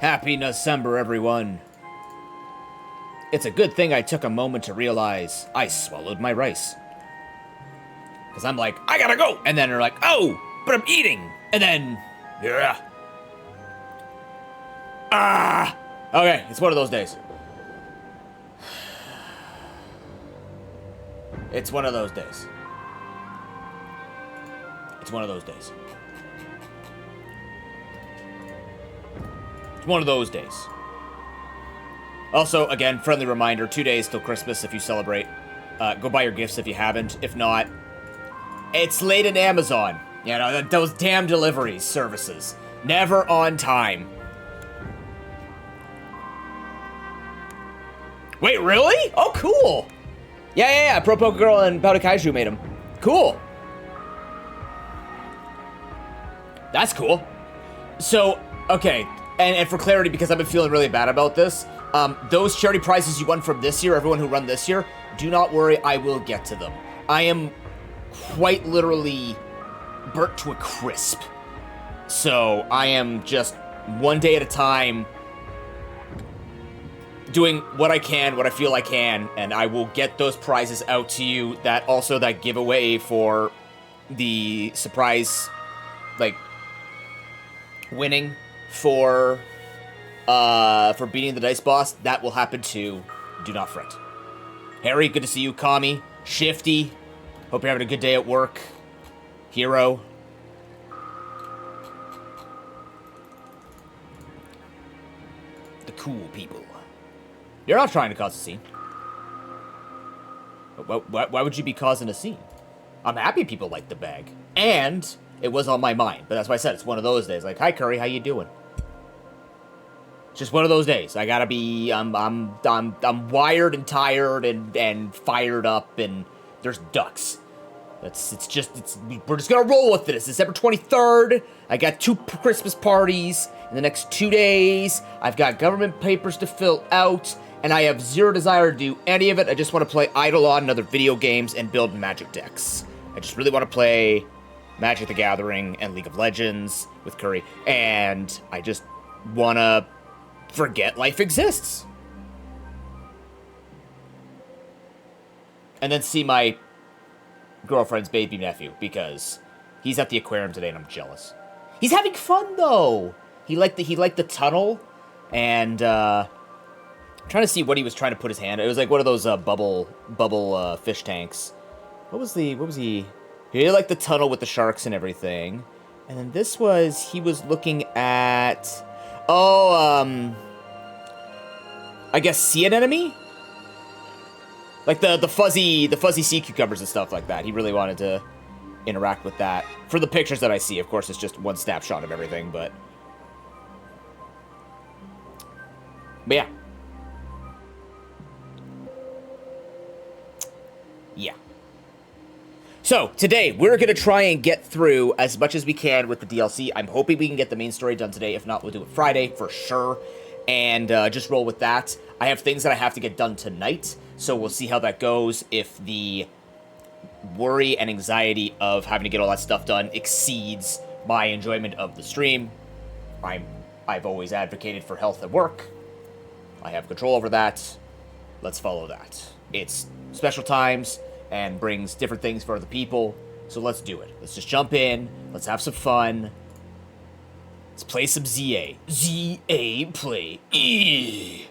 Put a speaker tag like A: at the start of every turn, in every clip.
A: Happy December, everyone. It's a good thing I took a moment to realize I swallowed my rice. Because I'm like, I gotta go! And then they're like, oh, but I'm eating! And then, yeah. Ah! Okay, it's one of those days. It's one of those days. It's one of those days. It's one of those days. Also, again, friendly reminder, 2 days till Christmas if you celebrate. Go buy your gifts if you haven't. If not, it's late in Amazon. You know, those damn delivery services. Never on time. Wait, really? Oh, cool. Yeah. Pro Poker Girl and Powder Kaiju made them. Cool. That's cool. So, okay. And for clarity, because I've been feeling really bad about this, those charity prizes you won from this year, everyone who run this year, do not worry, I will get to them. I am quite literally burnt to a crisp. So I am just one day at a time doing what I can, what I feel I can, and I will get those prizes out to you. That giveaway for the surprise, like, winning for beating the dice boss, that will happen too. Do not fret. Harry, good to see you. Kami, Shifty, hope you're having a good day at work. Hero. The cool people. You're not trying to cause a scene. Why would you be causing a scene? I'm happy people like the bag. And it was on my mind. But that's why I said it's one of those days. Like, hi, Curry, how you doing? It's just one of those days. I gotta be, I'm wired and tired and fired up, and there's ducks. We're just gonna roll with it. It's December 23rd. I got 2 Christmas parties in the next 2 days. I've got government papers to fill out, and I have zero desire to do any of it. I just want to play Eidolon and other video games and build Magic decks. I just really want to play Magic the Gathering and League of Legends with Curry, and I just want to forget life exists. And then see my girlfriend's baby nephew, because he's at the aquarium today and I'm jealous. He's having fun though. He liked the tunnel, and I'm trying to see what he was trying to put his hand. It was like one of those bubble fish tanks. What was he? He liked the tunnel with the sharks and everything. And then this was, he was looking at, I guess sea anemone? Like the fuzzy sea cucumbers and stuff like that. He really wanted to interact with that. For the pictures that I see, of course, it's just one snapshot of everything, but yeah. Yeah. So, today, we're going to try and get through as much as we can with the DLC. I'm hoping we can get the main story done today. If not, we'll do it Friday for sure. And just roll with that. I have things that I have to get done tonight, so we'll see how that goes. If the worry and anxiety of having to get all that stuff done exceeds my enjoyment of the stream, I've always advocated for health at work. I have control over that. Let's follow that. It's special times and brings different things for other people, so let's do it. Let's just jump in. Let's have some fun. Let's play some ZA. ZA play. Eee.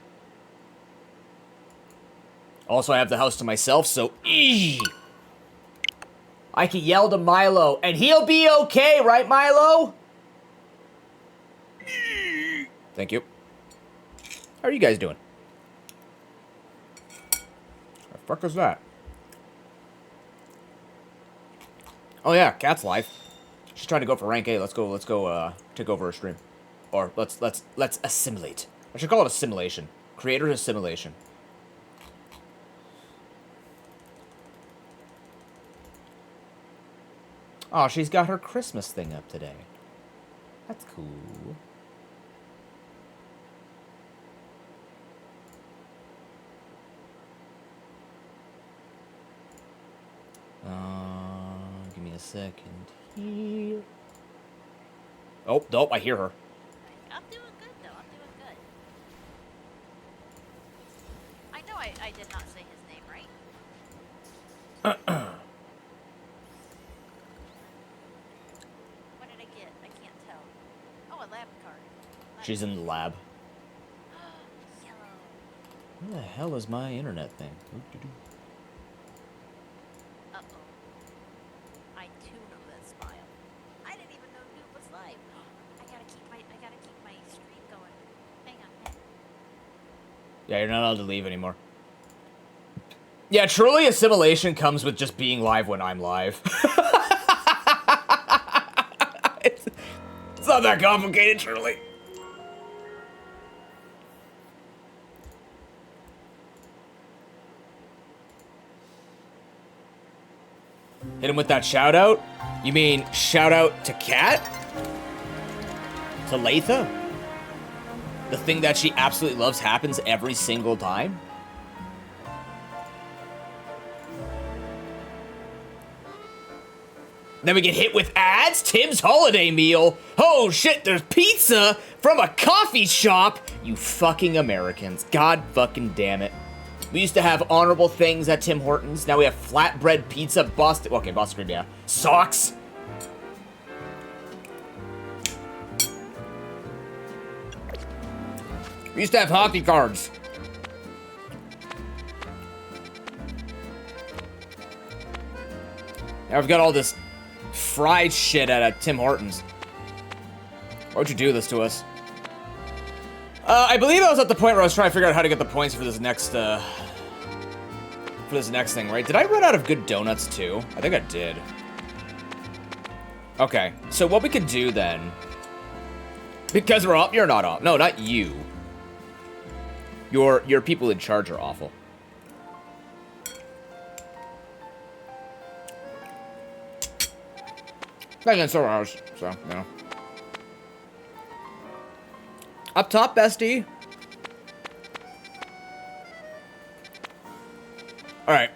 A: Also, I have the house to myself, so eee. I can yell to Milo, and he'll be okay, right, Milo? Eee. Thank you. How are you guys doing? The fuck is that? Oh yeah, Cat's live. She's trying to go for rank A. Let's go take over her stream. Or let's assimilate. I should call it assimilation. Creator assimilation. Oh, she's got her Christmas thing up today. That's cool. Give me a second here. Oh, nope, I hear her.
B: I'm doing good, though. I'm doing good. I did not say his name right. What did I get? I can't tell. Oh, a lab card.
A: She's in the lab.
B: Yellow.
A: Where the hell is my internet thing?
B: Uh-oh. I too know this file. I didn't even know Noob was live. I gotta keep my stream going. Hang on.
A: Yeah, you're not allowed to leave anymore. Yeah, truly assimilation comes with just being live when I'm live. It's not that complicated, truly. Hit him with that shout out? You mean shout out to Kat? To Latha? The thing that she absolutely loves happens every single time? Then we get hit with ads? Tim's holiday meal? Oh shit, there's pizza from a coffee shop? You fucking Americans. God fucking damn it. We used to have honorable things at Tim Hortons. Now we have flatbread pizza, Boston. Okay, Boston cream, yeah. Socks. We used to have hockey cards. Now we've got all this fried shit at Tim Hortons. Why would you do this to us? I believe I was at the point where I was trying to figure out how to get the points for this next, thing, right? Did I run out of good donuts, too? I think I did. Okay, so what we could do, then... Because we're off? You're not off. No, not you. Your people in charge are awful. Again, so are ours, so, you know. Up top, bestie. Alright.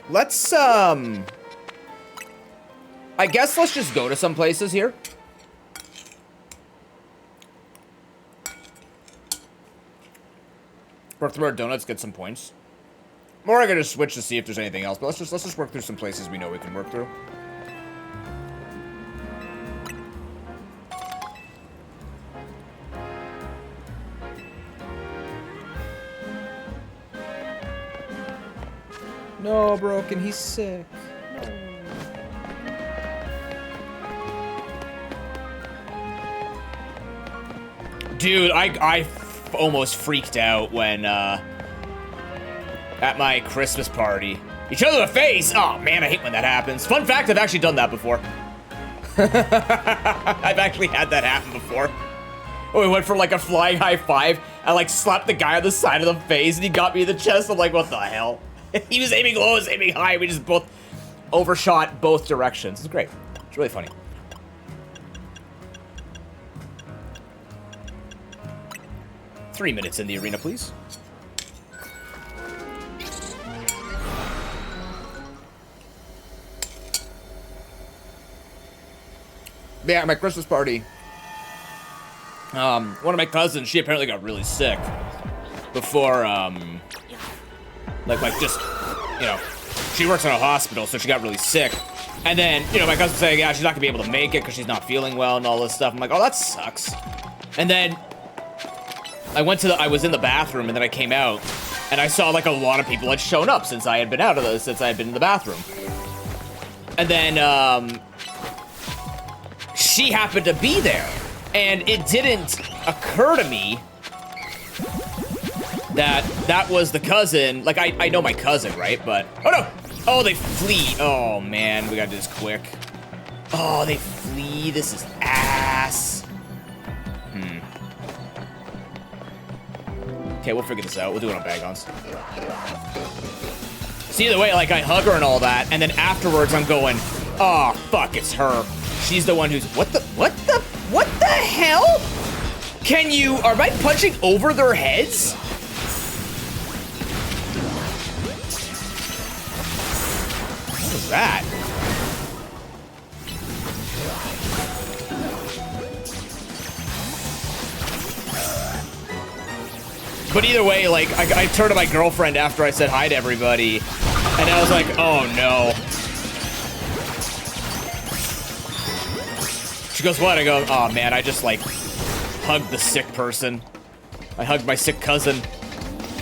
A: Let's, I guess let's just go to some places here. Work through our donuts, get some points. Or I could just switch to see if there's anything else, but let's just work through some places we know we can work through. No, Broken, he's sick. No. Dude, I almost freaked out when, at my Christmas party. Each other in the face! Oh, man, I hate when that happens. Fun fact, I've actually done that before. I've actually had that happen before. Oh, we went for, like, a flying high five. I, like, slapped the guy on the side of the face, and he got me in the chest. I'm like, what the hell? He was aiming low, I was aiming high. We just both overshot both directions. It's great. It's really funny. Three minutes in the arena, please. Yeah, at my Christmas party, one of my cousins, she apparently got really sick before, like just, you know, she works in a hospital, so she got really sick. And then, you know, my cousin saying, yeah, she's not gonna be able to make it because she's not feeling well and all this stuff. I'm like, oh, that sucks. And then I was in the bathroom, and then I came out, and I saw like a lot of people had shown up since I had been since I had been in the bathroom. And then, she happened to be there, and it didn't occur to me that was the cousin. Like, I know my cousin, right? But, oh no! Oh, they flee. Oh man, we gotta do this quick. Oh, they flee. This is ass. Okay, we'll figure this out. We'll do it on Bagons. So either way, like, I hug her and all that, and then afterwards I'm going, oh, fuck, it's her. She's the one who's, what the hell? Am I punching over their heads? What was that? But either way, like, I turned to my girlfriend after I said hi to everybody, and I was like, oh no. She goes, what? I go, oh man, I just, like, hugged the sick person. I hugged my sick cousin.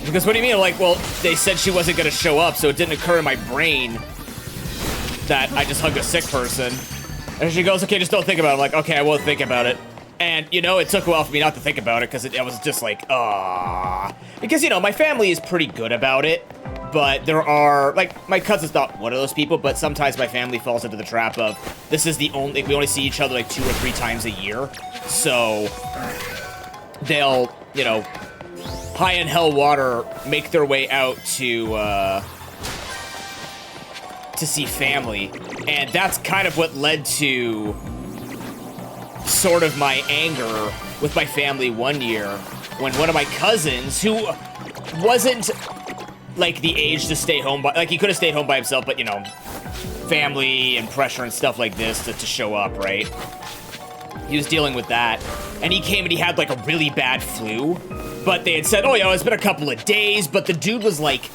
A: She goes, what do you mean? I'm like, well, they said she wasn't gonna show up, so it didn't occur in my brain that I just hugged a sick person. And she goes, okay, just don't think about it. I'm like, okay, I won't think about it. And, you know, it took a while for me not to think about it, because I was just like, ah. Because, you know, my family is pretty good about it, but there are, like, my cousin's not one of those people, but sometimes my family falls into the trap of, this is the only, we only see each other, like, 2 or 3 times a year. So, they'll, you know, high in hell water, make their way out to see family. And that's kind of what led to sort of my anger with my family one year when one of my cousins, who wasn't like the age to stay home, like he could have stayed home by himself, but you know, family and pressure and stuff like this to show up, right? He was dealing with that, and he came and he had like a really bad flu, but they had said, oh yeah, it's been a couple of days, but the dude was like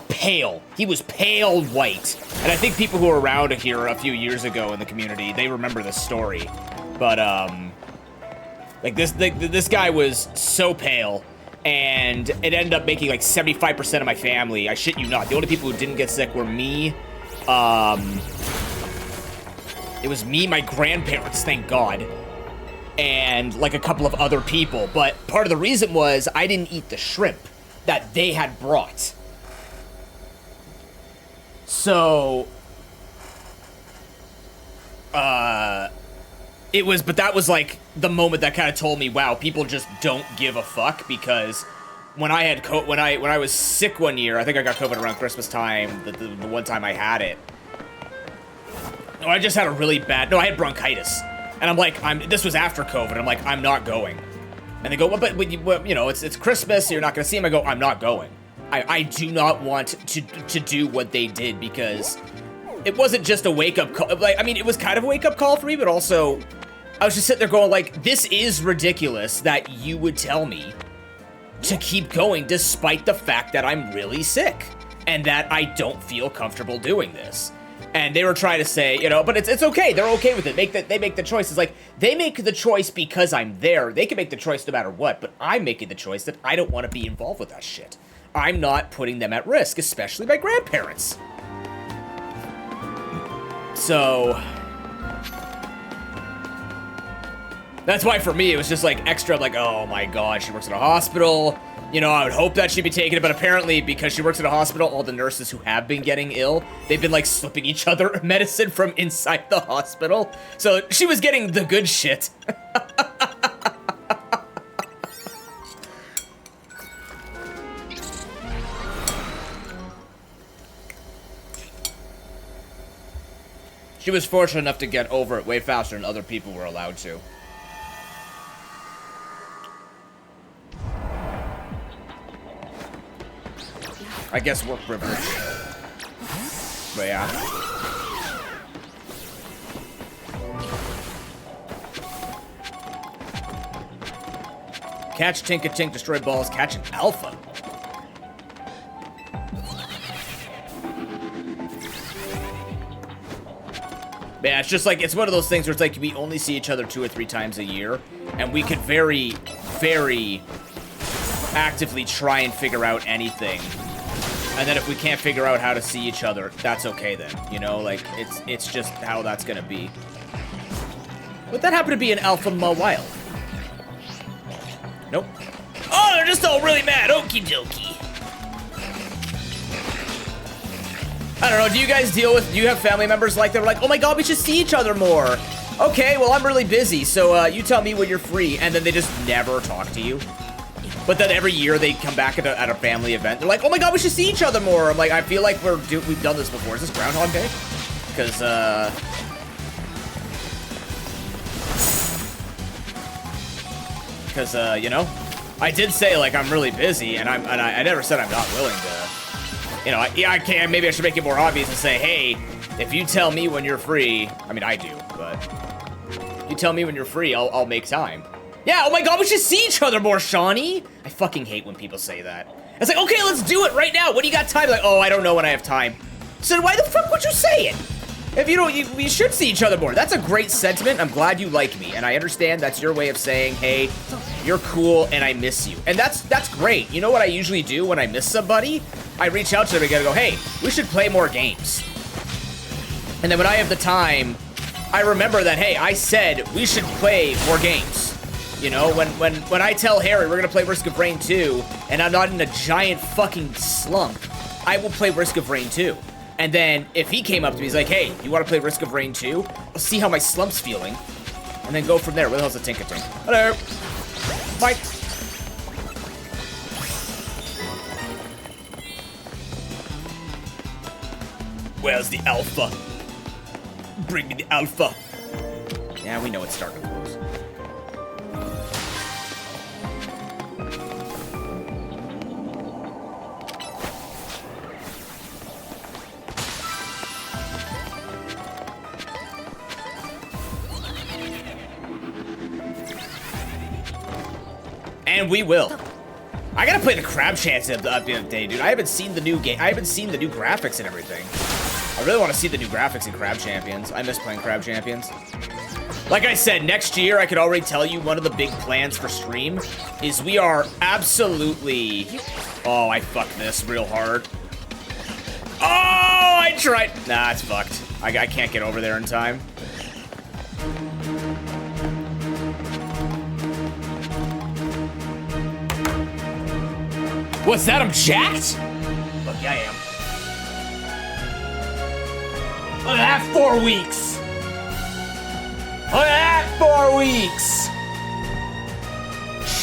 A: pale. He was pale white, and I think people who were around here a few years ago in the community, they remember this story. But, like, this guy was so pale, and it ended up making, like, 75% of my family, I shit you not, the only people who didn't get sick were me, it was me, my grandparents, thank God, and, like, a couple of other people, but part of the reason was I didn't eat the shrimp that they had brought. So, but that was like the moment that kind of told me, wow, people just don't give a fuck, because when I had when I was sick one year, I think I got COVID around Christmas time, the one time I had it. No, I just had a really bad, no, I had bronchitis. And I'm like, this was after COVID, I'm like, I'm not going. And they go, well, but you know, it's Christmas, so you're not gonna see him. I go, I'm not going. I do not want to do what they did, because it wasn't just a wake-up call. Like, I mean, it was kind of a wake-up call for me, but also, I was just sitting there going, like, this is ridiculous that you would tell me to keep going despite the fact that I'm really sick and that I don't feel comfortable doing this. And they were trying to say, you know, but it's okay. They're okay with it. They make the choice. It's like, they make the choice because I'm there. They can make the choice no matter what, but I'm making the choice that I don't want to be involved with that shit. I'm not putting them at risk, especially my grandparents. So that's why for me, it was just like extra like, oh my God, she works at a hospital. You know, I would hope that she'd be taking it, but apparently because she works at a hospital, all the nurses who have been getting ill, they've been like slipping each other medicine from inside the hospital. So she was getting the good shit. She was fortunate enough to get over it way faster than other people were allowed to. I guess we're privileged. But yeah. Catch Tink-a-Tink, destroy balls, catch an alpha. Yeah, it's just like, it's one of those things where it's like, we only see each other 2 or 3 times a year, and we could very, very actively try and figure out anything. And then if we can't figure out how to see each other, that's okay then, you know? Like, it's just how that's gonna be. But that happened to be an alpha wild. Nope. Oh, they're just all really mad, okie dokie. I don't know, do you guys do you have family members like that? Like, oh my God, we should see each other more. Okay, well, I'm really busy, so you tell me when you're free, and then they just never talk to you. But then every year they come back at a family event. They're like, oh my God, we should see each other more. I'm like, I feel like we've done this before. Is this Groundhog Day? Because, you know, I did say, like, I'm really busy, and I never said I'm not willing to. You know, I can't, maybe I should make it more obvious and say, hey, if you tell me when you're free, I mean, I do, but if you tell me when you're free, I'll make time. Yeah, oh my god, we should see each other more, Shawnee. I fucking hate when people say that. It's like, okay, let's do it right now. When do you got time? Like, oh, I don't know when I have time. So why the fuck would you say it? If you don't, we should see each other more. That's a great sentiment. I'm glad you like me. And I understand that's your way of saying, hey, you're cool and I miss you. And that's great. You know what I usually do when I miss somebody? I reach out to them and go, hey, we should play more games. And then when I have the time, I remember that, hey, I said we should play more games. You know, when I tell Harry we're gonna play Risk of Rain 2, and I'm not in a giant fucking slump, I will play Risk of Rain 2. And then if he came up to me, he's like, hey, you wanna play Risk of Rain 2? I'll see how my slump's feeling. And then go from there. Where the hell's the Tinker-Tink? Hello. Mike. Where's the alpha? Bring me the alpha. Yeah, we know it's starting to close. And we will. I gotta play the Crab Chance update, dude. I haven't seen the new game. I haven't seen the new graphics and everything. I really want to see the new graphics in Crab Champions. I miss playing Crab Champions. Like I said, next year, I could already tell you one of the big plans for stream is we are absolutely... Oh, I fucked this real hard. Oh, I tried. Nah, it's fucked. I can't get over there in time. What's that? I'm jacked? Look, yeah, I am. Look at that, 4 weeks. Look at that, 4 weeks.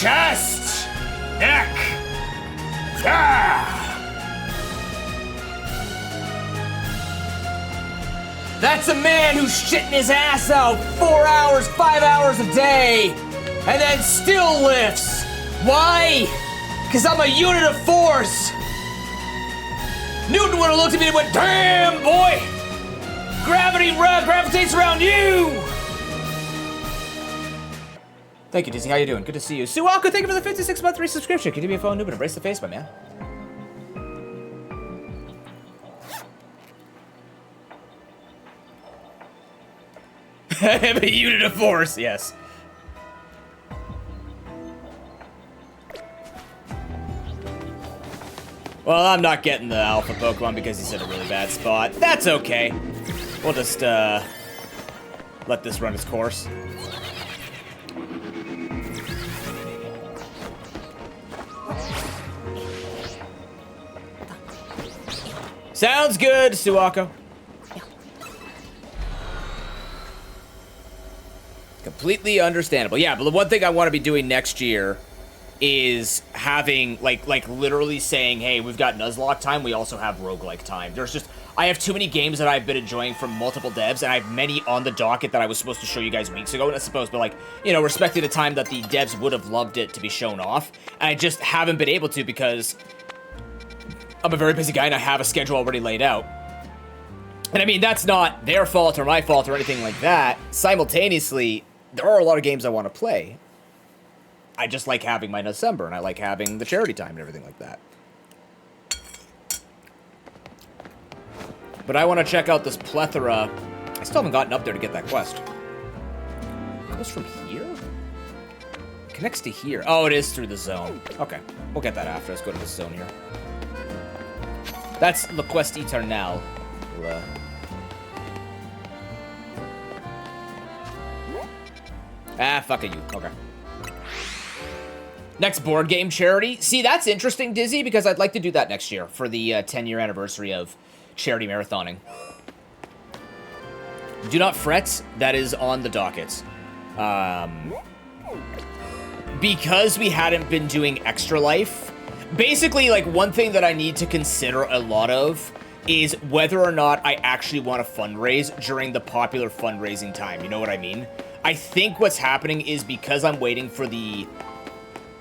A: Chest. Neck. Ah. That's a man who's shitting his ass out 4 hours, 5 hours a day, and then still lifts. Why? Because I'm a unit of force. Newton would have looked at me and went, damn, boy. Gravity gravitates around you. Thank you, Dizzy. How you doing? Good to see you. Suwako, thank you for the 56-month resubscription. Can you do me a phone noob and embrace the face, my man? I'm a unit of force, yes. Well, I'm not getting the alpha Pokemon because he's in a really bad spot. That's okay. We'll just, let this run its course. Sounds good, Suwako. Completely understandable. Yeah, but the one thing I want to be doing next year is having, like literally saying, hey, we've got Nuzlocke time, we also have roguelike time. There's just, I have too many games that I've been enjoying from multiple devs, and I have many on the docket that I was supposed to show you guys weeks ago, and it's supposed to be like, you know, respecting the time that the devs would have loved it to be shown off, and I just haven't been able to because I'm a very busy guy and I have a schedule already laid out. And I mean, that's not their fault or my fault or anything like that. Simultaneously, there are a lot of games I want to play. I just like having my December, and I like having the charity time and everything like that. But I want to check out this plethora. I still haven't gotten up there to get that quest. It goes from here? It connects to here. Oh, it is through the zone. Okay, we'll get that after. Let's go to this zone here. That's the quest Eternal. Ah, fuck you. Okay. Next board game charity. See, that's interesting, Dizzy, because I'd like to do that next year for the 10-year anniversary of charity marathoning. Do not fret. That is on the dockets. Because we hadn't been doing Extra Life, basically, like, one thing that I need to consider a lot of is whether or not I actually want to fundraise during the popular fundraising time. You know what I mean? I think what's happening is because I'm waiting for the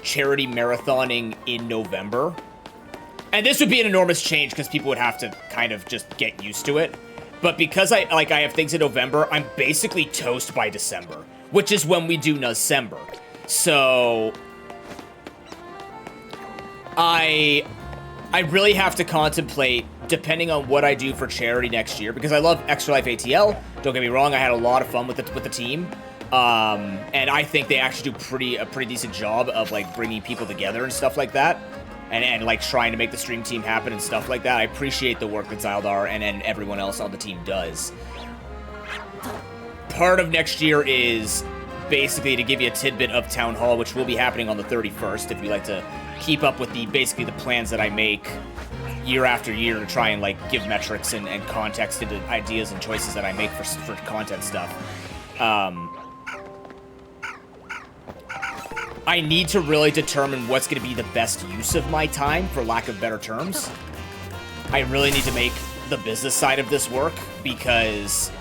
A: charity marathoning in November. And this would be an enormous change because people would have to kind of just get used to it. But because I have things in November, I'm basically toast by December, which is when we do Nuzember. So I really have to contemplate, depending on what I do for charity next year, because I love Extra Life ATL. Don't get me wrong, I had a lot of fun with the team. And I think they actually do a pretty decent job of like bringing people together and stuff like that, and like trying to make the stream team happen and stuff like that. I appreciate the work that Zildar and everyone else on the team does. Part of next year is basically to give you a tidbit of Town Hall, which will be happening on the 31st. If you like to keep up with basically the plans that I make year after year to try and like give metrics and context into ideas and choices that I make for content stuff. I need to really determine what's going to be the best use of my time, for lack of better terms. I really need to make the business side of this work, because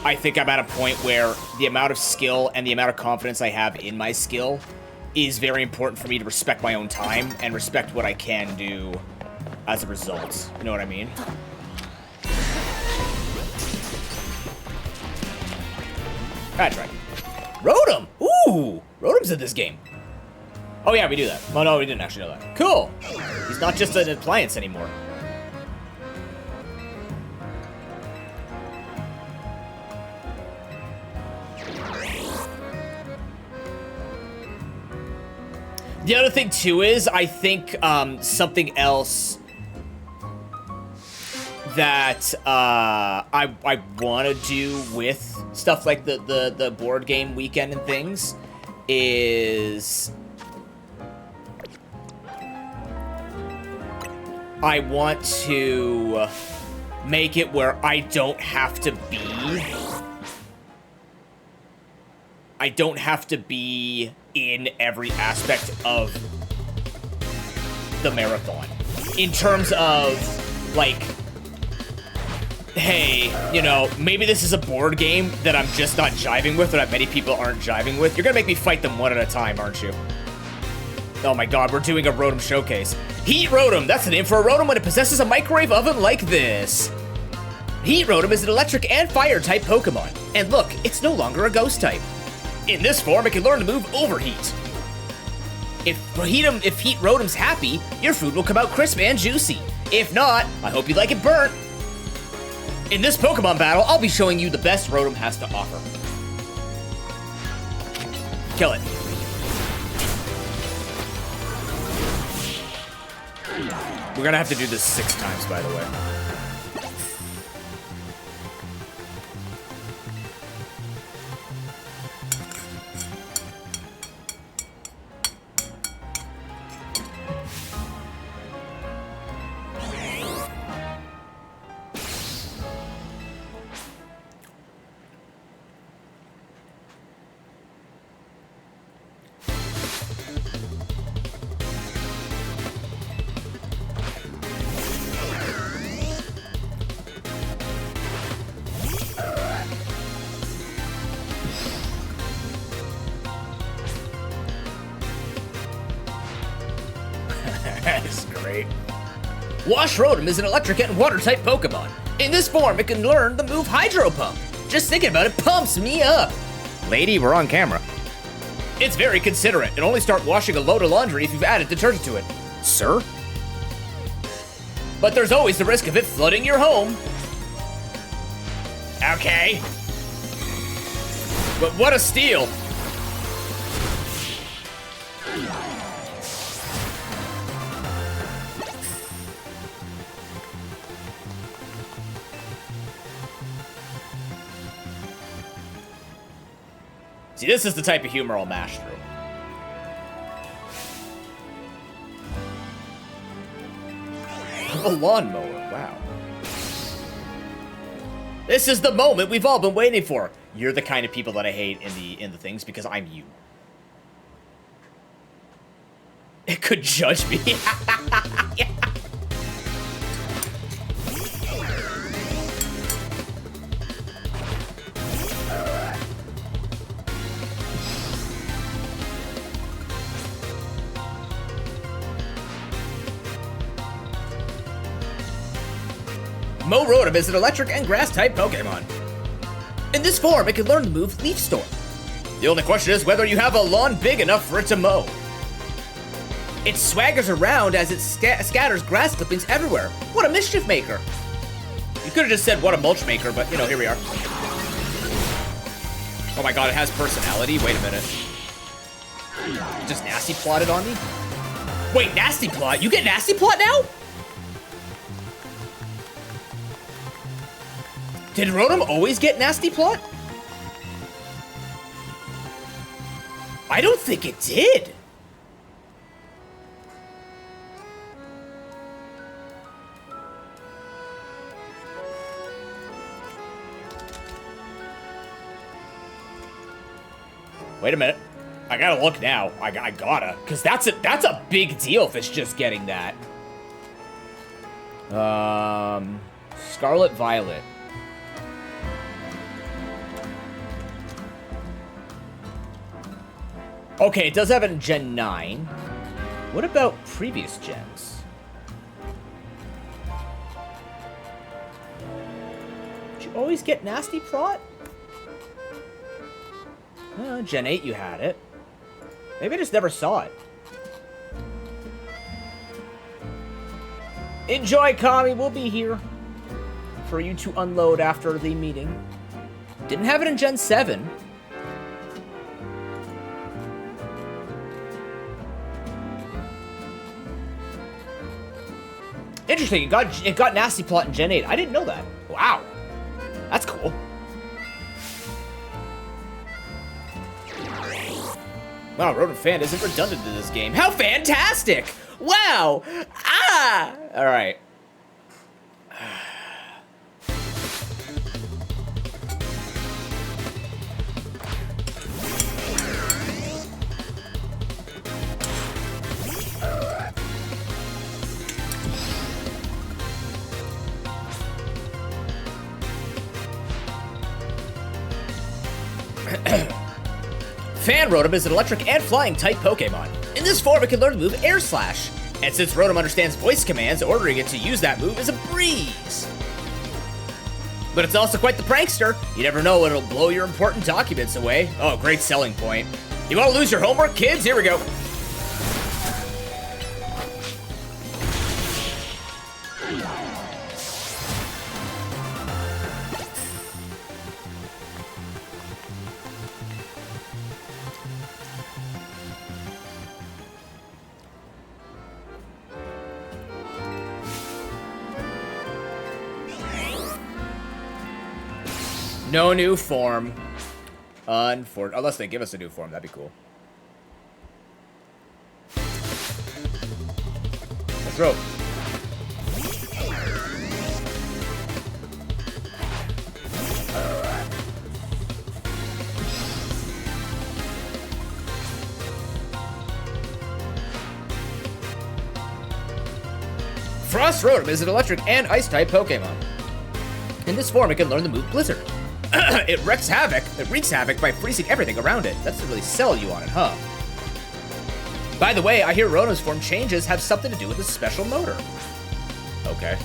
A: I think I'm at a point where the amount of skill and the amount of confidence I have in my skill is very important for me to respect my own time and respect what I can do as a result. You know what I mean? That's right. Rotom! Ooh! Rotom's in this game. Oh yeah, we do that. Oh no, we didn't actually know that. Cool! He's not just an appliance anymore. The other thing too is, I think something else that I want to do with stuff like the board game weekend and things is I want to make it where I don't have to be in every aspect of the marathon. In terms of, like, hey, you know, maybe this is a board game that I'm just not jiving with, or that many people aren't jiving with. You're gonna make me fight them one at a time, aren't you? Oh my god, we're doing a Rotom showcase. Heat Rotom! That's the name for a Rotom when it possesses a microwave oven like this. Heat Rotom is an electric and fire type Pokemon. And look, it's no longer a ghost type. In this form, it can learn to move Overheat. If Heat Rotom's happy, your food will come out crisp and juicy. If not, I hope you like it burnt. In this Pokemon battle, I'll be showing you the best Rotom has to offer. Kill it. We're gonna have to do this 6 times, by the way. That's great. Wash Rotom is an electric and water-type Pokemon. In this form, it can learn the move Hydro Pump. Just thinking about it pumps me up. Lady, we're on camera. It's very considerate, and only start washing a load of laundry if you've added detergent to it. Sir? But there's always the risk of it flooding your home. Okay. But what a steal. See, this is the type of humor I'll mash through. A lawnmower, wow. This is the moment we've all been waiting for. You're the kind of people that I hate in the things because I'm you. It could judge me. Yeah. Rotom is an electric and grass-type Pokemon. In this form, it can learn to move Leaf Storm. The only question is whether you have a lawn big enough for it to mow. It swaggers around as it scatters grass clippings everywhere. What a mischief maker. You could have just said what a mulch maker, but you know, here we are. Oh my god, it has personality? Wait a minute. You just nasty plotted on me? Wait, nasty plot? You get nasty plot now? Did Rotom always get nasty plot? I don't think it did. Wait a minute. I gotta look now. I gotta, cause that's a big deal if it's just getting that. Scarlet Violet. Okay, it does have it in Gen 9. What about previous gens? Did you always get nasty plot? Gen 8 you had it. Maybe I just never saw it. Enjoy, Kami. We'll be here for you to unload after the meeting. Didn't have it in Gen 7. Interesting. It got nasty plot in Gen 8. I didn't know that. Wow. That's cool. Wow, Rotom Fan isn't redundant in this game. How fantastic! Wow! Ah! Alright. Fan Rotom is an electric and flying type Pokemon. In this form, it can learn the move Air Slash. And since Rotom understands voice commands, ordering it to use that move is a breeze. But it's also quite the prankster. You never know when it'll blow your important documents away. Oh, great selling point. You want to lose your homework, kids? Here we go. No new form. Unless they give us a new form, that'd be cool. Let's roll. Frost Rotom is an electric and ice type Pokemon. In this form, it can learn the move Blizzard. It wreaks havoc. It wreaks havoc by freezing everything around it. That's to really sell you on it, huh? By the way, I hear Rotom's form changes have something to do with a special motor. Okay.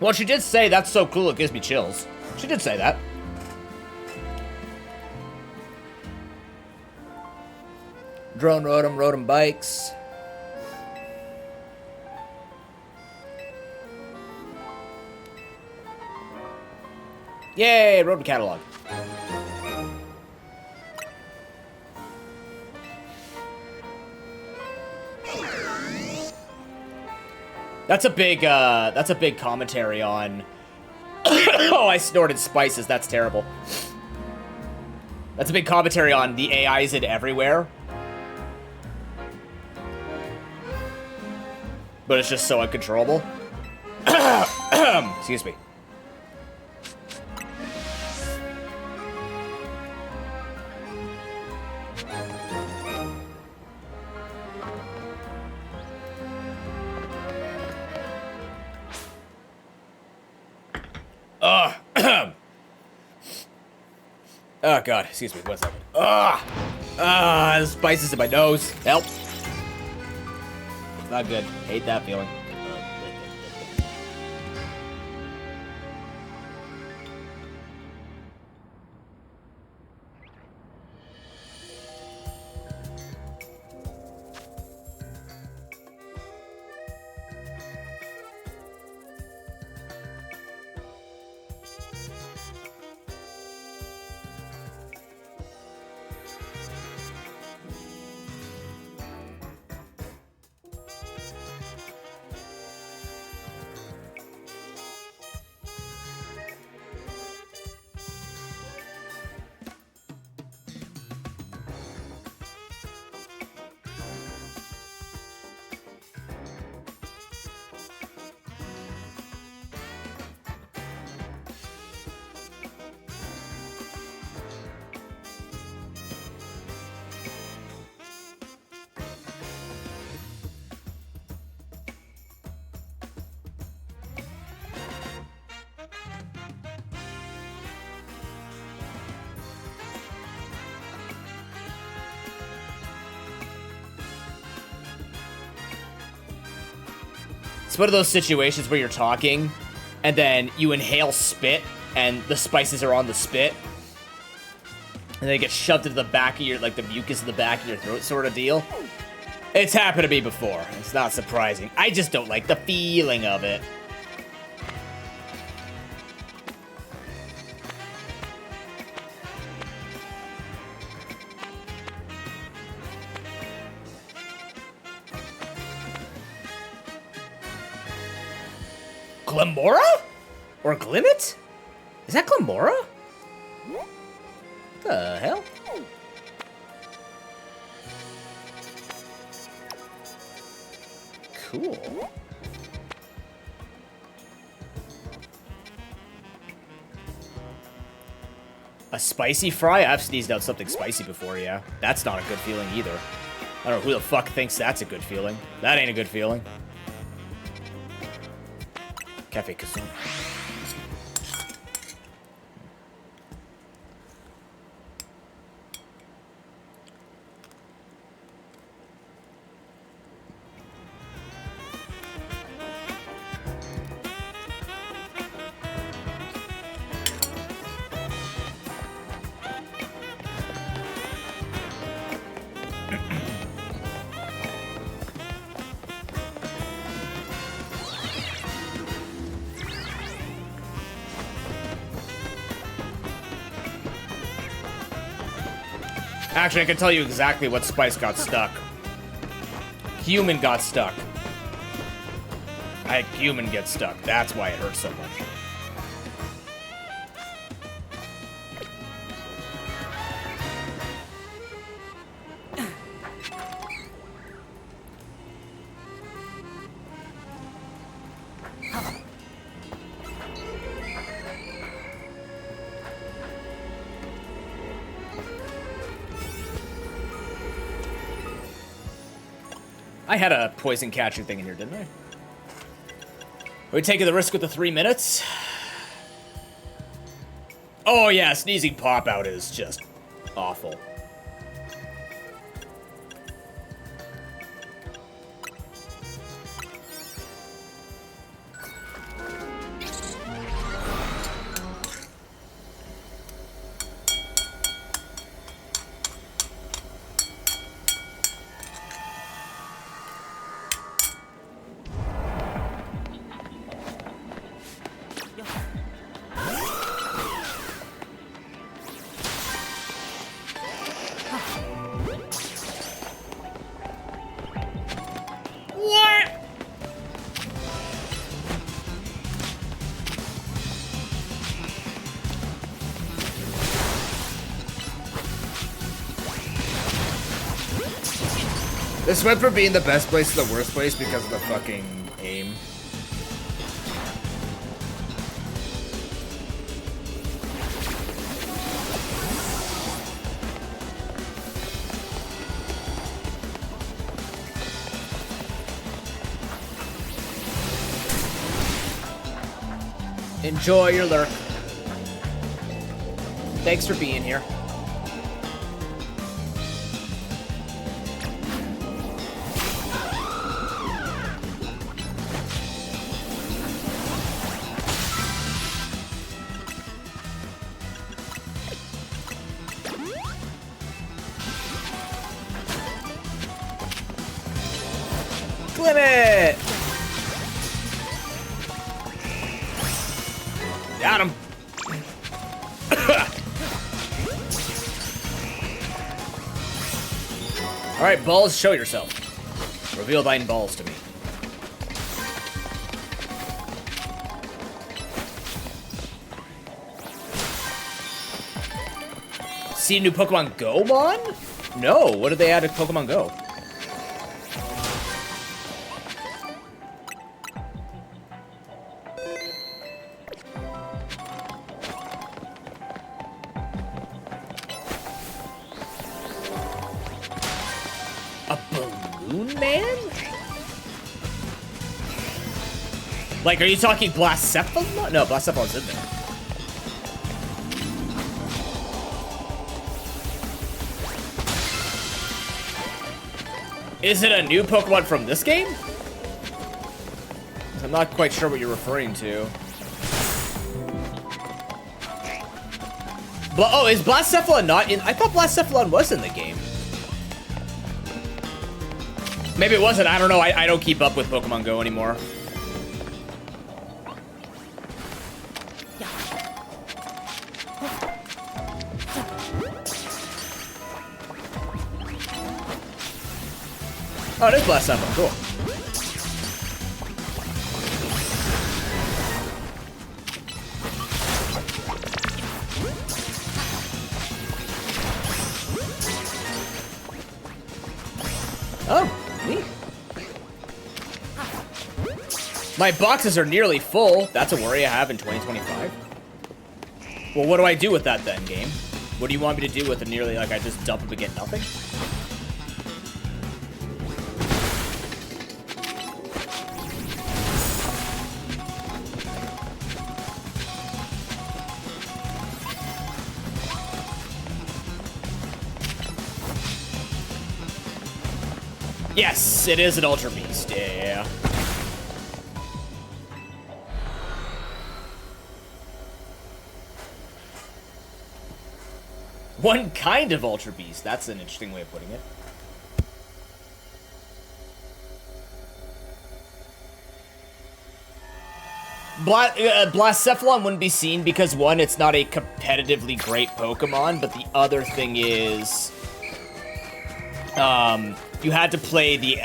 A: Well, she did say that's so cool it gives me chills. She did say that. Drone Rotom, Rotom Bikes. Yay, Rotom Catalog. That's a big commentary on... Oh, I snorted spices. That's terrible. That's a big commentary on the AIs in everywhere. But it's just so uncontrollable. Excuse me. Oh god, excuse me, 1 second. The spices in my nose. Help. Not good. Hate that feeling. It's one of those situations where you're talking, and then you inhale spit, and the spices are on the spit, and they get shoved into the back of your, like, the mucus in the back of your throat sort of deal. It's happened to me before. It's not surprising. I just don't like the feeling of it. Glamora? Or Glimmet? Is that Glamora? What the hell? Cool. A spicy fry? I've sneezed out something spicy before, yeah. That's not a good feeling either. I don't know who the fuck thinks that's a good feeling. That ain't a good feeling. Cafe Kazoo. Actually, I can tell you exactly what spice got stuck. Human got stuck. I had human get stuck. That's why it hurts so much. I had a poison catcher thing in here, didn't I? Are we taking the risk with the 3 minutes? Oh yeah, sneezing pop-out is just awful. This went from being the best place to the worst place because of the fucking aim. Enjoy your lurk. Thanks for being here. Limit! Got him. Alright, balls, show yourself. Reveal thine balls to me. See a new Pokemon Go mon? No, what did they add to Pokemon Go? A balloon man? Like, are you talking Blacephalon? No, Blacephalon's in there. Is it a new Pokemon from this game? I'm not quite sure what you're referring to. Oh, is Blacephalon not in? I thought Blacephalon was in the game. Maybe it wasn't. I don't know. I don't keep up with Pokemon Go anymore. Oh, it is Blacephalon. Cool. Oh, neat. My boxes are nearly full. That's a worry I have in 2025. Well, what do I do with that then, game? What do you want me to do with it nearly, like I just dump them and get nothing? Yes, it is an Ultra Beast, yeah. One kind of Ultra Beast, that's an interesting way of putting it. Blacephalon wouldn't be seen because, one, it's not a competitively great Pokemon, but the other thing is... you had to play the,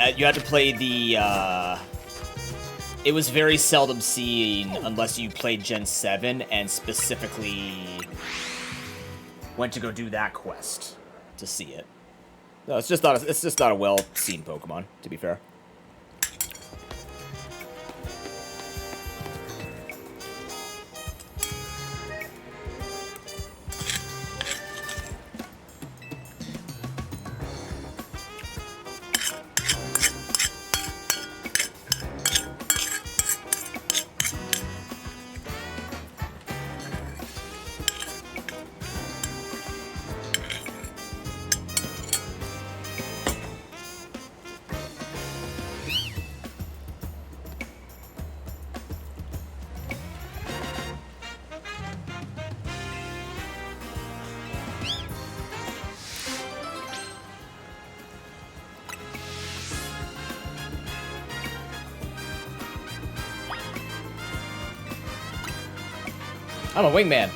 A: it was very seldom seen unless you played Gen 7 and specifically went to go do that quest to see it. No, it's just not a well-seen Pokemon, to be fair. I'm a wingman.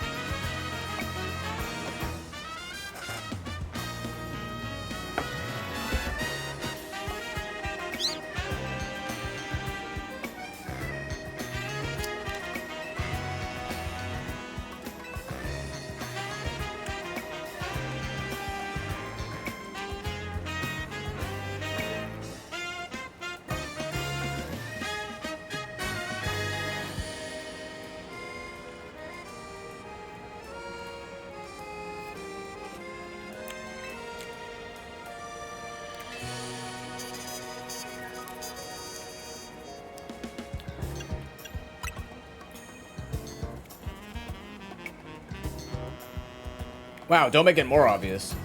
A: Wow, don't make it more obvious.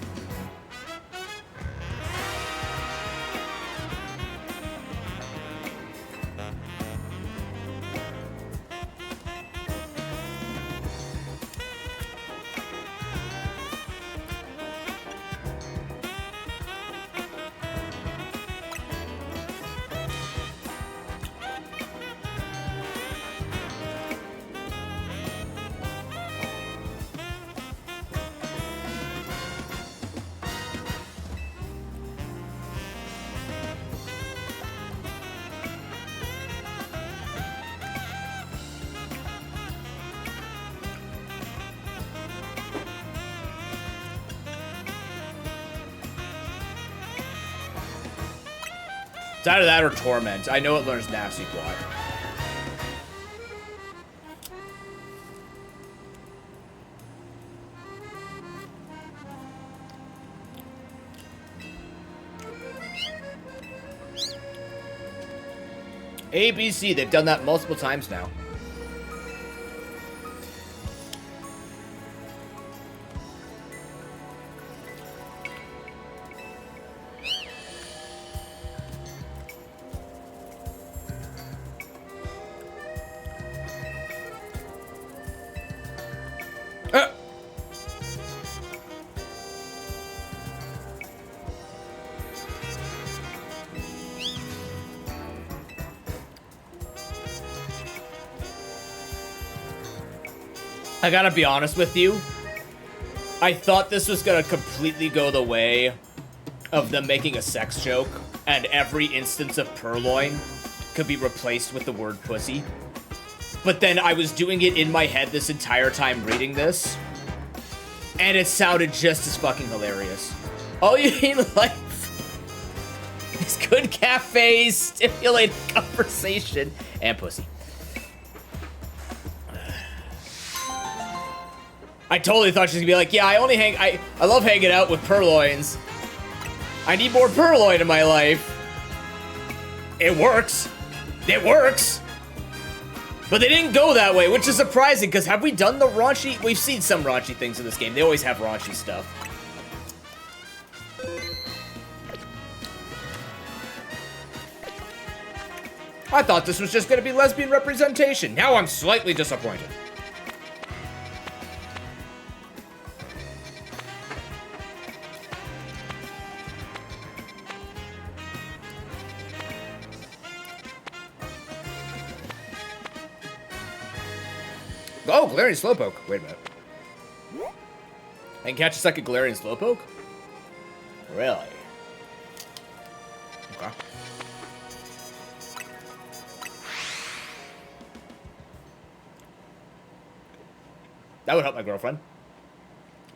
A: It's either that or Torment. I know it learns Nasty Quad. ABC, they've done that multiple times now. I gotta be honest with you. I thought this was gonna completely go the way of them making a sex joke, and every instance of purloin could be replaced with the word pussy. But then I was doing it in my head this entire time reading this, and it sounded just as fucking hilarious. All you need in life is good cafes, stimulated conversation, and pussy. I totally thought she was gonna be like, yeah, I love hanging out with purloins. I need more purloin in my life. It works. It works. But they didn't go that way, which is surprising, because have we done the raunchy? We've seen some raunchy things in this game. They always have raunchy stuff. I thought this was just gonna be lesbian representation. Now I'm slightly disappointed. Oh, Galarian Slowpoke. Wait a minute. I can catch a second Galarian Slowpoke? Really? Okay. That would help my girlfriend.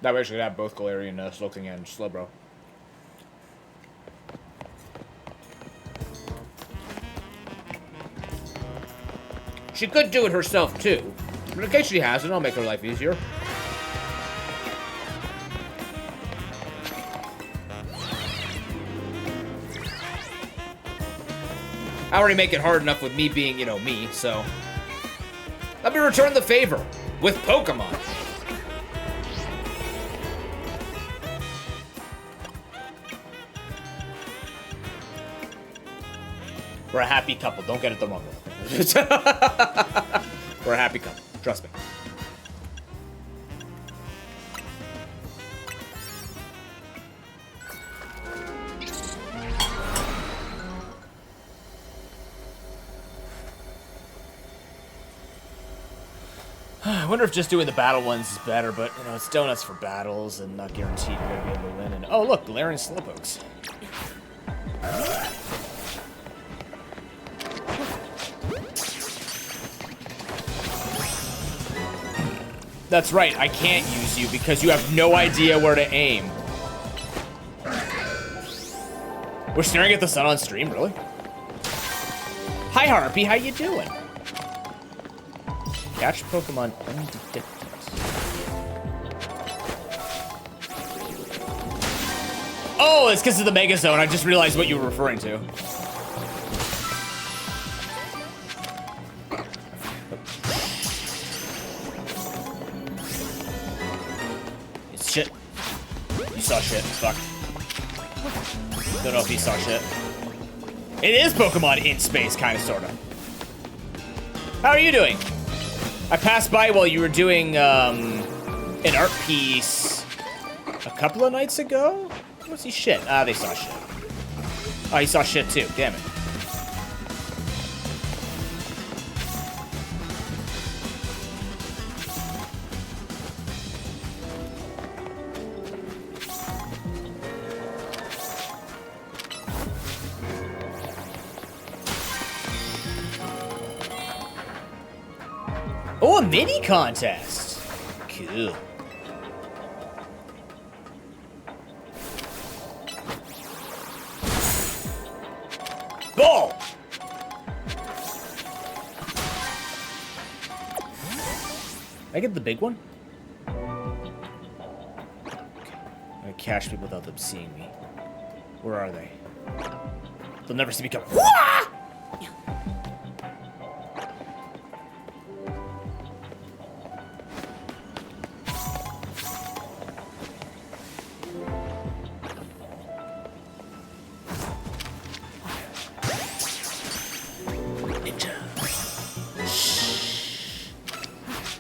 A: That way I should have both Galarian Slowking and Slowbro. She could do it herself, too. But in case she hasn't, I'll make her life easier. I already make it hard enough with me being, you know, me, so... Let me return the favor with Pokemon. We're a happy couple. Don't get it the wrong way. We're a happy couple. Trust me. I wonder if just doing the battle ones is better, but, you know, it's donuts for battles and not guaranteed you're going to be able to win. And oh, look, Galarian Slowpokes. That's right, I can't use you because you have no idea where to aim. We're staring at the sun on stream, really? Hi, Harpy, how you doing? Catch Pokemon undetected. Oh, it's because of the Mega Zone. I just realized what you were referring to. Shit. saw shit. Fuck. Don't know if he saw shit. It is Pokemon in space, kind of, sort of. How are you doing? I passed by while you were doing an art piece a couple of nights ago? What's he shit? Ah, they saw shit. Oh, he saw shit too. Damn it. Oh, a mini contest. Cool. Ball. I get the big one? Okay. I'm gonna catch people without them seeing me. Where are they? They'll never see me come. Wah!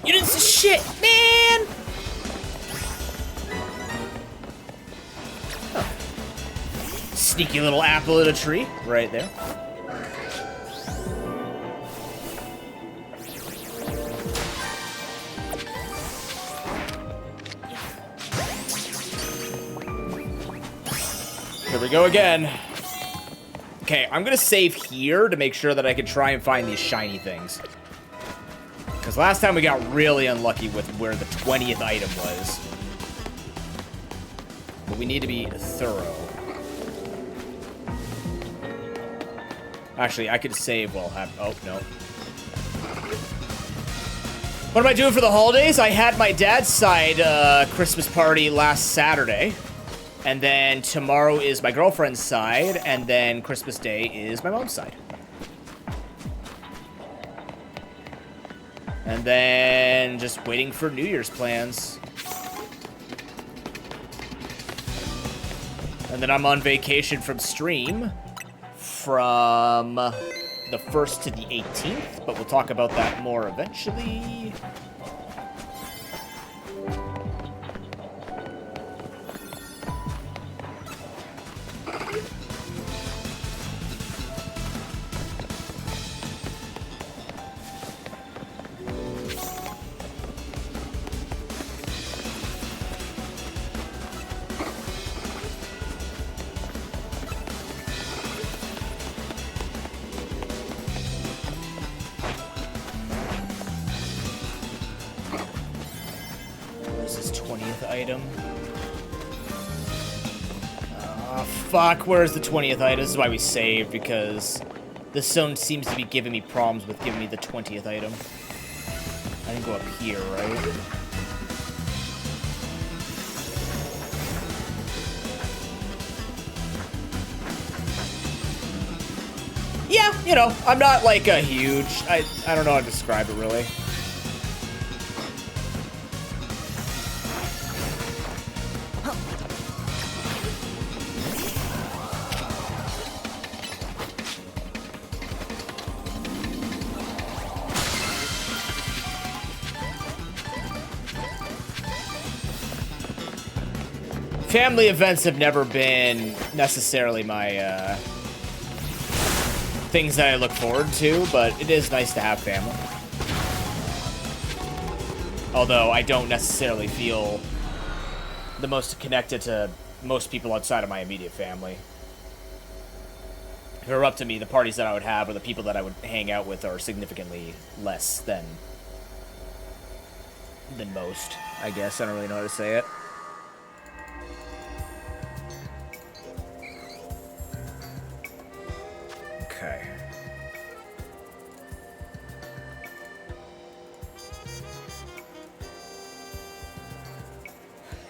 A: You didn't see shit, man! Oh. Sneaky little apple in a tree, right there. Here we go again. Okay, I'm gonna save here to make sure that I can try and find these shiny things. Because last time we got really unlucky with where the 20th item was. But we need to be thorough. Actually, I could save while oh, no. What am I doing for the holidays? I had my dad's side Christmas party last Saturday. And then tomorrow is my girlfriend's side. And then Christmas Day is my mom's side. And then just waiting for New Year's plans. And then I'm on vacation from stream from the 1st to the 18th, but we'll talk about that more eventually. Item. Fuck, where's the 20th item? This is why we saved, because this zone seems to be giving me problems with giving me the 20th item. I can go up here, right? Yeah, you know, I'm not like a huge... I don't know how to describe it, really. Family events have never been necessarily my things that I look forward to, but it is nice to have family. Although I don't necessarily feel the most connected to most people outside of my immediate family. If it were up to me, the parties that I would have or the people that I would hang out with are significantly less than most, I guess. I don't really know how to say it. Okay.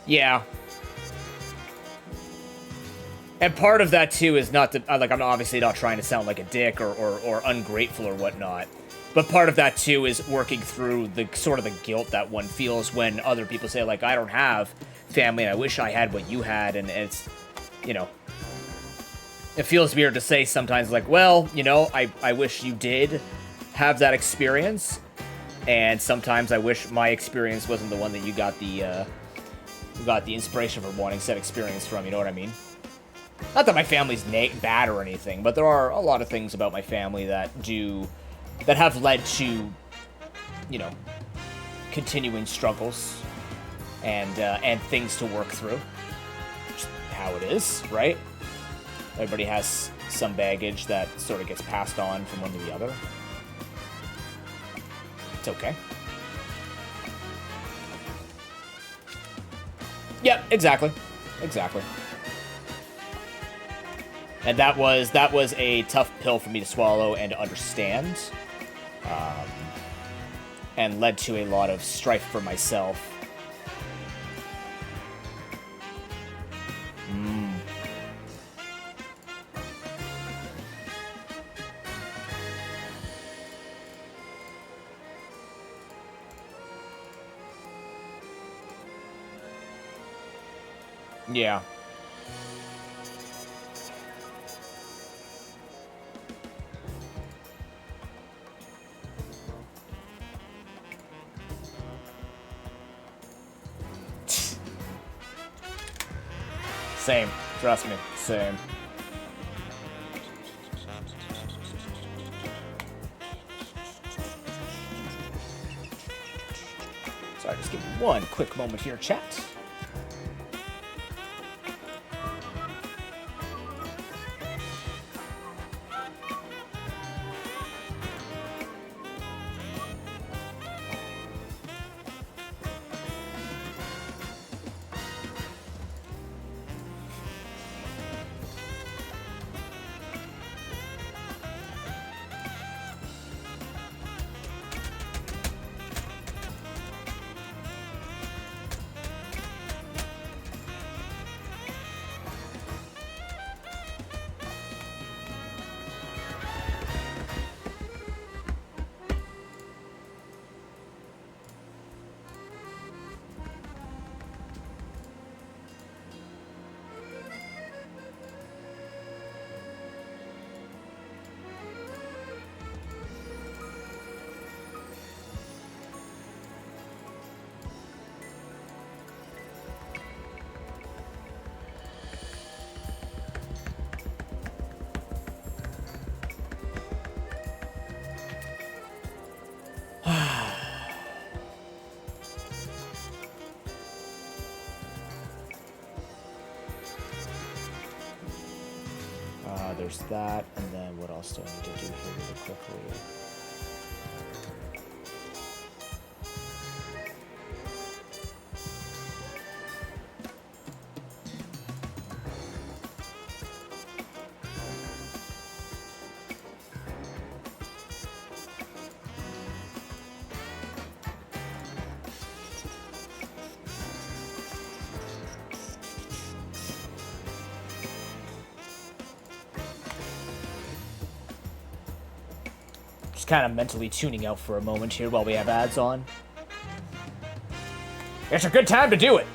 A: Yeah. And part of that, too, is not to... like, I'm obviously not trying to sound like a dick or ungrateful or whatnot. But part of that, too, is working through the sort of the guilt that one feels when other people say, like, I don't have family, and I wish I had what you had, and it's, you know, it feels weird to say sometimes, like, well, you know, I wish you did have that experience, and sometimes I wish my experience wasn't the one that you got the inspiration for wanting said experience from, you know what I mean? Not that my family's bad or anything, but there are a lot of things about my family that have led to, you know, continuing struggles and things to work through. Just how it is, right? Everybody has some baggage that sort of gets passed on from one to the other. It's okay. Yep, exactly. Exactly. And that was a tough pill for me to swallow and to understand. And led to a lot of strife for myself. Yeah. Same. Trust me. Same. Sorry, just give me one quick moment here, chat. There's that, and then what else do I need to do here really quickly? Kind of mentally tuning out for a moment here while we have ads on. It's a good time to do it.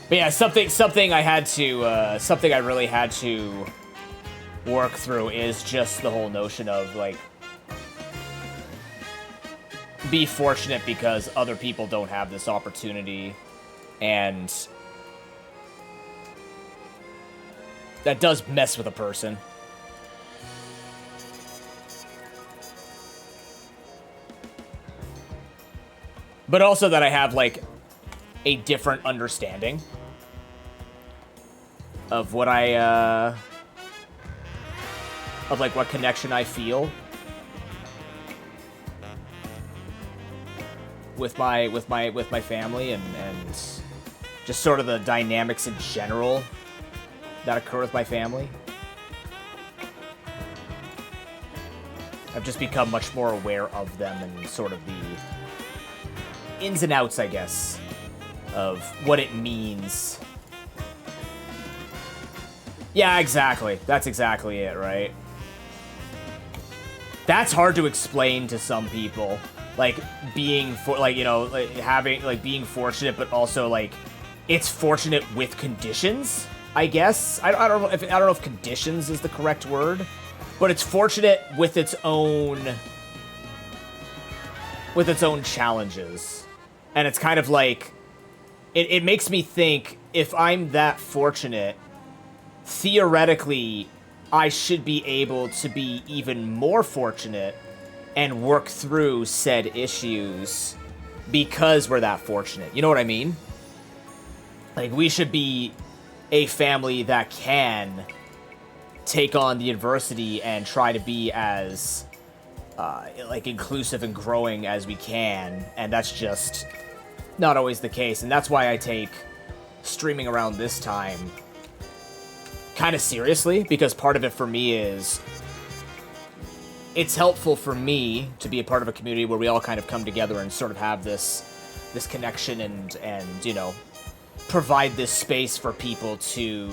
A: But yeah, something I really had to work through is just the whole notion of, like, be fortunate because other people don't have this opportunity, and that does mess with a person. But also that I have, like, a different understanding of what of like what connection I feel with my family and just sort of the dynamics in general that occur with my family. I've just become much more aware of them and sort of the ins and outs, I guess, of what it means. Yeah, exactly. That's exactly it, right? That's hard to explain to some people. Like, being, being fortunate, but also, like, it's fortunate with conditions, I guess. I don't know if conditions is the correct word, but it's fortunate with its own challenges. And it's kind of like, it makes me think, if I'm that fortunate, theoretically, I should be able to be even more fortunate and work through said issues because we're that fortunate. You know what I mean? Like, we should be a family that can take on the adversity and try to be as, inclusive and growing as we can. And that's just not always the case. And that's why I take streaming around this time kind of seriously, because part of it for me is it's helpful for me to be a part of a community where we all kind of come together and sort of have this connection and you know, provide this space for people to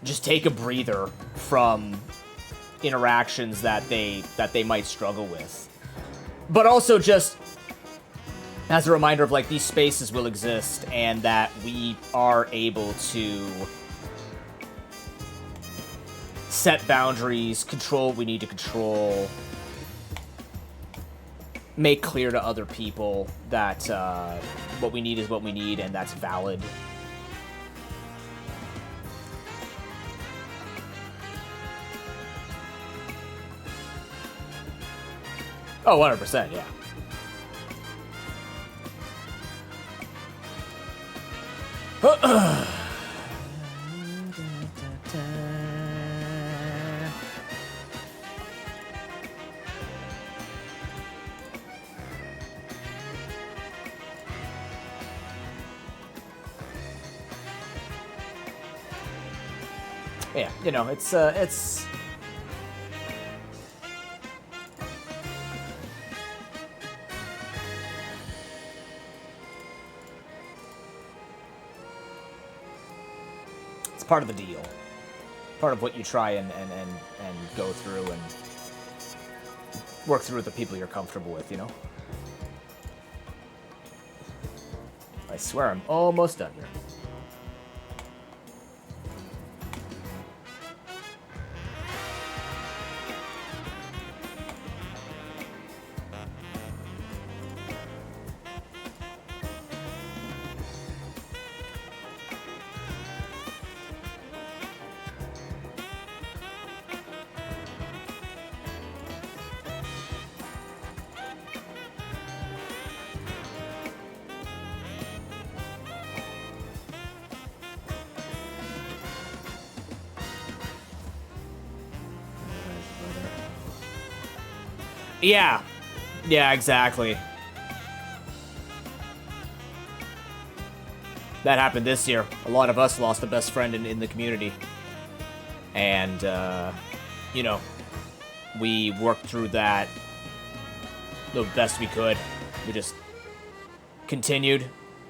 A: just take a breather from interactions that they might struggle with. But also just as a reminder of, like, these spaces will exist and that we are able to set boundaries, control what we need to control, make clear to other people that what we need is what we need and that's valid. Oh, 100%, yeah. Yeah, you know, it's part of the deal. Part of what you try and go through and work through with the people you're comfortable with, you know? I swear I'm almost done here. Yeah. Yeah, exactly. That happened this year. A lot of us lost a best friend in the community. And, you know, we worked through that the best we could. We just continued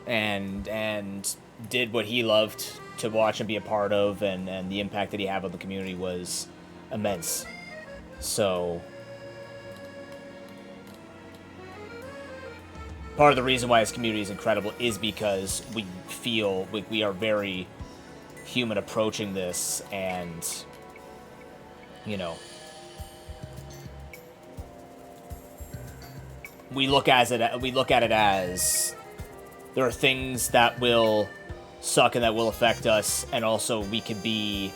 A: and did what he loved to watch and be a part of, and the impact that he had on the community was immense. So part of the reason why this community is incredible is because we feel we are very human approaching this, and, you know, we look at it as there are things that will suck and that will affect us, and also we can be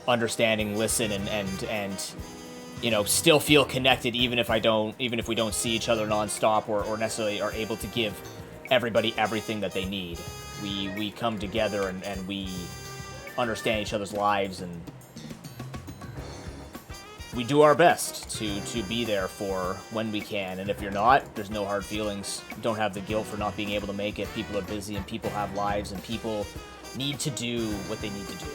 A: understanding, listen, and you know, still feel connected even if we don't see each other nonstop or necessarily are able to give everybody everything that they need. We come together and we understand each other's lives, and we do our best to be there for when we can. And if you're not, there's no hard feelings. Don't have the guilt for not being able to make it. People are busy and people have lives and people need to do what they need to do.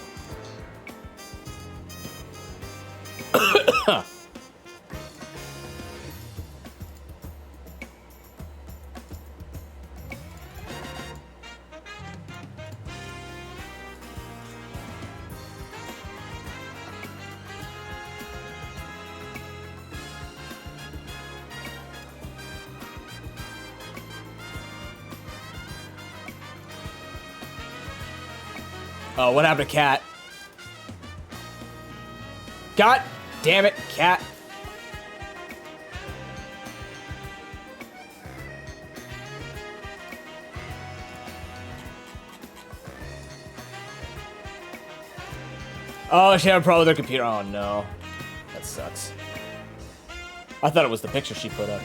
A: Oh, what happened to Cat? God damn it, Cat. Oh, she had a problem with her computer. Oh, no. That sucks. I thought it was the picture she put up.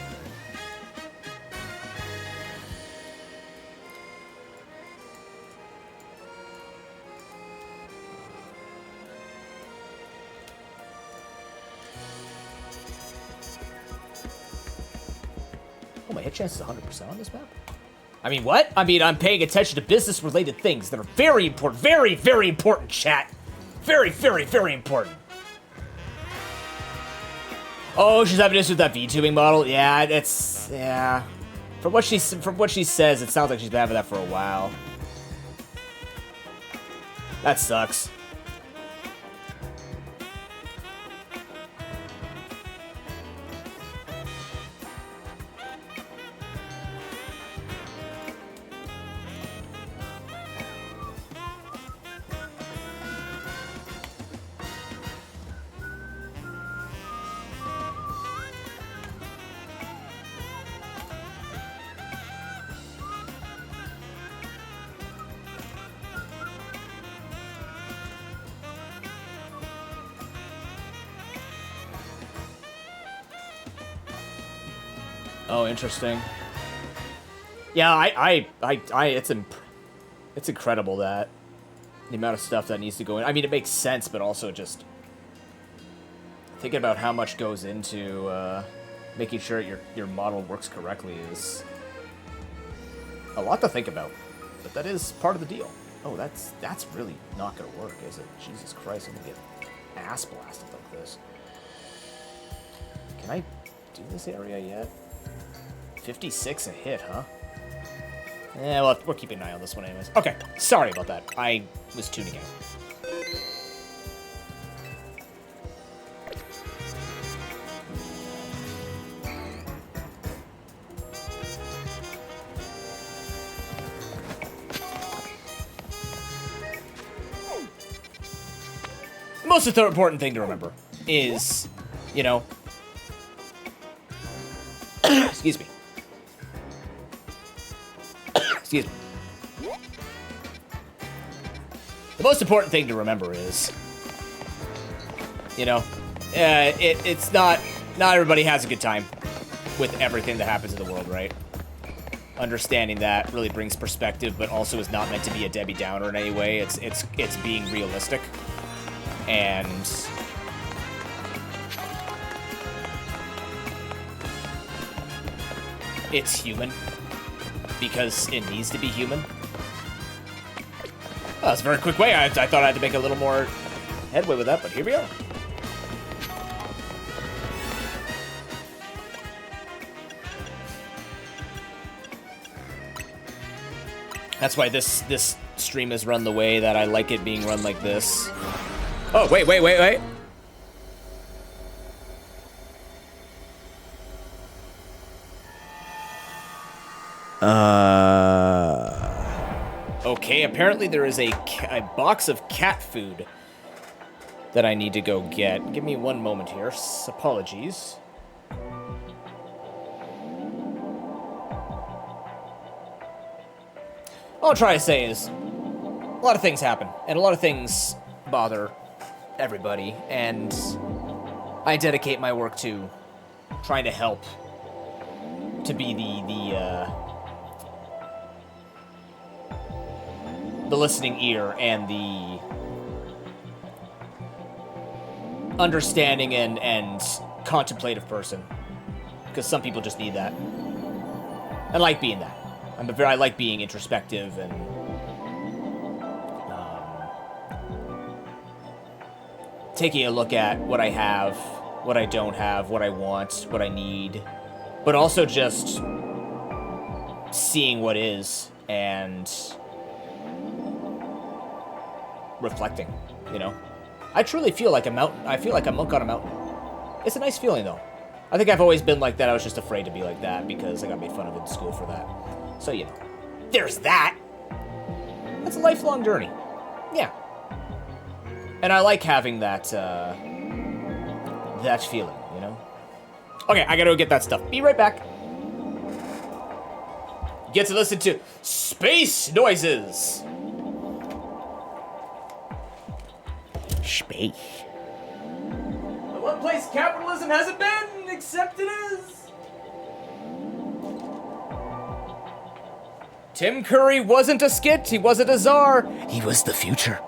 A: Oh, my hit chance is 100% on this map? I mean, what? I mean, I'm paying attention to business-related things that are very important. Very, very important, chat. Very, very, very important. Oh, she's having issues with that VTubing model? Yeah, it's... yeah. From what she says, it sounds like she's been having that for a while. That sucks. Oh, interesting. Yeah, it's incredible that the amount of stuff that needs to go in. I mean, it makes sense, but also just thinking about how much goes into making sure your model works correctly is a lot to think about. But that is part of the deal. Oh, that's really not gonna work, is it? Jesus Christ, I'm gonna get ass blasted like this. Can I do this area yet? 56 a hit, huh? Yeah, well, we're keeping an eye on this one anyways. Okay, sorry about that. I was tuning out. The most important thing to remember is, you know... excuse me. Excuse me. The most important thing to remember is, you know, it's not everybody has a good time with everything that happens in the world, right? Understanding that really brings perspective, but also is not meant to be a Debbie Downer in any way. It's being realistic, and it's human. Because it needs to be human. Oh, that's a very quick way. I thought I had to make a little more headway with that, but here we are. That's why this stream is run the way that I like it being run like this. Oh, wait. Okay, apparently there is a box of cat food that I need to go get. Give me one moment here. Apologies. All I'm trying to say is, a lot of things happen, and a lot of things bother everybody, and I dedicate my work to trying to help to be the listening ear and the understanding and contemplative person, because some people just need that. I like being that. I like being introspective and taking a look at what I have, what I don't have, what I want, what I need, but also just seeing what is and reflecting, you know? I truly feel like a mountain. I feel like a monk on a mountain. It's a nice feeling, though. I think I've always been like that. I was just afraid to be like that because I got made fun of in school for that. So, you know, there's that. That's a lifelong journey. Yeah. And I like having that, that feeling, you know? Okay, I gotta go get that stuff. Be right back. Get to listen to space noises. Space. The one place capitalism hasn't been, except it is. Tim Curry wasn't a skit, he wasn't a czar, he was the future.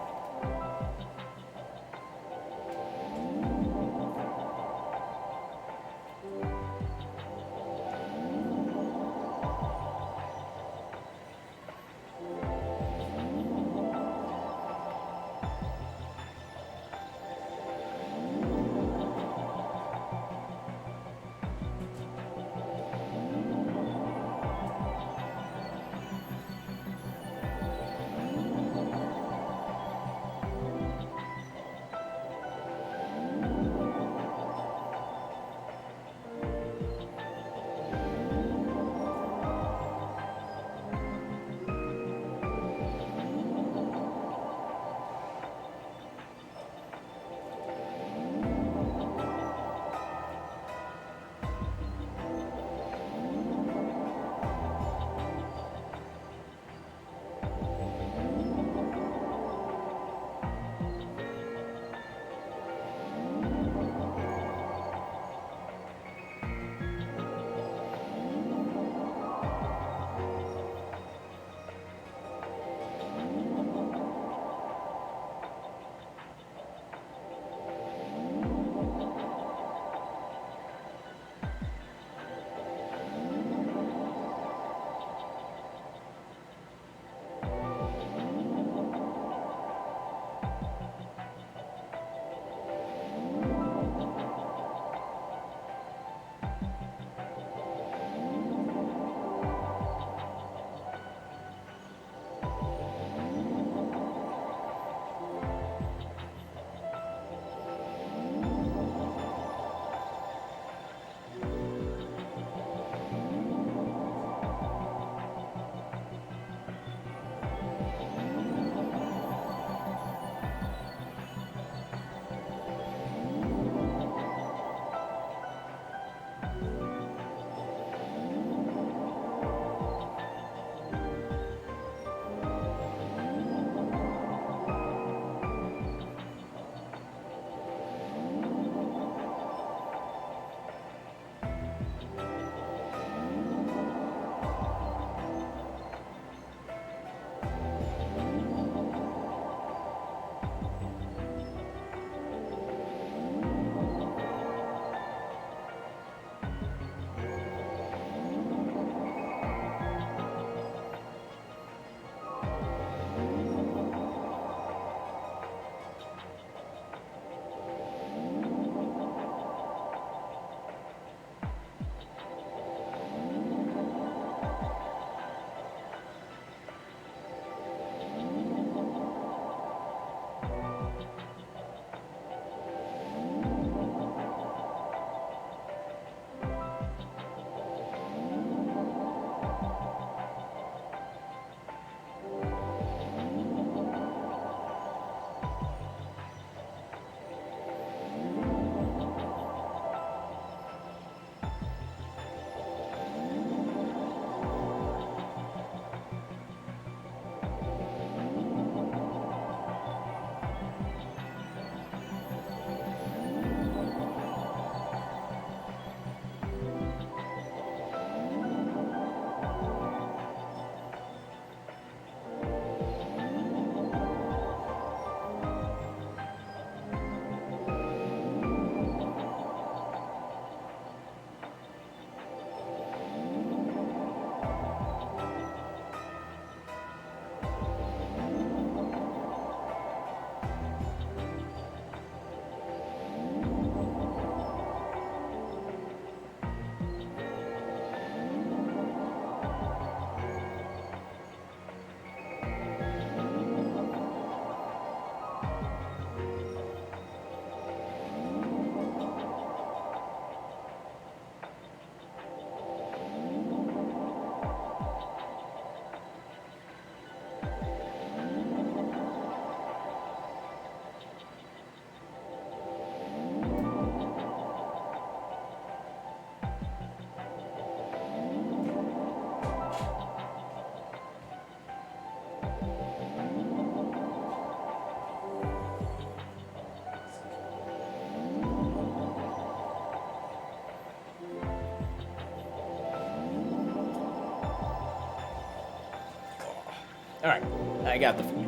A: Alright, I got the food.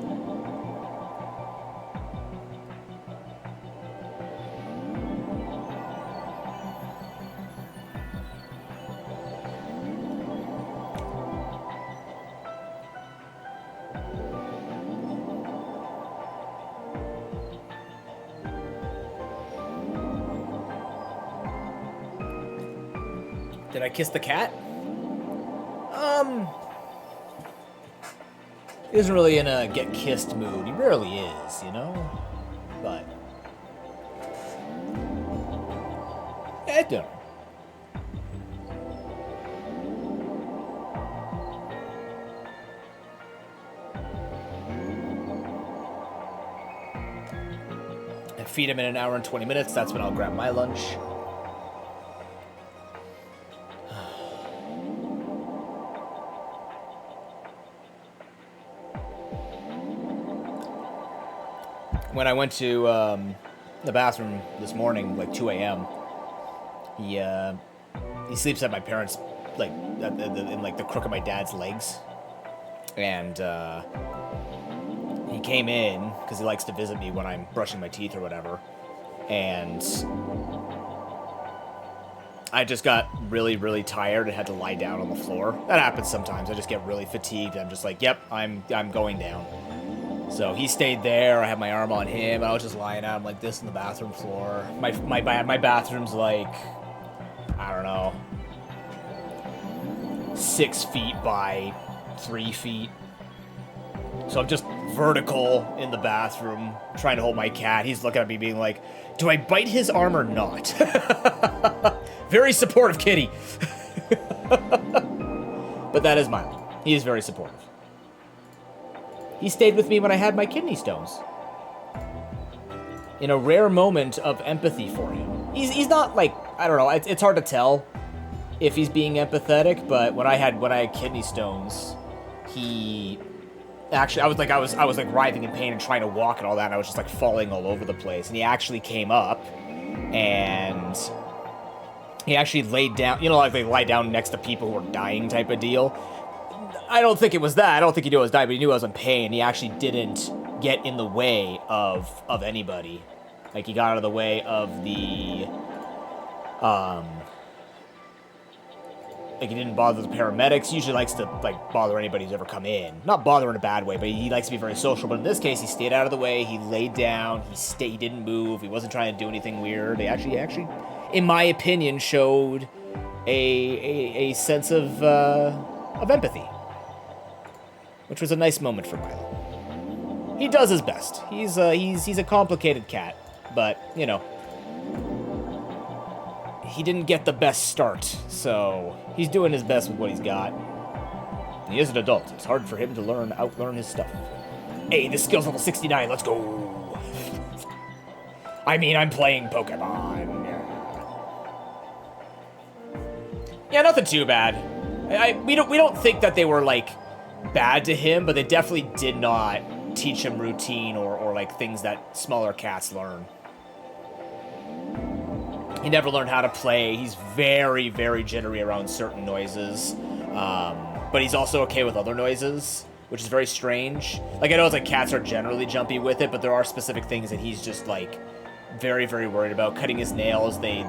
A: Did I kiss the cat? He isn't really in a get kissed mood. He rarely is, you know? But I don't. I feed him in an hour and 20 minutes. That's when I'll grab my lunch. When I went to the bathroom this morning, like 2 a.m., he sleeps at my parents' like in like the crook of my dad's legs, and he came in because he likes to visit me when I'm brushing my teeth or whatever, and I just got really, really tired and had to lie down on the floor. That happens sometimes. I just get really fatigued. I'm just like, yep, I'm going down. So he stayed there. I had my arm on him, and I was just lying out like this on the bathroom floor. My bathroom's like, I don't know, 6 feet by 3 feet. So I'm just vertical in the bathroom, trying to hold my cat. He's looking at me being like, do I bite his arm or not? Very supportive kitty. But that is Milo. He is very supportive. He stayed with me when I had my kidney stones. In a rare moment of empathy for him. He's not like, I don't know, it's hard to tell if he's being empathetic, but when I had kidney stones, he actually, I was like writhing in pain and trying to walk and all that, and I was just like falling all over the place. And he actually came up and he actually laid down, you know, like they lie down next to people who are dying type of deal. I don't think it was that. I don't think he knew I was dying, but he knew I was in pain. He actually didn't get in the way of anybody. Like, he got out of the way of the, like, he didn't bother the paramedics. He usually likes to, like, bother anybody who's ever come in. Not bother in a bad way, but he likes to be very social. But in this case, he stayed out of the way. He laid down. He didn't move. He wasn't trying to do anything weird. He actually, in my opinion, showed a sense of empathy. Which was a nice moment for Milo. He does his best. He's a complicated cat, but, you know, he didn't get the best start, so he's doing his best with what he's got. He is an adult. It's hard for him to outlearn his stuff. Hey, this skill's level 69. Let's go. I mean, I'm playing Pokemon. Yeah, nothing too bad. We don't think that they were like bad to him, but they definitely did not teach him routine or like things that smaller cats learn. He never learned how to play. He's very, very jittery around certain noises, but he's also okay with other noises, which is very strange. Like, I know it's like cats are generally jumpy with it, but there are specific things that he's just like very, very worried about. Cutting his nails, they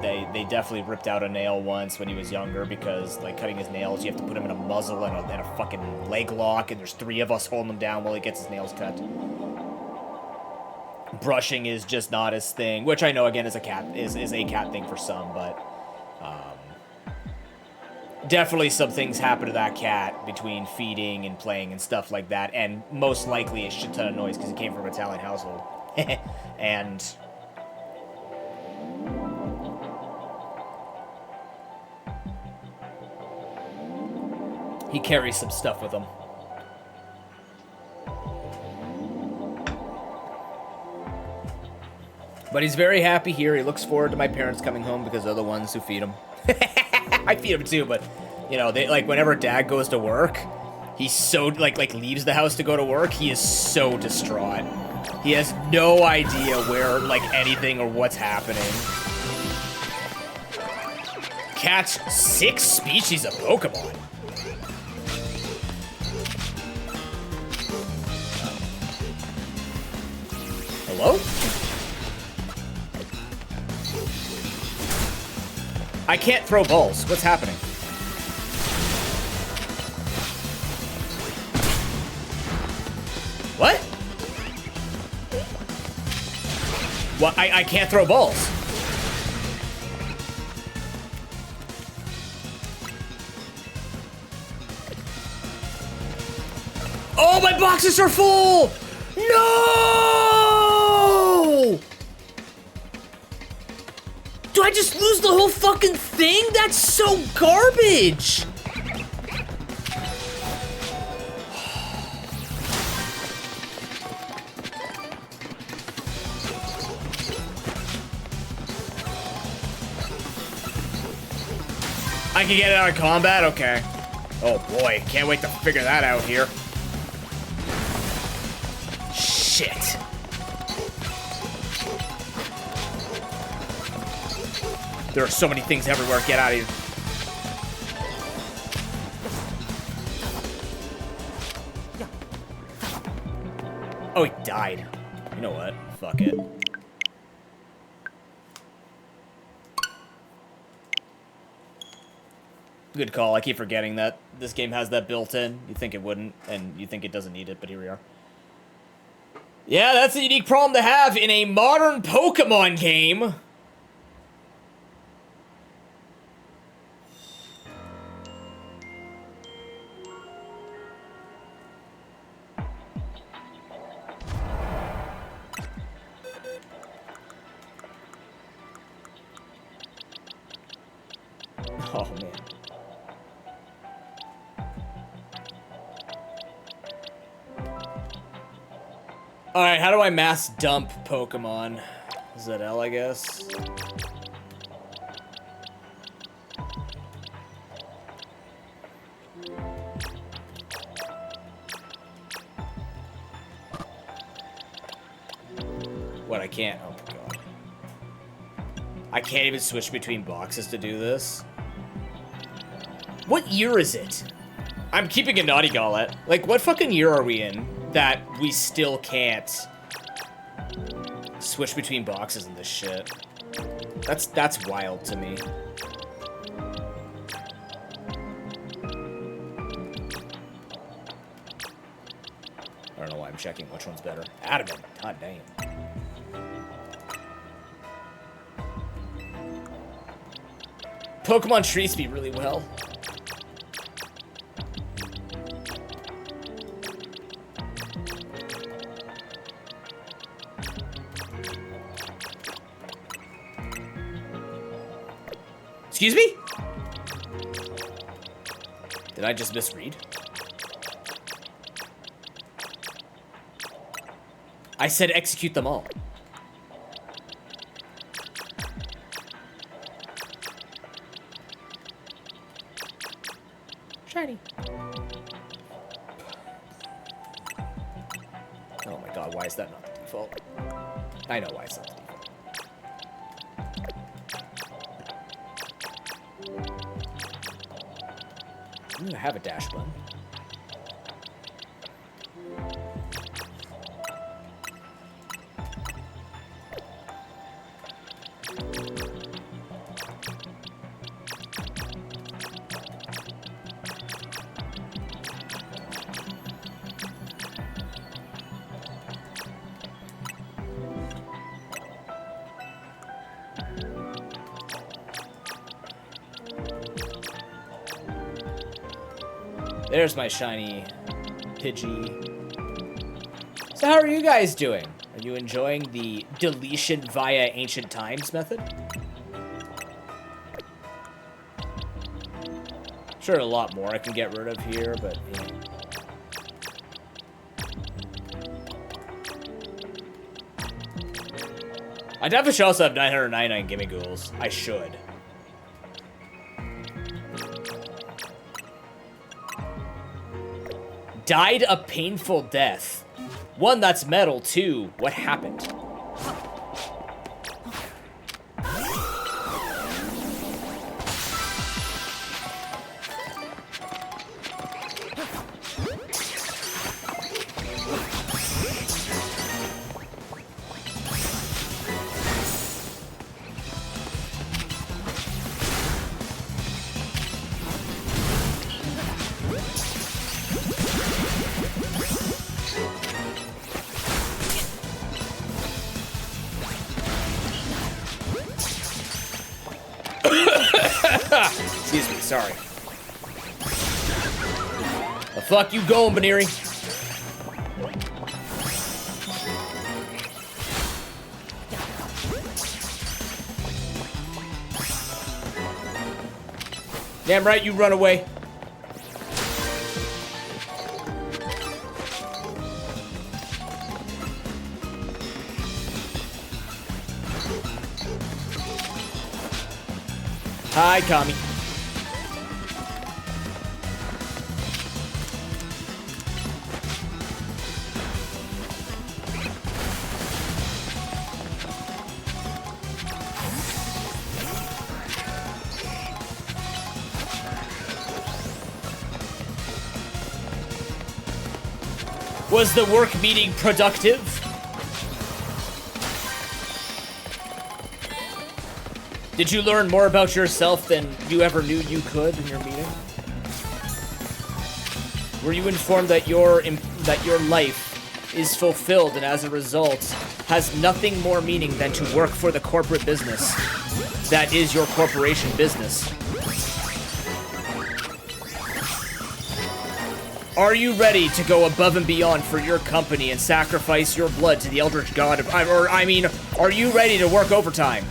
A: definitely ripped out a nail once when he was younger, because like cutting his nails, you have to put him in a muzzle and a fucking leg lock, and there's 3 of us holding him down while he gets his nails cut. Brushing is just not his thing, which I know again is a cat thing for some, but definitely some things happen to that cat between feeding and playing and stuff like that, and most likely a shit ton of noise because he came from an Italian household. And he carries some stuff with him. But he's very happy here. He looks forward to my parents coming home because they're the ones who feed him. I feed him too, but, you know, they like whenever Dad goes to work, he's so, like leaves the house to go to work, he is so distraught. He has no idea where, like, anything or what's happening. Catch 6 species of Pokemon. Hello? I can't throw balls. What's happening? What? What? I can't throw balls. Oh, my boxes are full! No! Do I just lose the whole fucking thing? That's so garbage! I can get it out of combat? Okay. Oh boy, can't wait to figure that out here. Shit. There are so many things everywhere. Get out of here. Oh, he died. You know what? Fuck it. Good call. I keep forgetting that this game has that built in. You think it wouldn't, and you think it doesn't need it, but here we are. Yeah, that's a unique problem to have in a modern Pokemon game. Oh, man. Alright, how do I mass dump Pokemon? Is that L, I guess? What, I can't? Oh my god. I can't even switch between boxes to do this? What year is it? I'm keeping a naughty gauntlet. Like, what fucking year are we in that we still can't switch between boxes and this shit? That's wild to me. I don't know why I'm checking which one's better. Adamant. God damn. Pokemon treats me really well. Excuse me? Did I just misread? I said execute them all. Shiny. Oh my god, why is that not the default? I know why it's not the default. I have a dash button. There's my shiny Pidgey. So how are you guys doing? Are you enjoying the deletion via ancient times method? Sure, a lot more I can get rid of here, but yeah. I definitely should also have 999 gimme ghouls. I should. Died a painful death. One, that's metal. Two, what happened? Excuse me, sorry. The fuck you going, Baneri? Damn right you run away. Hi, Kami. Was the work meeting productive? Did you learn more about yourself than you ever knew you could in your meeting? Were you informed that your life is fulfilled and as a result has nothing more meaning than to work for the corporate business that is your corporation business? Are you ready to go above and beyond for your company and sacrifice your blood to the Eldritch God of... are you ready to work overtime?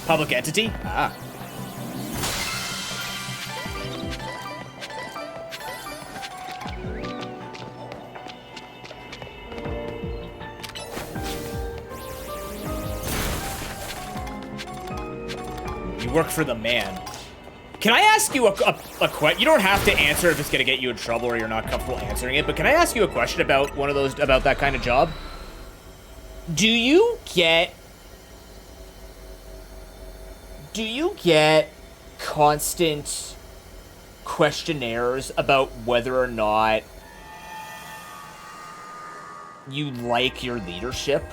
A: Public entity? Ah. You work for the man. Can I ask you a question? You don't have to answer if it's gonna get you in trouble or you're not comfortable answering it, but can I ask you a question about about that kind of job? Do you get constant questionnaires about whether or not you like your leadership?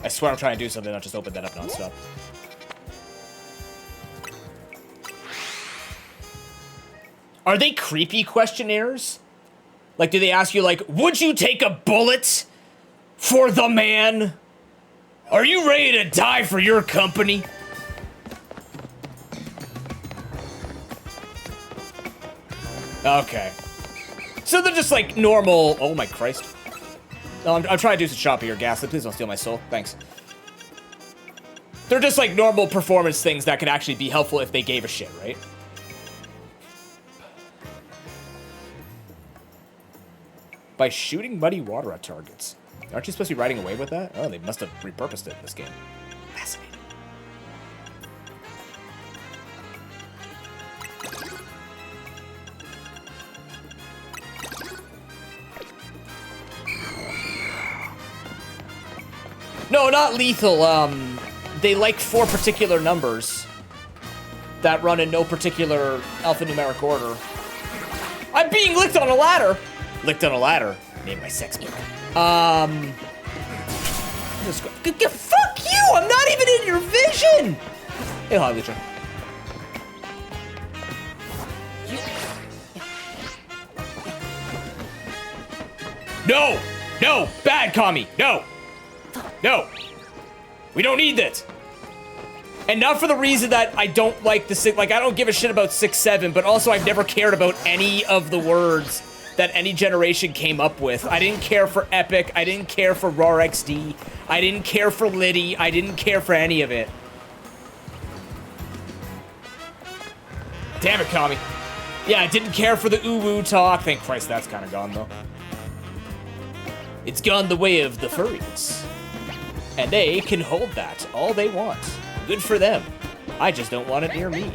A: I swear I'm trying to do something, not just open that up nonstop. Are they creepy questionnaires? Like, do they ask you, like, would you take a bullet for the man? Are you ready to die for your company? Okay. So they're just like normal... Oh my Christ. No, I'm trying to do some shopping here, Gaslit. Please don't steal my soul. Thanks. They're just like normal performance things that can actually be helpful if they gave a shit, right? By shooting muddy water at targets. Aren't you supposed to be riding away with that? Oh, they must have repurposed it in this game. Fascinating. No, not lethal. They like 4 particular numbers that run in no particular alphanumeric order. I'm being licked on a ladder. Licked on a ladder. Name my sex book. Fuck you! I'm not even in your vision! Hey, hi, Lucha. No! No! Bad, Kami! No! No! We don't need that! And not for the reason that I don't like the... Like, I don't give a shit about 6-7, but also I've never cared about any of the words that any generation came up with. I didn't care for Epic. I didn't care for RAR XD. I didn't care for Liddy. I didn't care for any of it. Damn it, Kami. Yeah, I didn't care for the uwu talk. Thank Christ that's kind of gone, though. It's gone the way of the furries. And they can hold that all they want. Good for them. I just don't want it near me.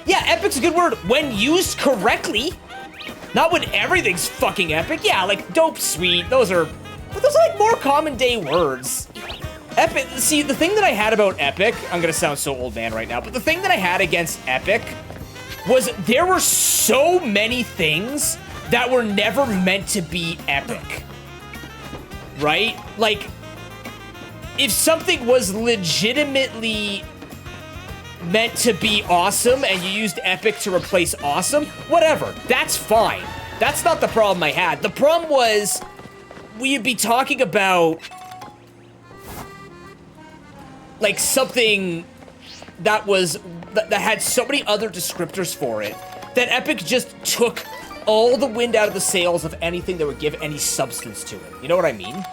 A: Yeah, epic's a good word when used correctly. Not when everything's fucking epic. Yeah, like dope, sweet. Those are like more common day words. Epic, see, the thing that I had about Epic, I'm gonna sound so old man right now, but the thing that I had against Epic was there were so many things that were never meant to be epic. Right? Like, if something was legitimately meant to be awesome and you used epic to replace awesome, whatever, that's fine. That's not the problem I had. The problem was we'd be talking about like something that was that had so many other descriptors for it that epic just took all the wind out of the sails of anything that would give any substance to it. You know what I mean?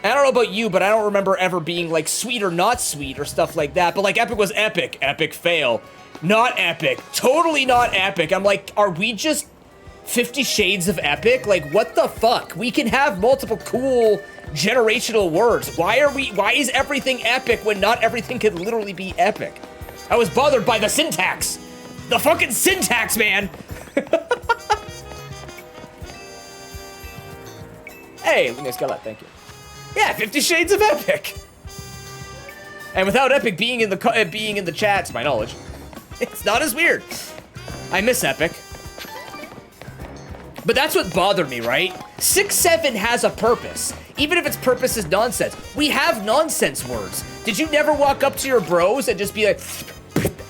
A: I don't know about you, but I don't remember ever being like sweet or not sweet or stuff like that. But like epic was epic. Epic fail. Not epic. Totally not epic. I'm like, are we just 50 Shades of Epic? Like, what the fuck? We can have multiple cool generational words. Why is everything epic when not everything could literally be epic? I was bothered by the syntax. The fucking syntax, man. Hey, nice got that, thank you. Yeah, 50 Shades of Epic. And without Epic being in the chat, to my knowledge, it's not as weird. I miss Epic. But that's what bothered me, right? 6-7 has a purpose, even if its purpose is nonsense. We have nonsense words. Did you never walk up to your bros and just be like,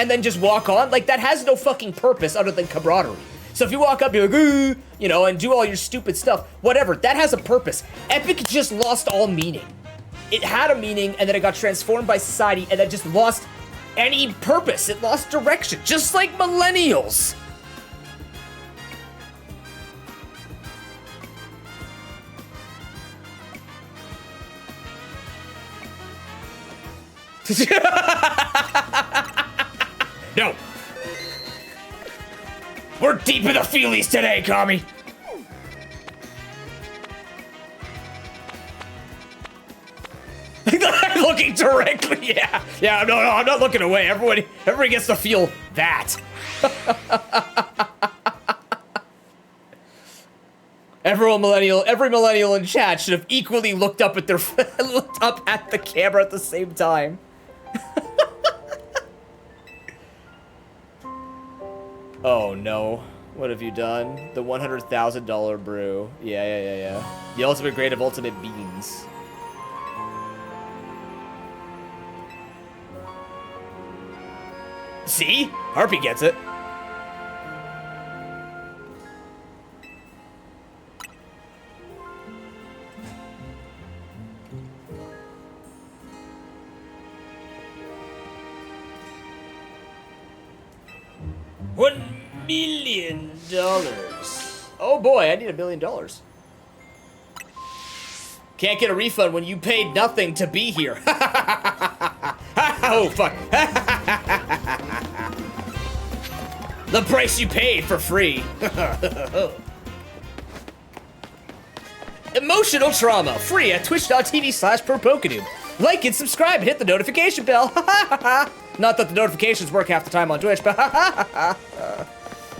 A: and then just walk on? Like, that has no fucking purpose other than camaraderie. So if you walk up, you're like, ooh, you know, and do all your stupid stuff, whatever, that has a purpose. Epic just lost all meaning. It had a meaning, and then it got transformed by society, and then just lost any purpose. It lost direction, just like millennials. No. We're deep in the feelies today, Kami. Looking directly, yeah. Yeah, no, I'm not looking away. Everybody gets to feel that. Every millennial in chat should have equally looked up at looked up at the camera at the same time. Oh no. What have you done? The $100,000 brew. Yeah. The ultimate grade of ultimate beans. See? Harpy gets it. $1 million. Oh boy, I need $1 million. Can't get a refund when you paid nothing to be here. Oh, fuck. The price you paid for free. Emotional trauma. Free at twitch.tv/ProPokedoob. Like and subscribe and hit the notification bell. Not that the notifications work half the time on Twitch, but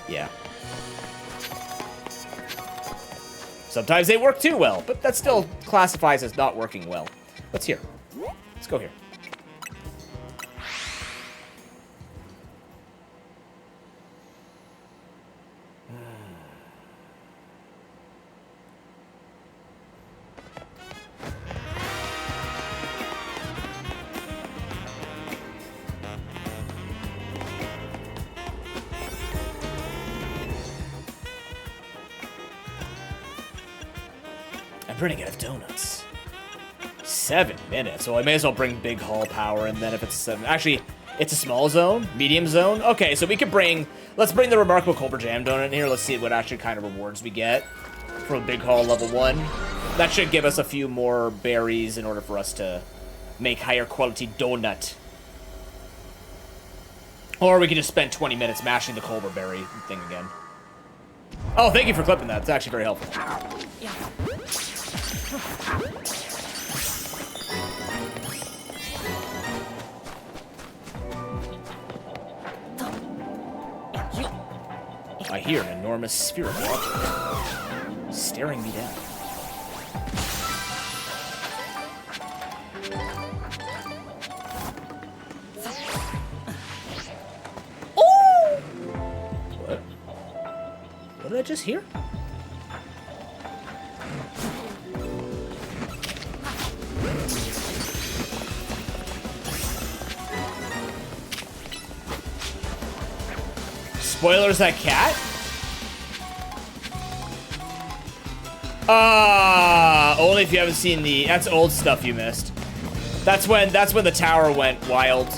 A: yeah. Sometimes they work too well, but that still classifies as not working well. What's here? Let's go here. I'm running out of donuts. 7 minutes. So I may as well bring big haul power, and then if it's 7... Actually, it's a small zone? Medium zone? Okay, so we could bring... Let's bring the Remarkable Culver Jam donut in here. Let's see what actually kind of rewards we get from big haul level 1. That should give us a few more berries in order for us to make higher quality donut. Or we could just spend 20 minutes mashing the Culver berry thing again. Oh, thank you for clipping that. It's actually very helpful.
B: Yeah.
A: I hear an enormous spirit walking, staring me down. Oh! What? What did I just hear? Spoilers, that cat? Only if you haven't seen the... That's old stuff you missed. That's when the tower went wild.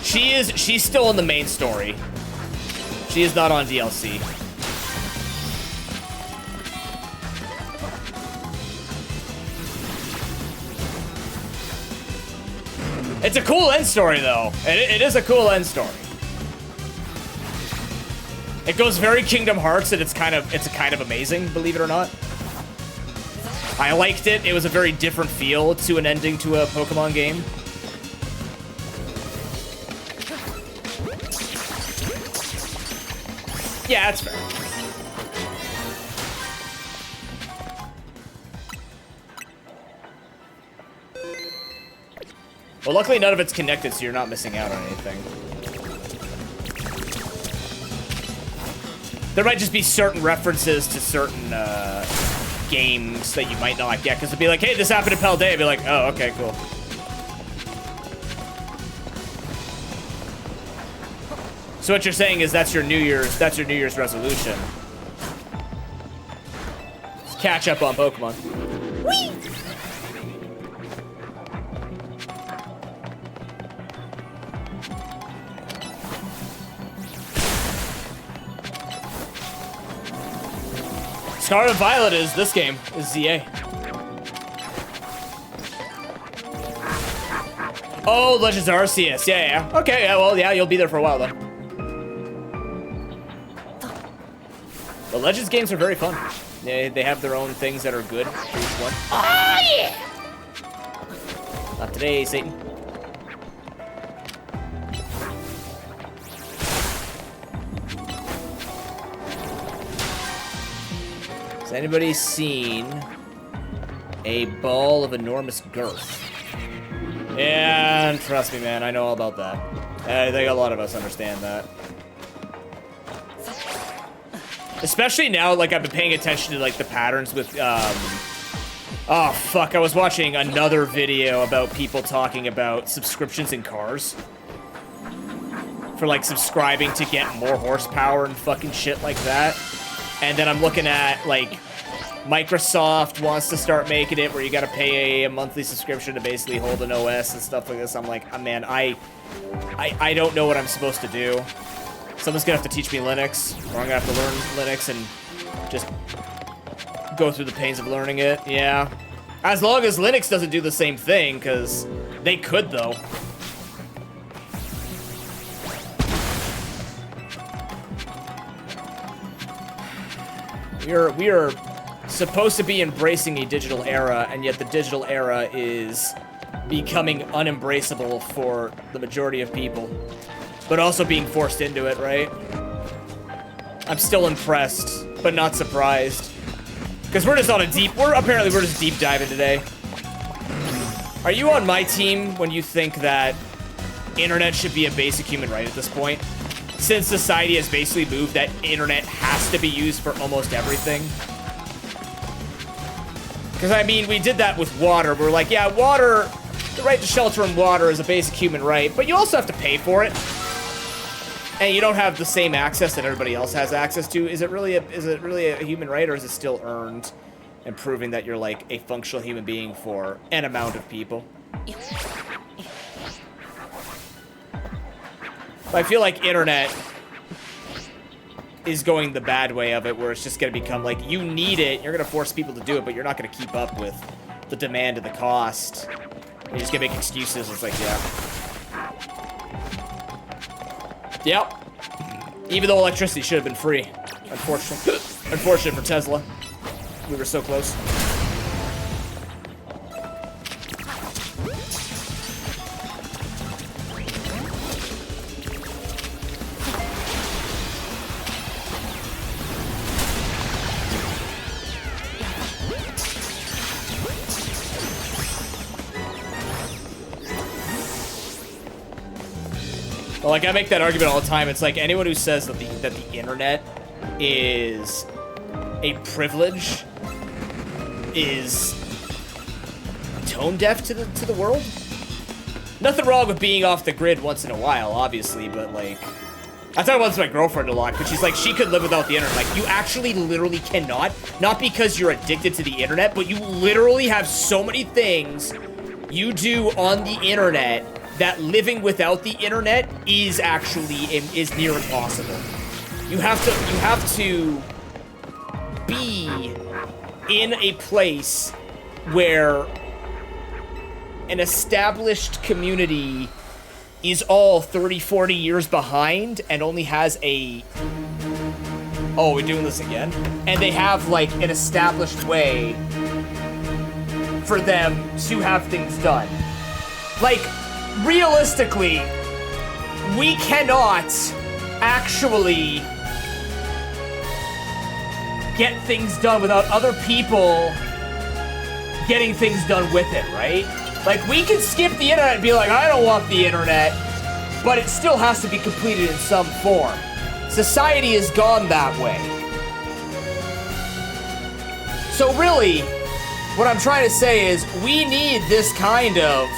A: She's still in the main story. She is not on DLC. It's a cool end story, though. It is a cool end story. It goes very Kingdom Hearts, and it's kind of amazing, believe it or not. I liked it. It was a very different feel to an ending to a Pokemon game. Yeah, that's fair. Well, luckily none of it's connected, so you're not missing out on anything. There might just be certain references to certain games that you might not get, because it'd be like, hey, this happened in Paldea. I'd be like, oh, okay, cool. So what you're saying is that's your New Year's resolution. Just catch up on Pokemon. Whee! Scarlet Violet is this game, is ZA. Oh, Legends Arceus, yeah. Okay, yeah, well, yeah, you'll be there for a while, though. The Legends games are very fun. They have their own things that are good for each one. Oh, yeah! Not today, Satan. Has anybody seen a ball of enormous girth? Yeah, and trust me, man, I know all about that. I think a lot of us understand that. Especially now, like, I've been paying attention to, like, the patterns with, oh, fuck, I was watching another video about people talking about subscriptions in cars. For, like, subscribing to get more horsepower and fucking shit like that. And then I'm looking at, like, Microsoft wants to start making it where you gotta pay a monthly subscription to basically hold an OS and stuff like this. I'm like, oh, man, I don't know what I'm supposed to do. Someone's gonna have to teach me Linux, or I'm gonna have to learn Linux and just go through the pains of learning it. Yeah. As long as Linux doesn't do the same thing, because they could, though. We are supposed to be embracing a digital era, and yet the digital era is becoming unembraceable for the majority of people. But also being forced into it, right? I'm still impressed, but not surprised. Because we're just on a apparently we're just deep diving today. Are you on my team when you think that internet should be a basic human right at this point? Since society has basically moved that internet has to be used for almost everything. Because, I mean, we did that with water. We're like, yeah, water, the right to shelter and water is a basic human right, but you also have to pay for it. And you don't have the same access that everybody else has access to. Is it really a human right, or is it still earned and proving that you're like a functional human being for an amount of people? But I feel like internet is going the bad way of it, where it's just going to become like, you need it, you're going to force people to do it, but you're not going to keep up with the demand and the cost. You're just going to make excuses. It's like, yeah. Yep. Even though electricity should have been free. Unfortunate for Tesla. We were so close. Well, like, I make that argument all the time. It's like anyone who says that the internet is a privilege is tone deaf to the world. Nothing wrong with being off the grid once in a while, obviously, but like, I talk about this with my girlfriend a lot, because she's like, she could live without the internet. Like, you actually literally cannot. Not because you're addicted to the internet, but you literally have so many things you do on the internet that living without the internet is near impossible. You have to be in a place where an established community is all 30, 40 years behind and only has a... Oh, we're doing this again? And they have, like, an established way for them to have things done. Like, realistically, we cannot actually get things done without other people getting things done with it, right? Like, we can skip the internet and be like, I don't want the internet, but it still has to be completed in some form. Society has gone that way. So really, what I'm trying to say is we need this kind of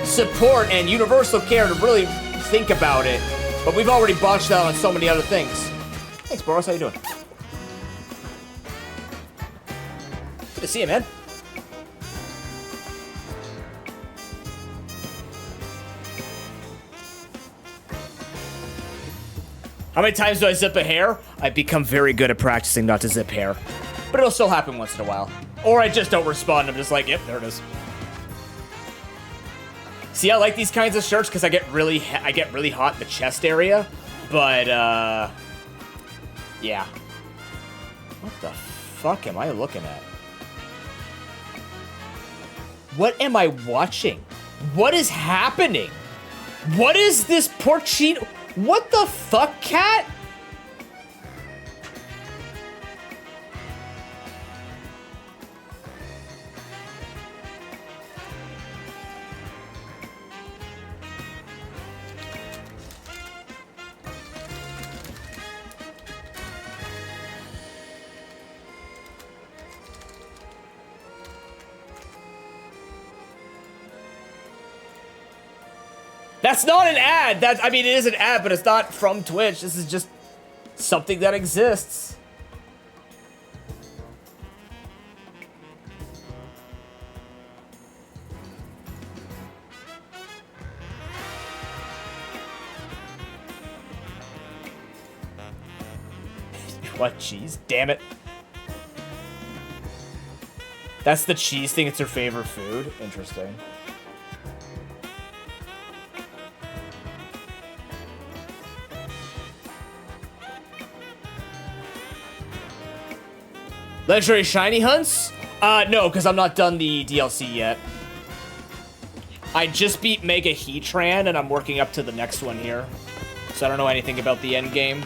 A: support and universal care to really think about it, but we've already botched out on so many other things. Thanks, Boris. How you doing? Good to see you, man. How many times do I zip a hair? I've become very good at practicing not to zip hair. But it'll still happen once in a while. Or I just don't respond. I'm just like, yep, there it is. See, I like these kinds of shirts because I get really hot in the chest area. But, yeah. What the fuck am I looking at? What am I watching? What is happening? What is this porcino? What the fuck, cat? That's not an ad. I mean, it is an ad, but it's not from Twitch. This is just something that exists. What cheese? Damn it. That's the cheese thing. It's her favorite food. Interesting. Legendary shiny hunts? No, because I'm not done the DLC yet. I just beat Mega Heatran, and I'm working up to the next one here. So I don't know anything about the end game.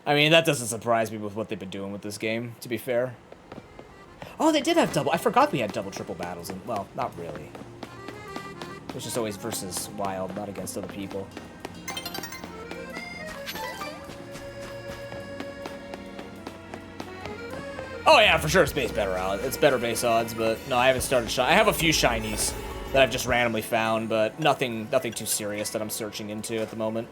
A: I mean, that doesn't surprise me with what they've been doing with this game, to be fair. Oh, they did have double... I forgot we had double, triple battles. And well, not really. It was just always versus Wild, not against other people. Oh, yeah, for sure it's base better odds. It's better base odds, but no, I haven't started shiny. I have a few shinies that I've just randomly found, but nothing too serious that I'm searching into at the moment.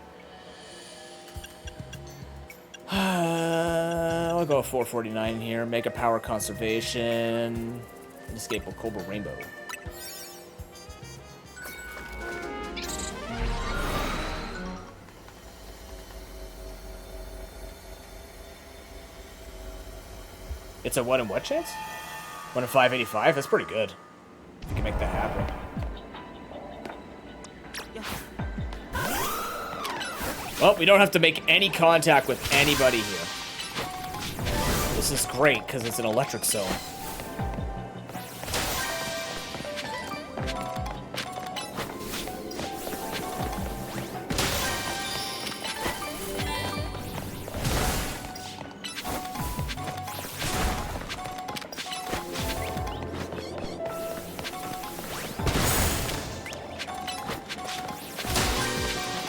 A: I'll go 449 here. Mega Power Conservation. Inescapable Cobra Rainbow. It's a 1 in what chance? 1 in 585? That's pretty good. If you can make that happen. Well, we don't have to make any contact with anybody here. This is great, because it's an electric zone.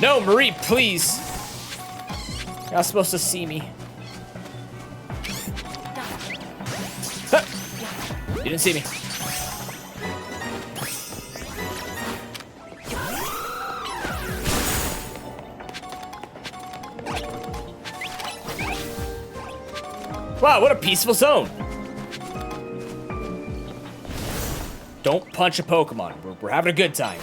A: No, Marie, please. You're not supposed to see me. Huh. You didn't see me. Wow, what a peaceful zone. Don't punch a Pokemon. We're having a good time.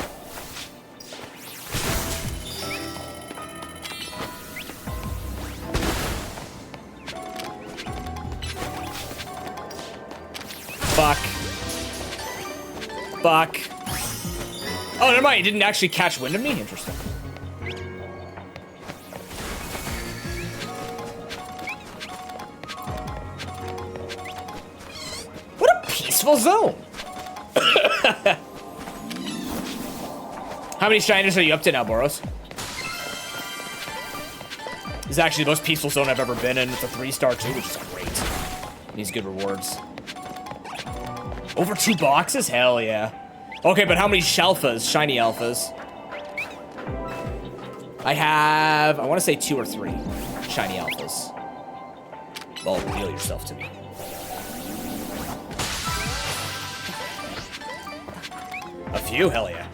A: Fuck. Fuck. Oh, never mind. He didn't actually catch wind of me? Interesting. What a peaceful zone. How many shiners are you up to now, Boros? This is actually the most peaceful zone I've ever been in. It's a 3-star too, which is great. These good rewards. Over 2 boxes? Hell yeah. Okay, but how many Shalfas, shiny alphas? I have, I want to say 2 or 3 shiny alphas. Well, reveal yourself to me. A few? Hell yeah.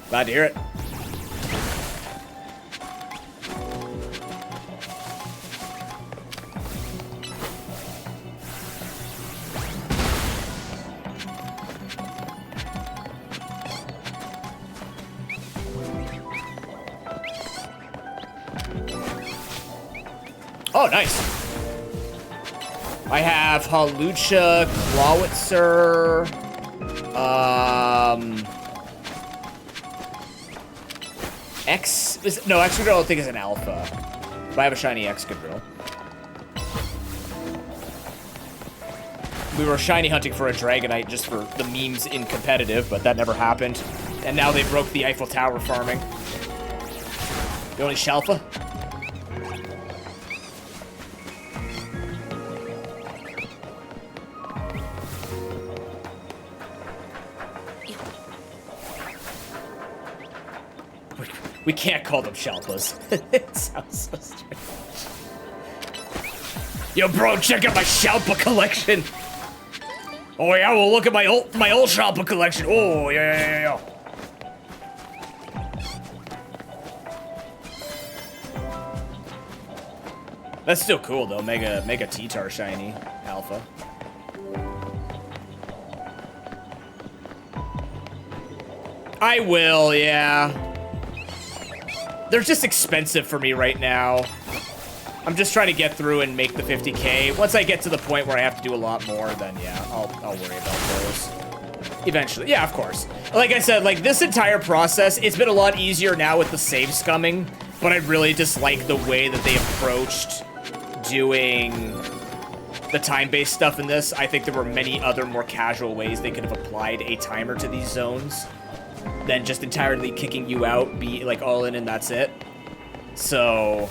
A: Glad to hear it. Oh, nice. I have Hawlucha, Clawitzer, Excadrill I don't think is an alpha, but I have a shiny Excadrill. We were shiny hunting for a Dragonite just for the memes in competitive, but that never happened. And now they broke the Eiffel Tower farming. The only Shalfa? We can't call them Shalpas. It sounds so strange. Yo, bro, check out my Shalpa collection. Oh yeah, well look at my old Shalpa collection. Oh yeah. That's still cool though. Mega T-Tar shiny alpha. I will, yeah. They're just expensive for me right now. I'm just trying to get through and make the 50K. Once I get to the point where I have to do a lot more, then yeah, I'll worry about those. Eventually, yeah, of course. Like I said, like this entire process, it's been a lot easier now with the save scumming, but I really dislike the way that they approached doing the time-based stuff in this. I think there were many other more casual ways they could have applied a timer to these zones than just entirely kicking you out, be like all in and that's it. So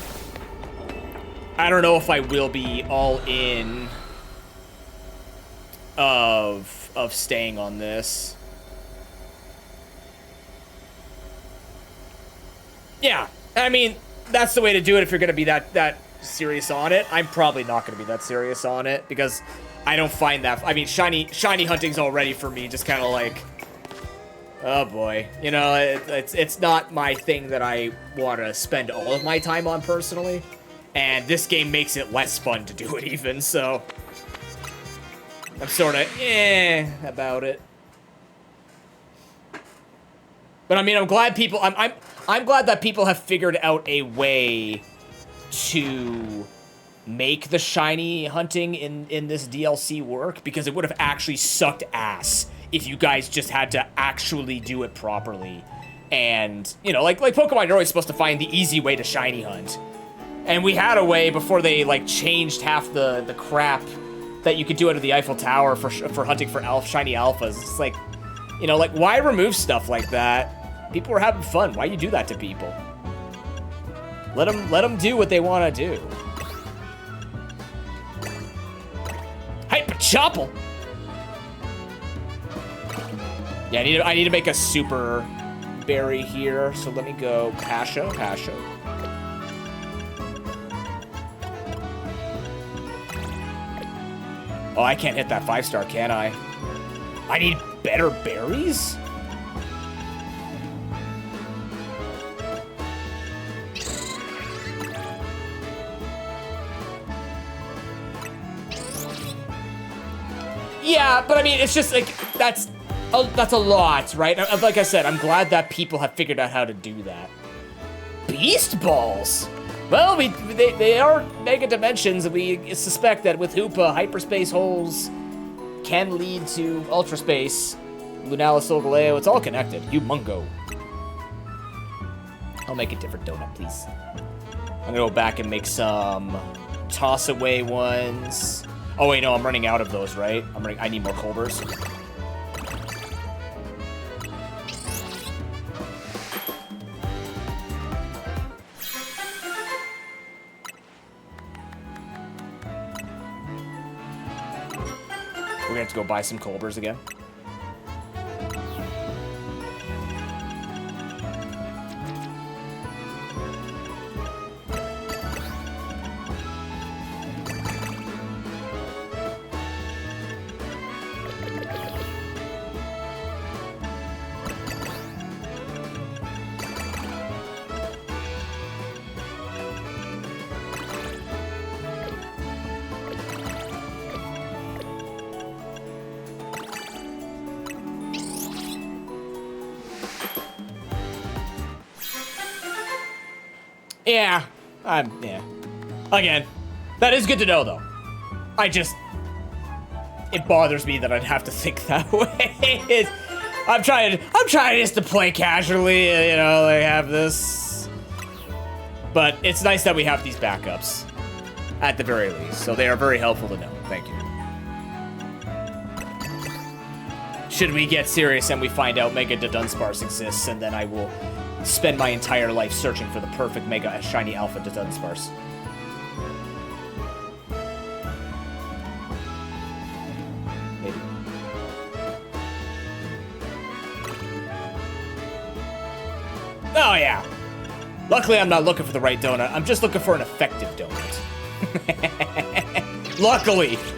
A: I don't know if I will be all in of staying on this. Yeah, I mean, that's the way to do it if you're gonna be that serious on it. I'm probably not gonna be that serious on it because I don't find that, I mean, shiny hunting's already for me just kind of like, oh boy, you know, it's not my thing that I want to spend all of my time on personally, and this game makes it less fun to do it even, so I'm sort of about it. But I mean, I'm glad people, I'm glad that people have figured out a way to make the shiny hunting in this DLC work, because it would have actually sucked ass if you guys just had to actually do it properly. And, you know, like Pokemon, you're always supposed to find the easy way to shiny hunt. And we had a way before they, like, changed half the crap that you could do out of the Eiffel Tower for hunting for shiny alphas. It's like, you know, like, why remove stuff like that? People were having fun. Why you do that to people? Let them do what they want to do. Hyper-chopple! Yeah, I need to make a super berry here, so let me go Pasha. Oh, I can't hit that 5-star, can I? I need better berries? Yeah, but I mean, it's just like, that's a lot, right? Like I said, I'm glad that people have figured out how to do that. Beast balls! Well, they are mega dimensions, and we suspect that with Hoopa, hyperspace holes can lead to ultra space. Lunalis, Solgaleo, it's all connected. Humongo. I'll make a different donut, please. I'm gonna go back and make some toss-away ones. Oh wait, no, I'm running out of those, right? I need more Culbers. We're gonna have to go buy some Culbers again. Yeah, yeah. Again, that is good to know, though. It bothers me that I'd have to think that way. I'm trying just to play casually, you know, like have this. But it's nice that we have these backups, at the very least. So they are very helpful to know. Thank you. Should we get serious and we find out Mega Dunsparce exists, and then I will spend my entire life searching for the perfect Mega Shiny Alpha Dunsparce. Maybe. Oh, yeah. Luckily, I'm not looking for the right donut. I'm just looking for an effective donut.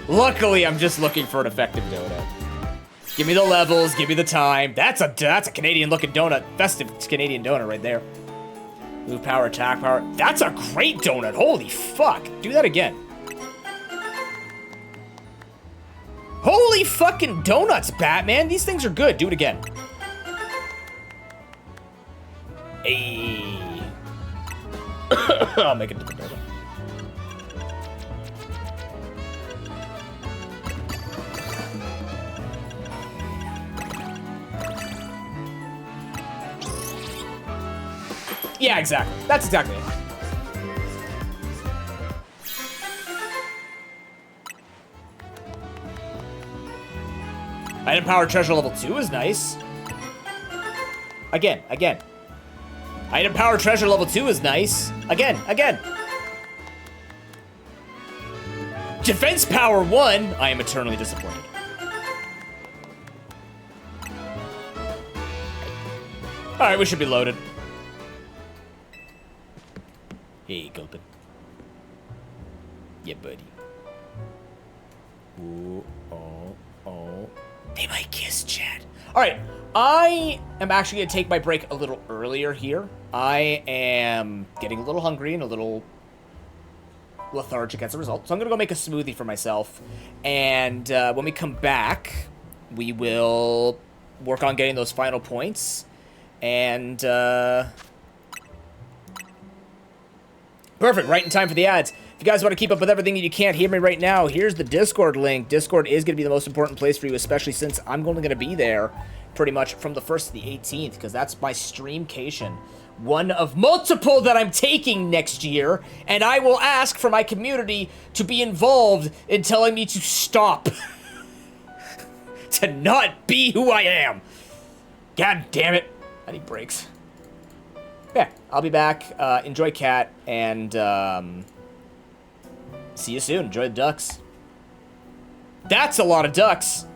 A: Luckily, I'm just looking for an effective donut. Give me the levels, give me the time. That's a Canadian-looking donut. Festive Canadian donut right there. Move power, attack power. That's a great donut. Holy fuck. Do that again. Holy fucking donuts, Batman. These things are good. Do it again. Hey. I'll make a different donut. Yeah, exactly. That's exactly it. Item power treasure level 2 is nice. Again. Item power treasure level 2 is nice. Again. Defense power 1, I am eternally disappointed. Alright, we should be loaded. Hey, Gulpin. Yeah, buddy. Ooh, oh. They might kiss, Chad. Alright, I am actually going to take my break a little earlier here. I am getting a little hungry and a little lethargic as a result. So I'm going to go make a smoothie for myself. And when we come back, we will work on getting those final points. And, perfect, right in time for the ads. If you guys want to keep up with everything and you can't hear me right now, here's the Discord link. Discord is going to be the most important place for you, especially since I'm only going to be there pretty much from the 1st to the 18th, because that's my streamcation. One of multiple that I'm taking next year, and I will ask for my community to be involved in telling me to stop. To not be who I am. God damn it. I need breaks. Yeah, I'll be back. Enjoy Cat, and see you soon. Enjoy the ducks. That's a lot of ducks.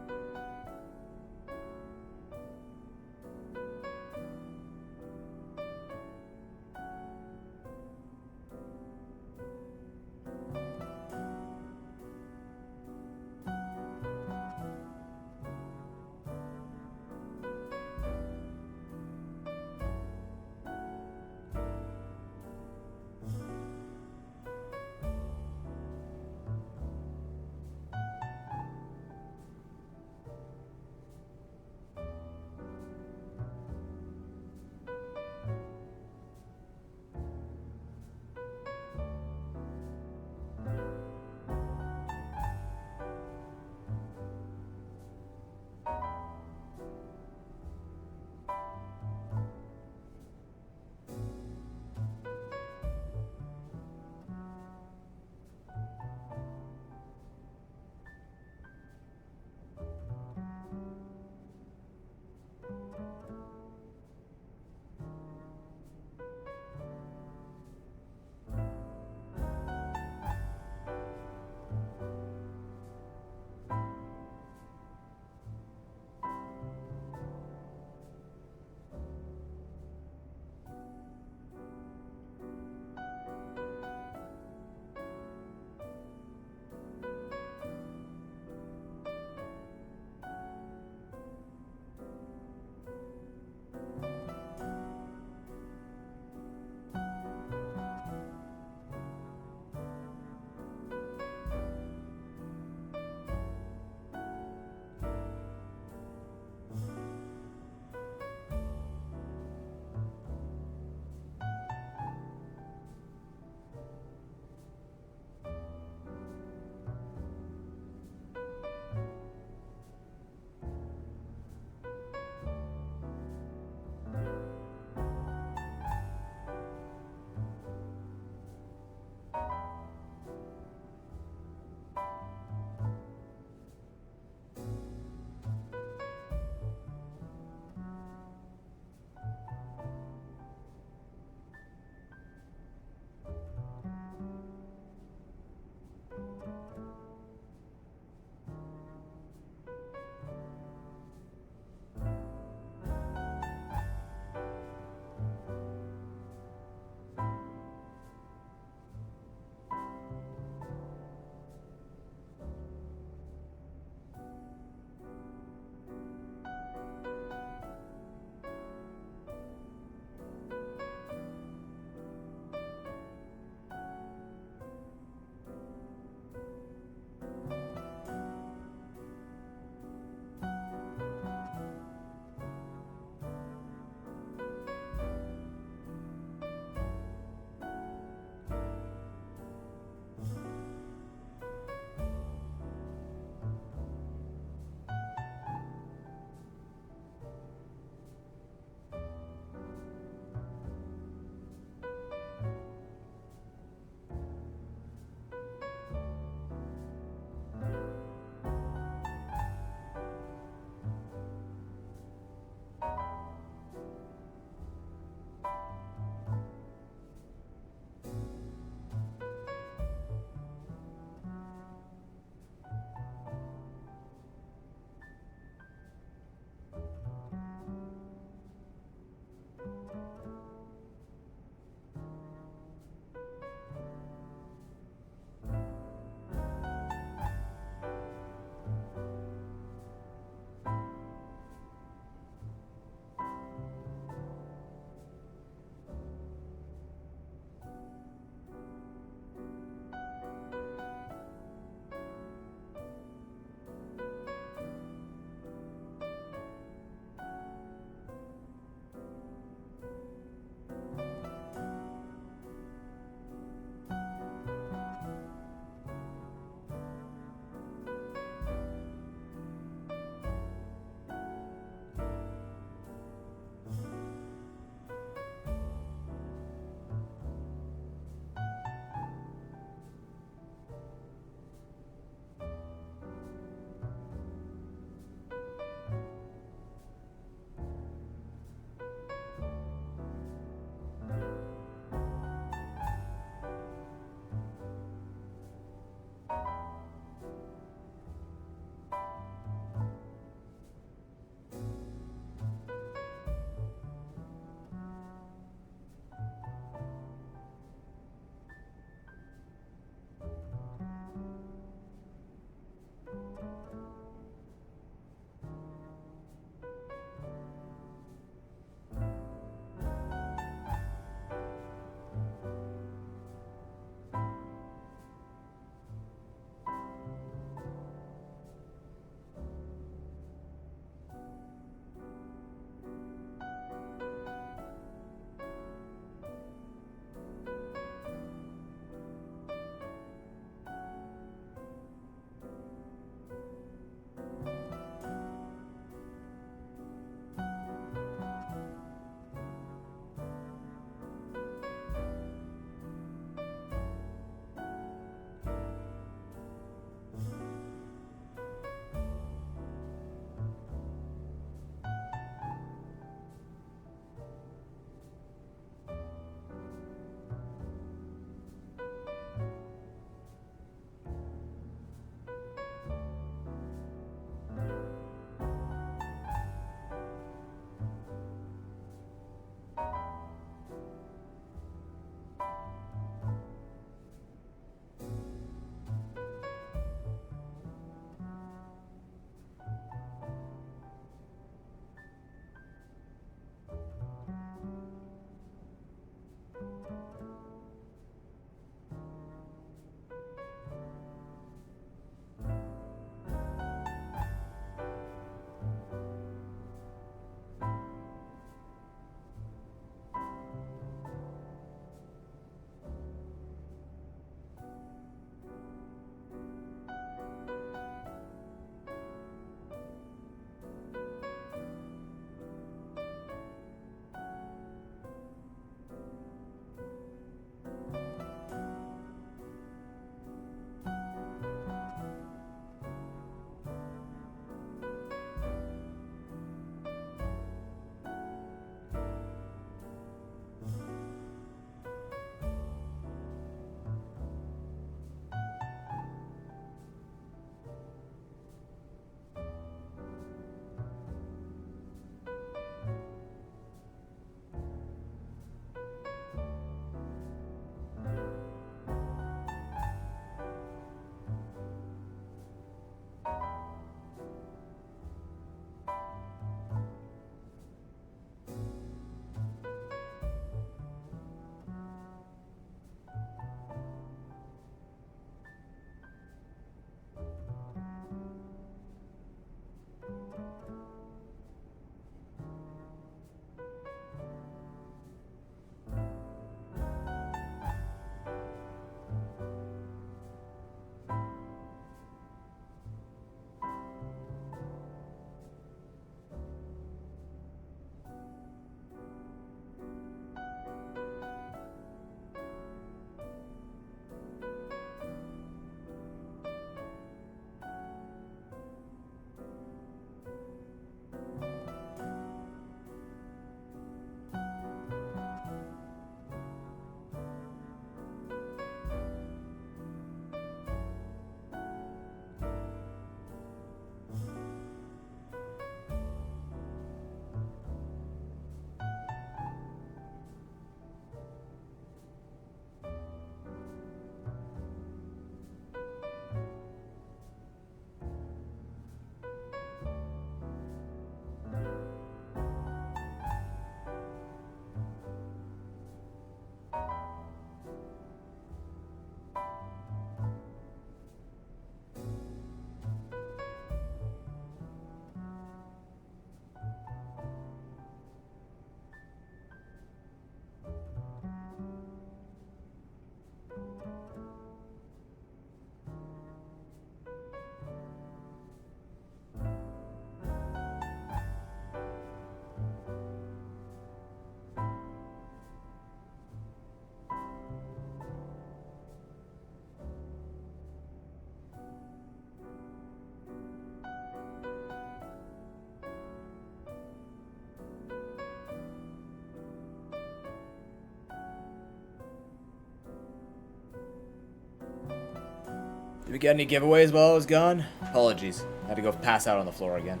A: Did we get any giveaways while I was gone? Apologies. I had to go pass out on the floor again.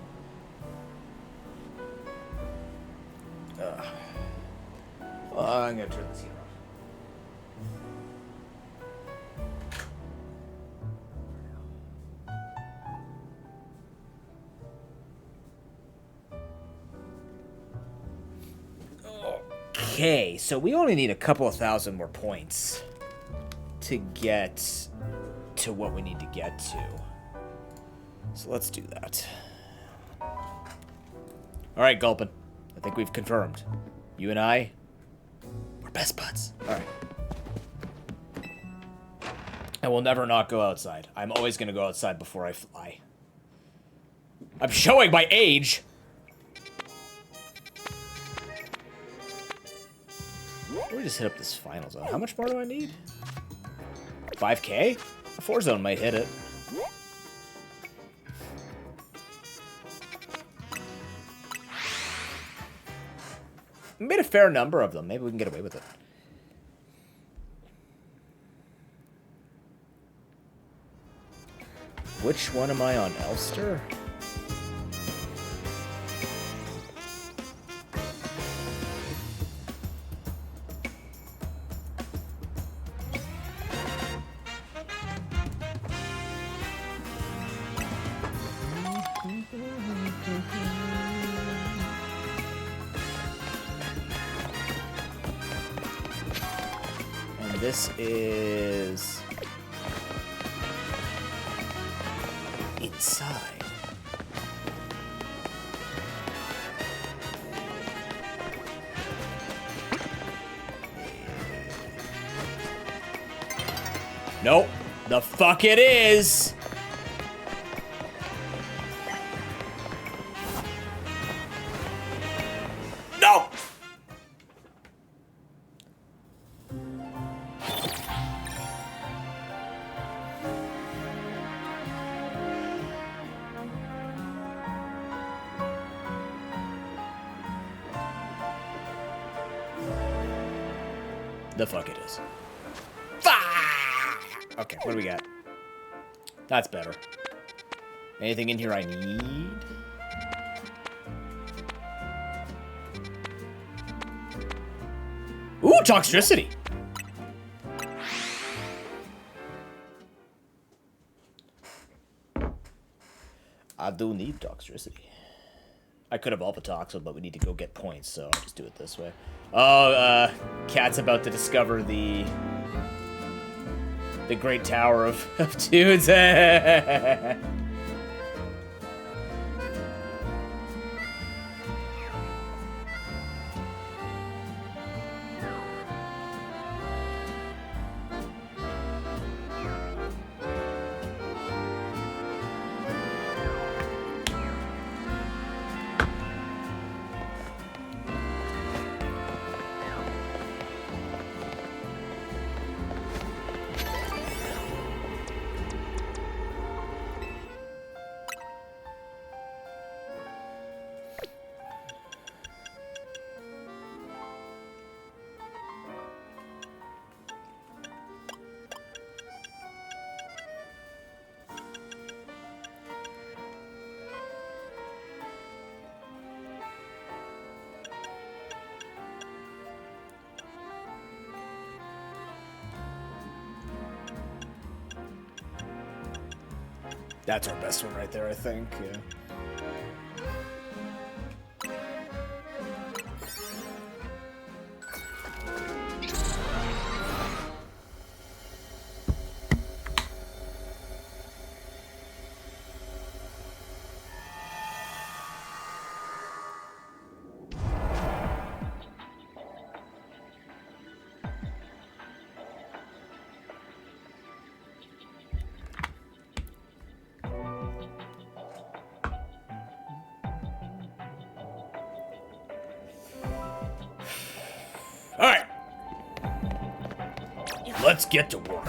A: I'm gonna turn this heater off. Okay, so we only need a couple of thousand more points to get to what we need to get to. So let's do that. Alright, Gulpin. I think we've confirmed. You and I, we're best buds. Alright. I will never not go outside. I'm always going to go outside before I fly. I'm showing my age! Let me just hit up this final zone. How much more do I need? 5K? A 4 zone might hit it. We made a fair number of them. Maybe we can get away with it. Which one am I on? Elster? This is inside. Nope. The fuck it is. No. The fuck it is. Okay, what do we got? That's better. Anything in here I need? Ooh, toxicity! I do need toxicity. I could have Alpatoxel, but we need to go get points, so I'll just do it this way. Oh, Cat's about to discover the Great Tower of Dudes. That's our best one right there, I think. Yeah. Alright. Let's get to work.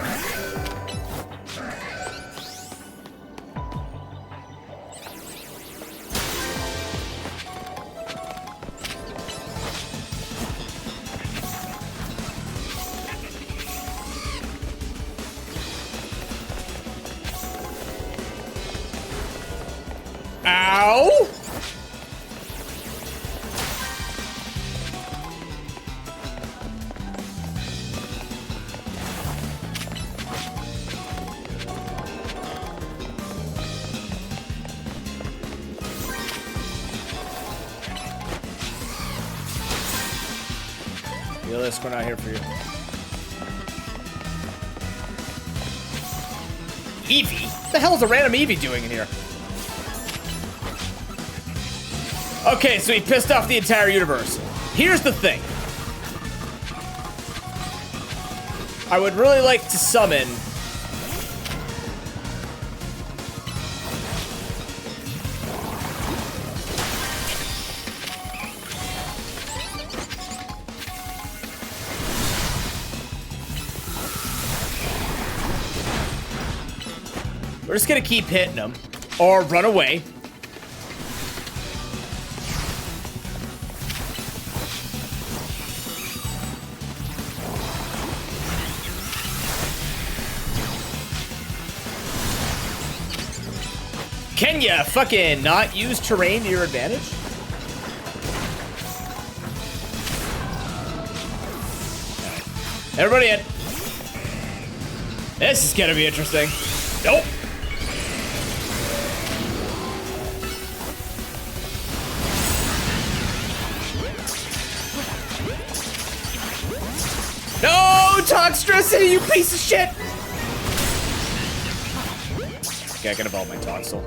A: Ow! Realist, we're not here for you. Eevee? What the hell is a random Eevee doing in here? Okay, so he pissed off the entire universe. Here's the thing. I would really like to summon... We're just gonna keep hitting him, or run away. Can ya fucking not use terrain to your advantage? Right. Everybody in. This is gonna be interesting. Nope. No, Toxtricity, you piece of shit! Okay, I can evolve my Toxel.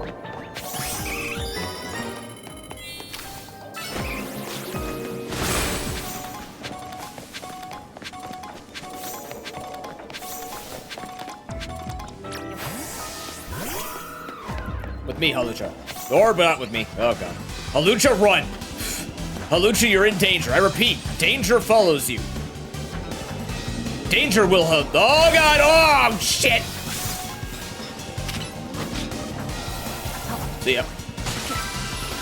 A: With me, Halucha. Or not with me. Oh, God. Halucha, run! Halucha, you're in danger. I repeat, danger follows you. Danger will help. Oh, God. Oh, shit. See ya.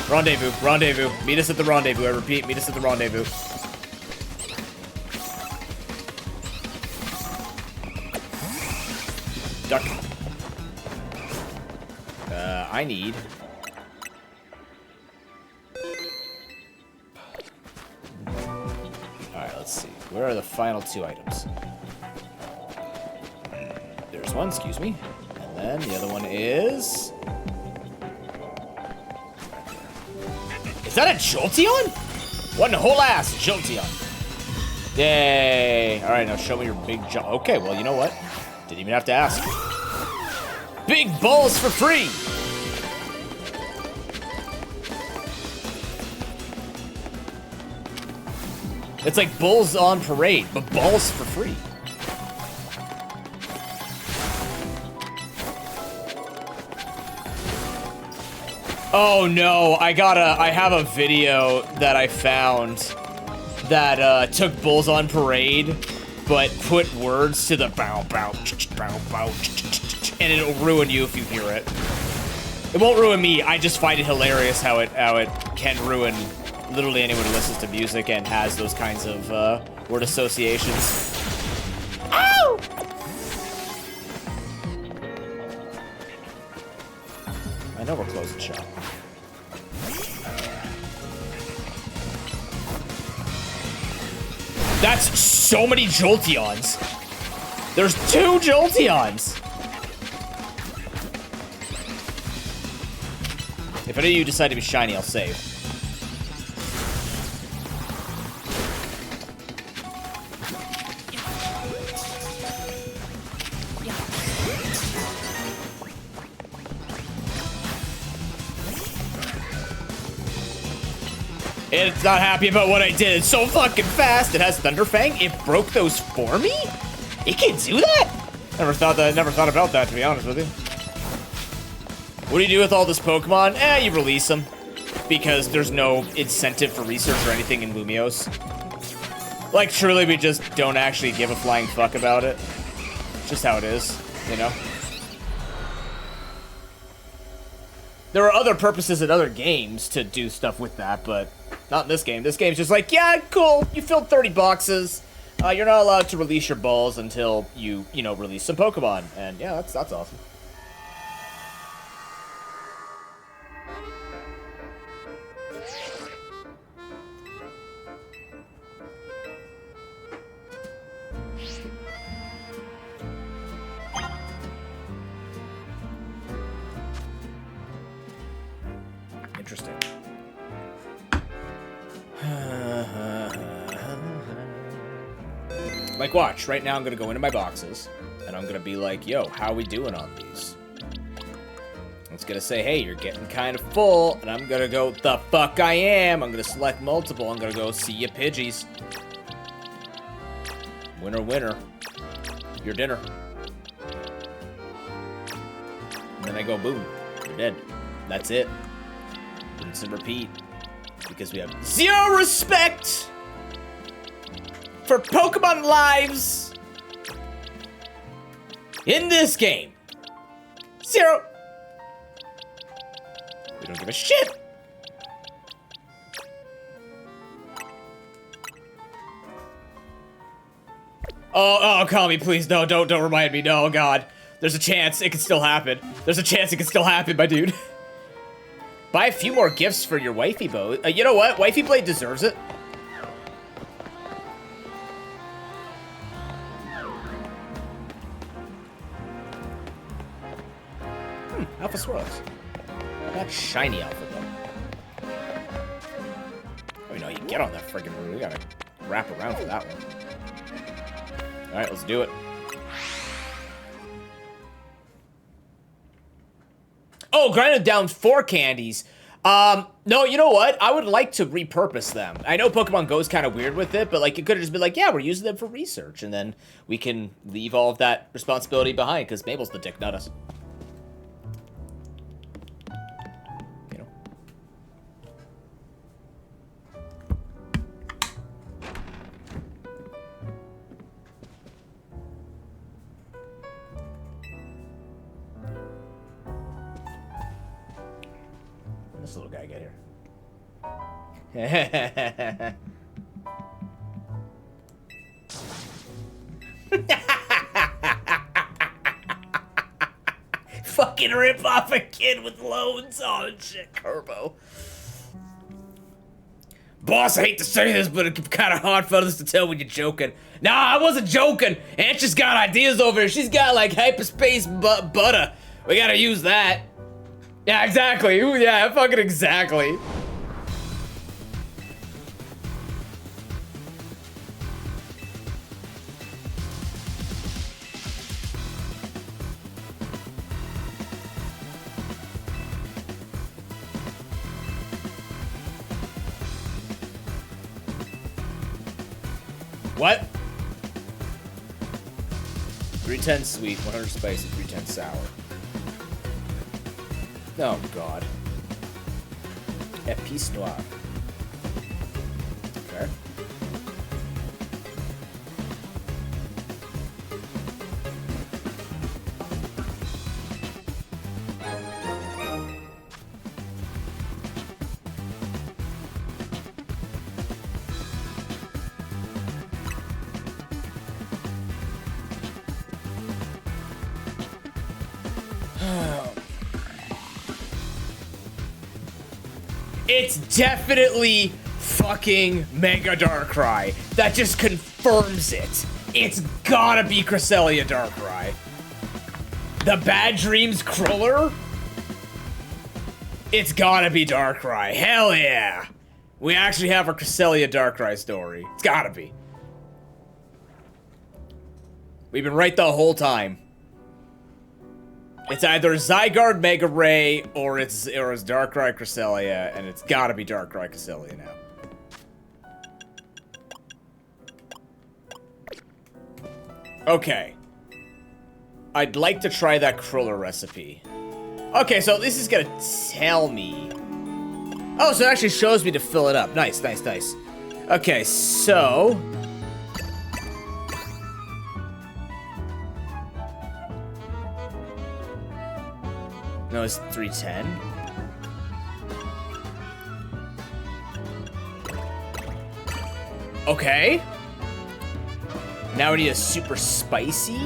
A: Rendezvous. Rendezvous. Meet us at the rendezvous. I repeat, meet us at the rendezvous. Duck. I need... Alright, let's see. Where are the final two items? There's one, excuse me. And then the other one is... Is that a Jolteon? What in the whole ass, Jolteon? Yay. Alright, now show me your big jump. Okay, well, you know what? Didn't even have to ask. Big balls for free! It's like bulls on parade, but balls for free. Oh no, I have a video that I found that took bulls on parade, but put words to the bow bow bow bow, and it'll ruin you if you hear it. It won't ruin me, I just find it hilarious how it can ruin literally anyone who listens to music and has those kinds of word associations. Ow! I know we're closing shop. That's so many Jolteons. There's 2 Jolteons. If any of you decide to be shiny, I'll save. It's not happy about what I did. It's so fucking fast. It has Thunderfang. It broke those for me? It can do that? Never thought about that, to be honest with you. What do you do with all this Pokemon? You release them. Because there's no incentive for research or anything in Lumiose. Like, truly, we just don't actually give a flying fuck about it. It's just how it is, you know? There are other purposes in other games to do stuff with that, but not in this game. This game's just like, yeah, cool, you filled 30 boxes. You're not allowed to release your balls until you know, release some Pokemon. And yeah, that's awesome. interesting. Like, watch. Right now, I'm going to go into my boxes, and I'm going to be like, yo, how we doing on these? It's going to say, hey, you're getting kind of full, and I'm going to go, the fuck I am. I'm going to select multiple. I'm going to go, see ya, Pidgeys. Winner, winner. Your dinner. And then I go, boom. You're dead. That's it. Rinse and repeat. Because we have zero respect for Pokemon lives in this game. Zero. We don't give a shit. Oh, call me, please. No, don't remind me. No, God. There's a chance it could still happen. There's a chance it could still happen, my dude. Buy a few more gifts for your wifey bow. You know what? Wifey Blade deserves it. Alpha Swirls. That shiny alpha, though. Oh, no, you get on that friggin' room. We gotta wrap around for that one. Alright, let's do it. Oh, grinded down 4 candies. No, you know what? I would like to repurpose them. I know Pokemon Go's kind of weird with it, but like it could have just been like, yeah, we're using them for research, and then we can leave all of that responsibility behind because Mabel's the dick, not us. You know. This little guy get here. Fucking rip off a kid with loans. Oh shit, Kerbo. Boss, I hate to say this, but it's kind of hard for others to tell when you're joking. Nah, I wasn't joking. Aunt just got ideas over here. She's got like hyperspace butter. We gotta use that. Yeah, exactly. Ooh, yeah, fucking exactly. What? 310 sweet, 100 spicy, 310 sour. Oh, God. Épice noir. Okay. It's definitely fucking Mega Darkrai. That just confirms it. It's gotta be Cresselia Darkrai. The Bad Dreams Cruller? It's gotta be Darkrai. Hell yeah. We actually have a Cresselia Darkrai story. It's gotta be. We've been right the whole time. It's either Zygarde Mega Ray or it's Darkrai Cresselia, and it's gotta be Darkrai Cresselia now. Okay. I'd like to try that Cruller recipe. Okay, so this is gonna tell me. Oh, so it actually shows me to fill it up. Nice, nice, nice. Okay, so. No, it's 310. Okay. Now we need a super spicy.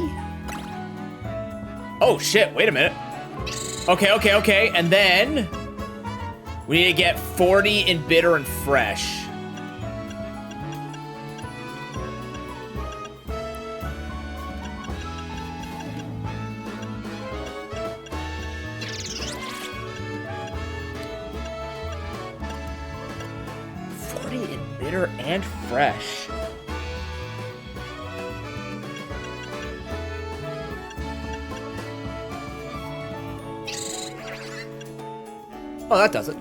A: Oh shit, wait a minute. Okay, okay, okay. And then we need to get 40 in bitter and fresh. Bitter and fresh. Oh, that does it.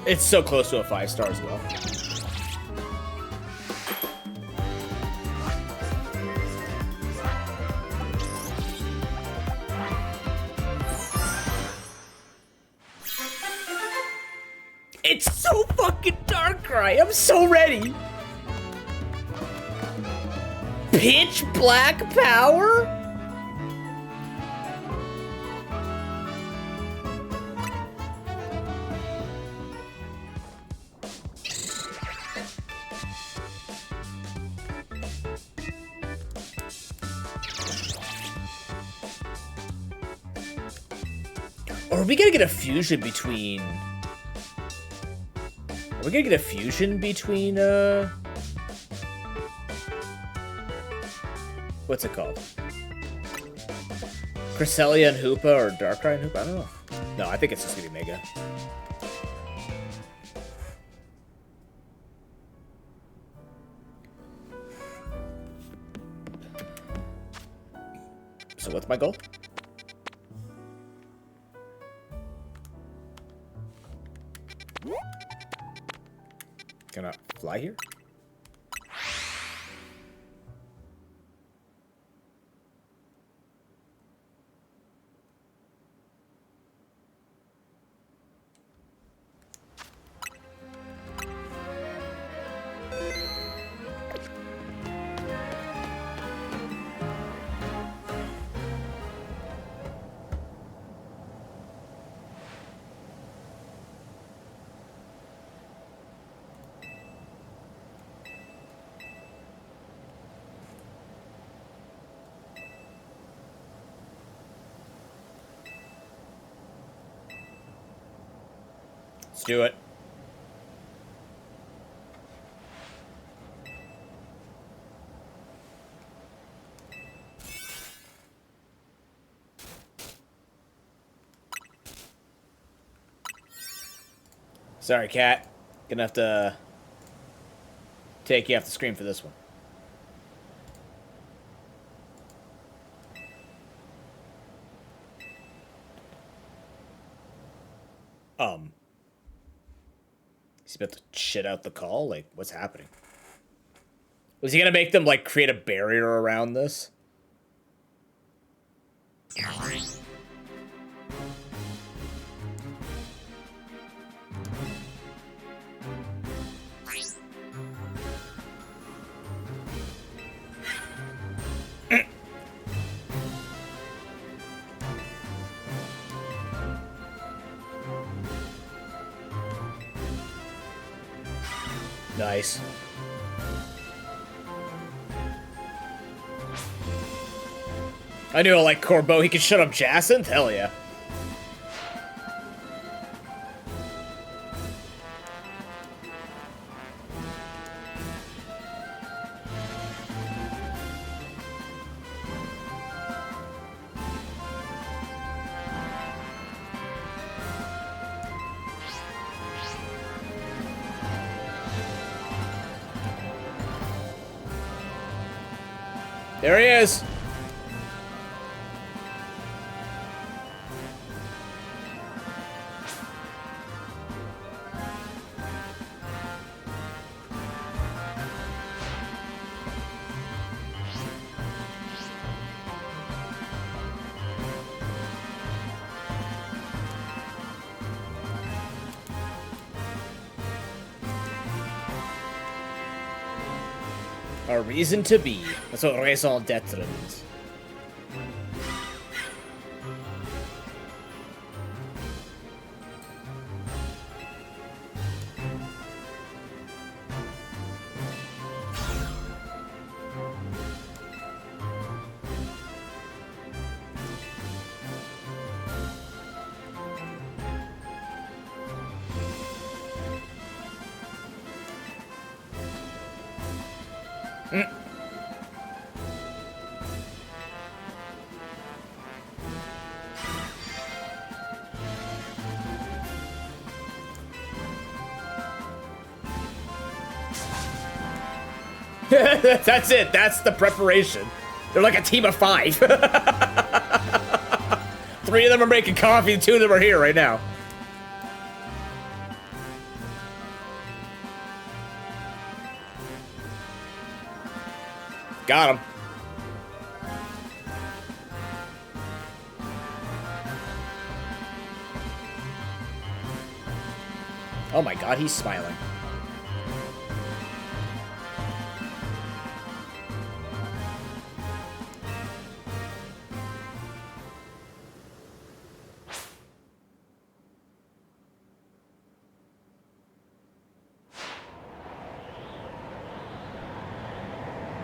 A: It's so close to a 5-star as well. It's so fucking Darkrai. I'm so ready. Pitch black power? Or are we gonna get a fusion between... Are we gonna get a fusion between, what's it called? Cresselia and Hoopa, or Darkrai and Hoopa? I don't know. No, I think it's just gonna be Mega. So what's my goal? Can I fly here? Let's do it. Sorry, cat. Gonna have to take you off the screen for this one. He's about to shit out the call? Like, what's happening? Was he gonna make them, like, create a barrier around this? Nice. I knew, like, Corbo, he could shut up Jacinth? Hell yeah. There he is. A reason to be. That's what raison d'etre means. That's it. That's the preparation. They're like a team of 5. 3 of them are making coffee, 2 of them are here right now. Got him. Oh my god, he's smiling.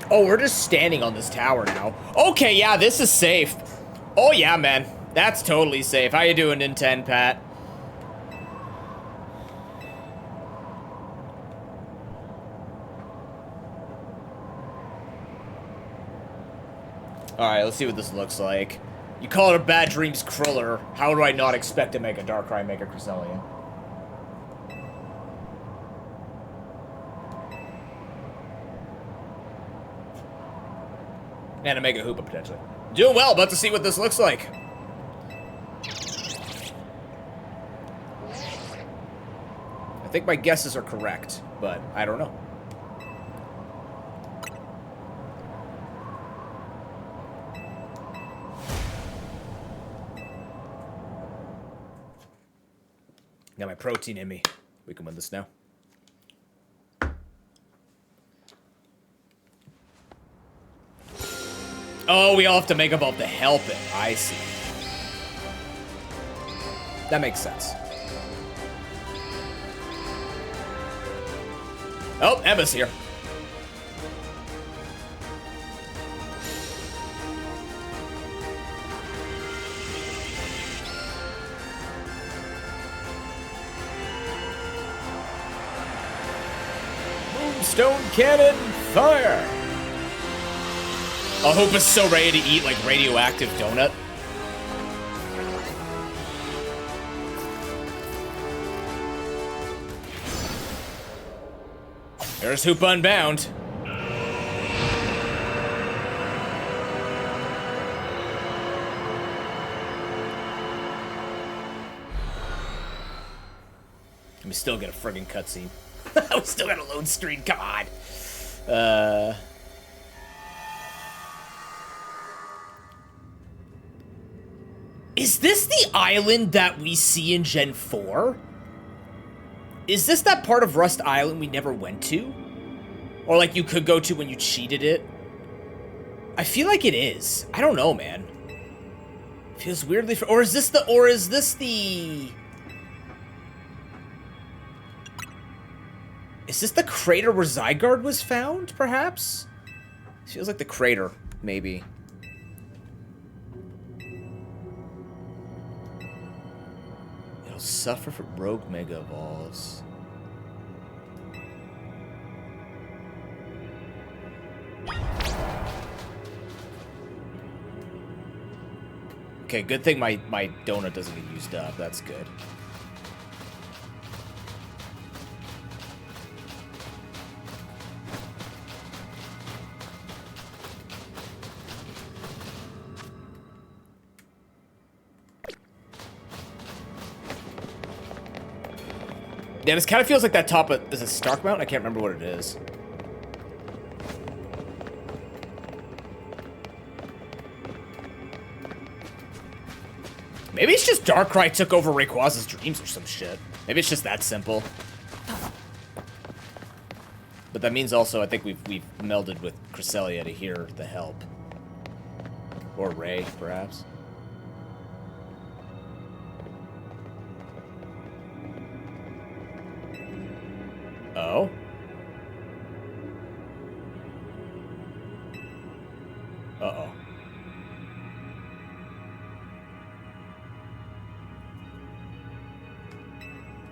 A: Oh, we're just standing on this tower now. Okay, yeah, this is safe. Oh yeah, man. That's totally safe. How you doing, Nintendo Pat? Alright, let's see what this looks like. You call it a Bad Dreams Cruller. How do I not expect to make a Darkrai Mega Cresselia? And a Mega Hoopa, potentially. Doing well, about to see what this looks like. I think my guesses are correct, but I don't know. Got my protein in me. We can win this now. Oh, we all have to make up to help it. I see. That makes sense. Oh, Emma's here. Moonstone Cannon, fire! I hope it's so ready to eat like radioactive donut. There's Hoopa Unbound. We still get a friggin' cutscene. We still got a load screen, come on. Is this the island that we see in Gen 4? Is this that part of Rust Island we never went to? Or like you could go to when you cheated it? I feel like it is. I don't know, man. Feels weirdly... Or is this the... Is this the crater where Zygarde was found, perhaps? Feels like the crater, maybe. It'll suffer from rogue Mega Evolves. Okay, good thing my donut doesn't get used up. That's good. Yeah, this kind of feels like that top of... Is it Stark Mountain? I can't remember what it is. Maybe it's just Darkrai took over Rayquaza's dreams or some shit. Maybe it's just that simple. But that means also I think we've melded with Cresselia to hear the help. Or Ray, perhaps. Oh? Uh-oh.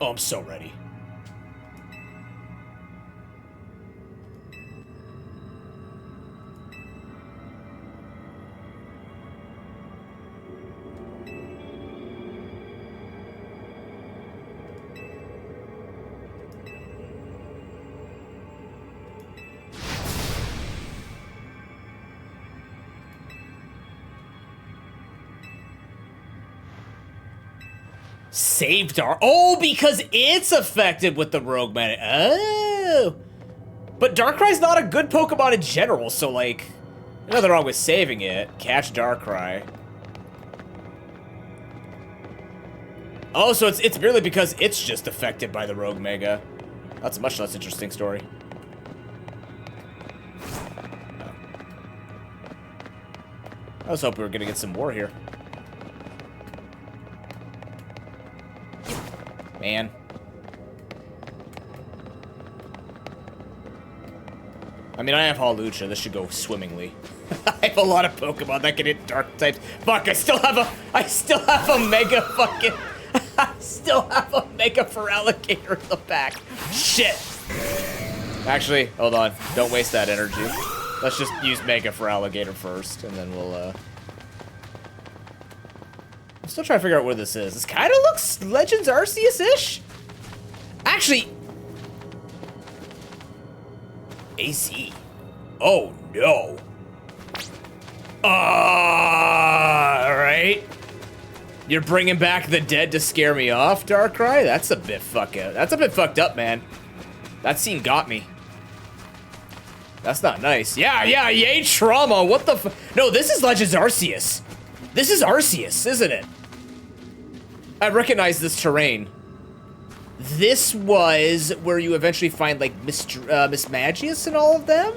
A: Oh, I'm so ready. saved Dark. Oh, because it's affected with the Rogue Meta. Oh. But Darkrai's not a good Pokemon in general, so like, there's nothing wrong with saving it. Catch Darkrai. Oh, so it's merely because it's just affected by the Rogue Mega. That's a much less interesting story. Oh. I was hoping we were gonna get some more here. Man. I mean, I have Hawlucha. This should go swimmingly. I have a lot of Pokemon that can hit dark types. Fuck, I still have a mega fucking... I still have a mega for alligator in the back. Shit. Actually, hold on. Don't waste that energy. Let's just use mega for alligator first, and then we'll, I'm still trying to figure out where this is. This kind of looks Legends Arceus-ish. Actually... AC. Oh, no. Alright. You're bringing back the dead to scare me off, Darkrai? That's a bit fucked up, man. That scene got me. That's not nice. Yeah, yay trauma. What the No, this is Legends Arceus. This is Arceus, isn't it? I recognize this terrain. This was where you eventually find, like, Miss Magius and all of them?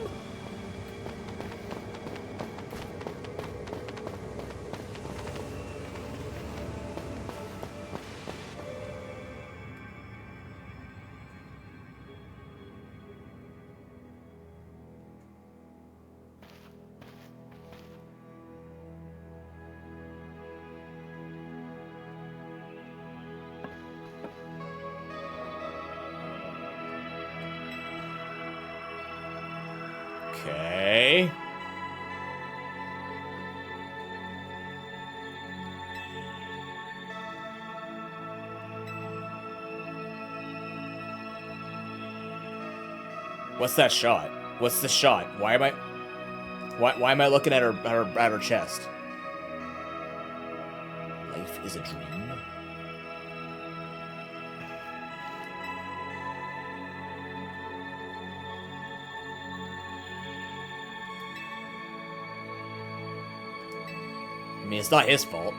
A: Okay. What's that shot? What's the shot? Why am I looking at her chest? Life is a dream. I mean, it's not his fault.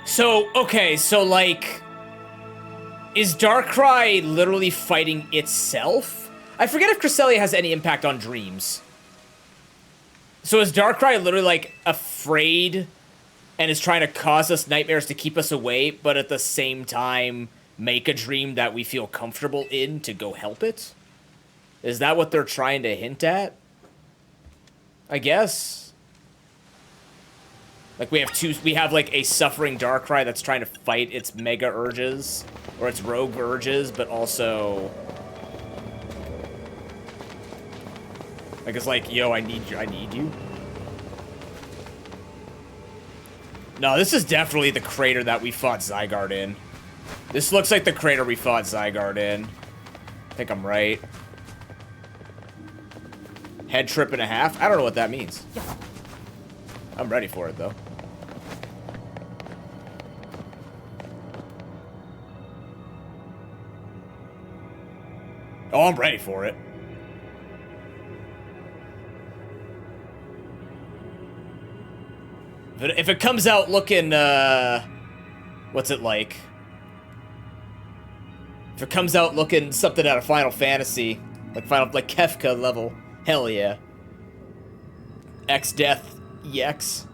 A: So, okay, so, like, is Darkrai literally fighting itself? I forget if Cresselia has any impact on dreams. So is Darkrai literally, like, afraid and is trying to cause us nightmares to keep us awake, but at the same time make a dream that we feel comfortable in to go help it? Is that what they're trying to hint at? I guess. Like, we have like a suffering Darkrai that's trying to fight its mega urges, or its rogue urges, but also, like, it's like, yo, I need you. No, this is definitely the crater that we fought Zygarde in. This looks like the crater we fought Zygarde in. I think I'm right. Head trip and a half? I don't know what that means. I'm ready for it, though. Oh, I'm ready for it. If it comes out looking, what's it like? If it comes out looking something out of Final Fantasy, like Kefka level, hell yeah. X-Death EX.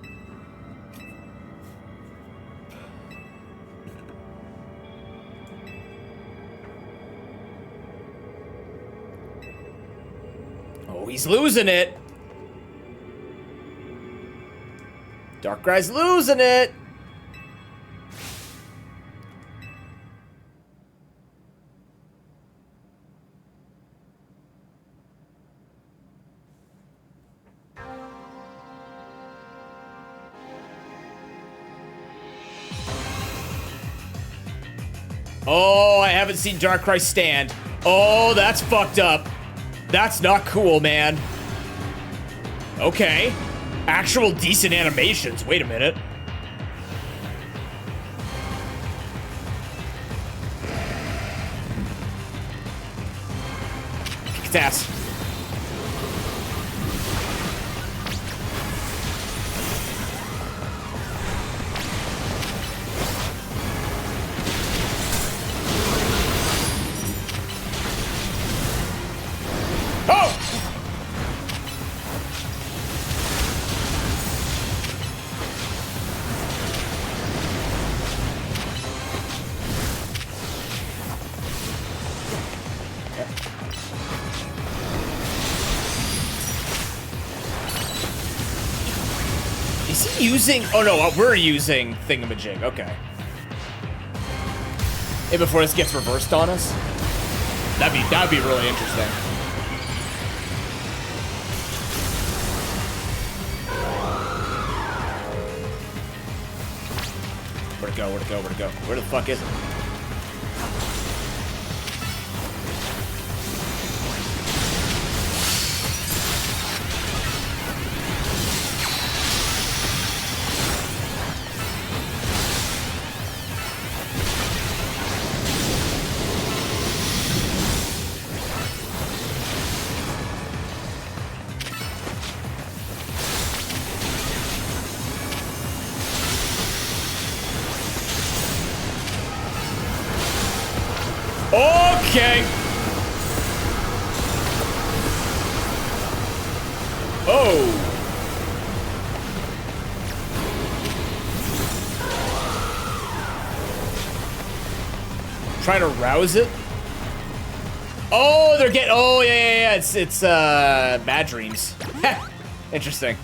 A: Oh, he's losing it. Darkrai's losing it. Oh, I haven't seen Darkrai stand. Oh, that's fucked up. That's not cool, man. Okay. Actual decent animations. Wait a minute. Kick its ass. Is he using... Oh, no, we're using Thingamajig. Okay. Hey, before this gets reversed on us? That'd be really interesting. Where'd it go? Where'd it go? Where'd it go? Where the fuck is it? Okay. Oh. Trying to rouse it. Oh, they're getting. Oh, yeah. It's Bad Dreams. Interesting.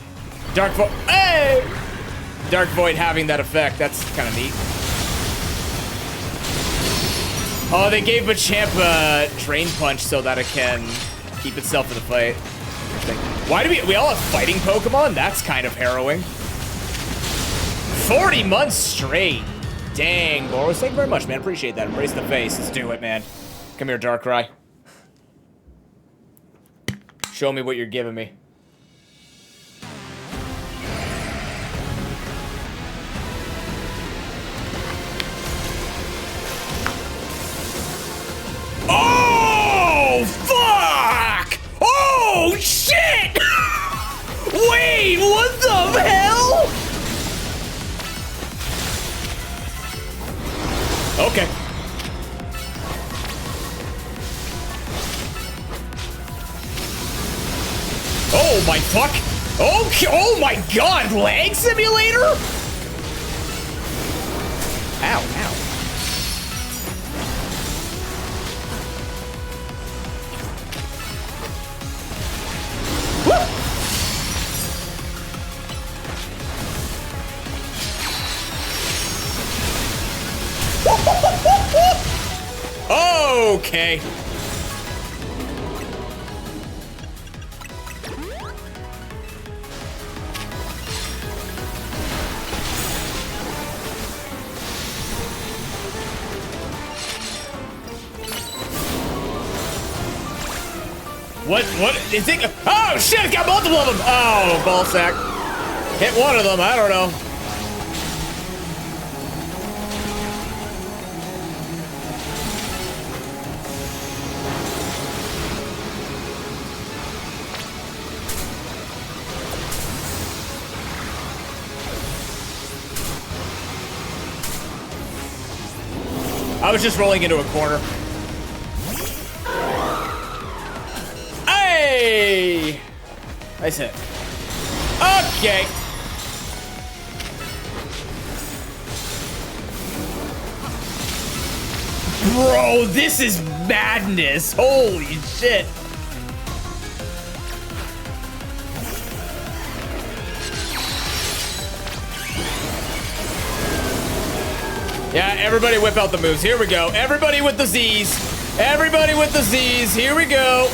A: Dark Void. Hey. Dark Void having that effect. That's kind of neat. Oh, they gave Machamp a Drain Punch so that it can keep itself in the fight. Why do we all have fighting Pokemon? That's kind of harrowing. 40 months straight. Dang, Boros. Thank you very much, man. Appreciate that. Embrace the face. Let's do it, man. Come here, Darkrai. Show me what you're giving me. Oh, fuck! Oh, shit! Wait, what the hell? Okay. Oh, my fuck. Okay. Oh, my God. Lag simulator? Ow, ow. Okay. What is it? Oh shit, it got multiple of them. Oh, ballsack. Hit one of them, I don't know. I was just rolling into a corner. Hey! Nice hit. Okay. Bro, this is madness. Holy shit. Yeah, everybody whip out the moves. Here we go. Everybody with the Z's. Everybody with the Z's. Here we go.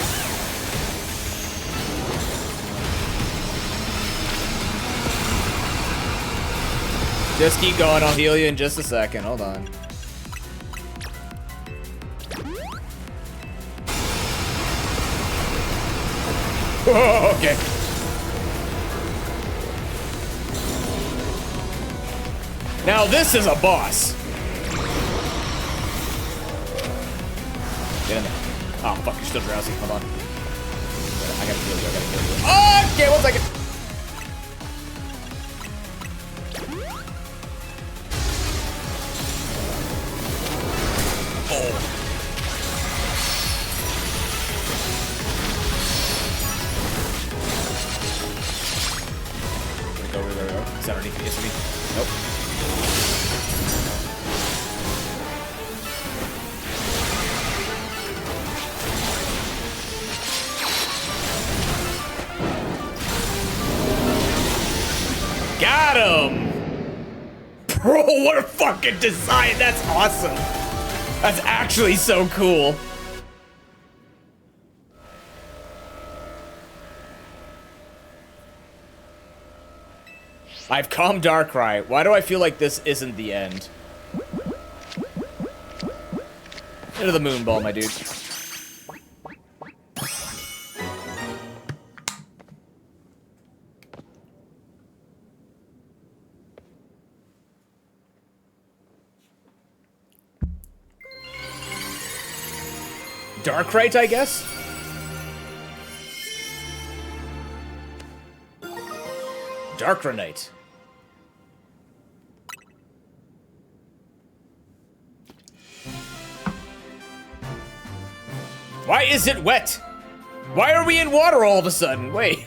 A: Just keep going. I'll heal you in just a second. Hold on. Oh, okay. Now this is a boss. Get in there. Oh, fuck, you're still drowsy. Hold on. I gotta heal you. I gotta heal you. Oh, okay, 1 second. Oh. Where'd it go? Is that underneath me? Is it me? Nope. Got him! Bro, what a fucking design! That's awesome! That's actually so cool. I've calmed Darkrai. Why do I feel like this isn't the end? Into the moon ball, my dude. Darkrai, I guess? Darkranite. Why is it wet? Why are we in water all of a sudden? Wait.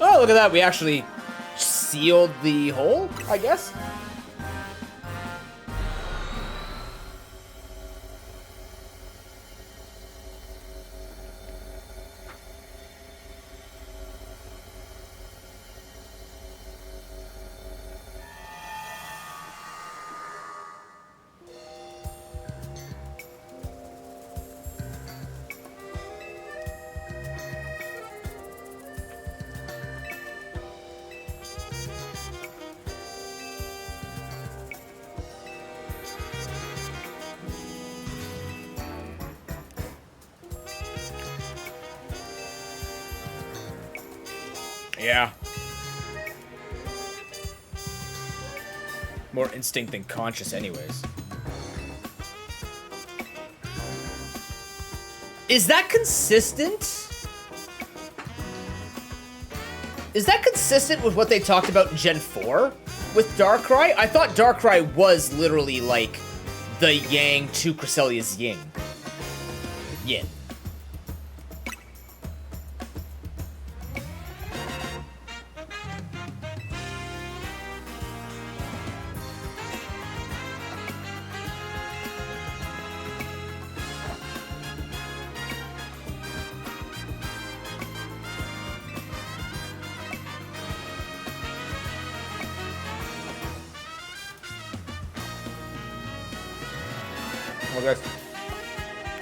A: Oh, look at that. We actually sealed the hole, I guess. Yeah. More instinct than conscious anyways. Is that consistent? Is that consistent with what they talked about in Gen 4 with Darkrai? I thought Darkrai was literally like the Yang to Cresselia's Yin. Yin.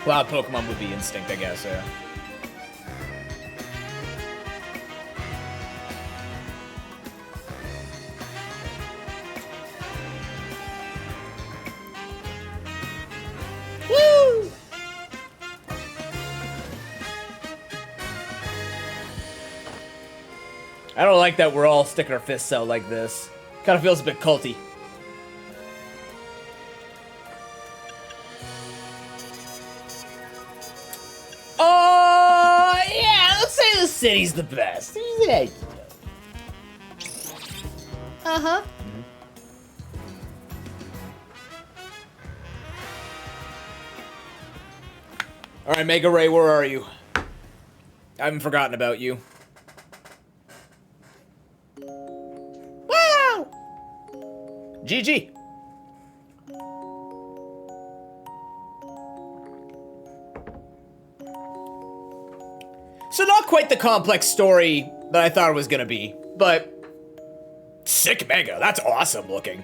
A: Well, Pokemon would be instinct, I guess, yeah. I don't like that we're all sticking our fists out like this. Kind of feels a bit culty. Oh, yeah, let's say the city's the best. Uh-huh. All right, Mega Ray, where are you? I haven't forgotten about you. Wow! GG. So not quite the complex story that I thought it was gonna be, but sick Mega, that's awesome looking.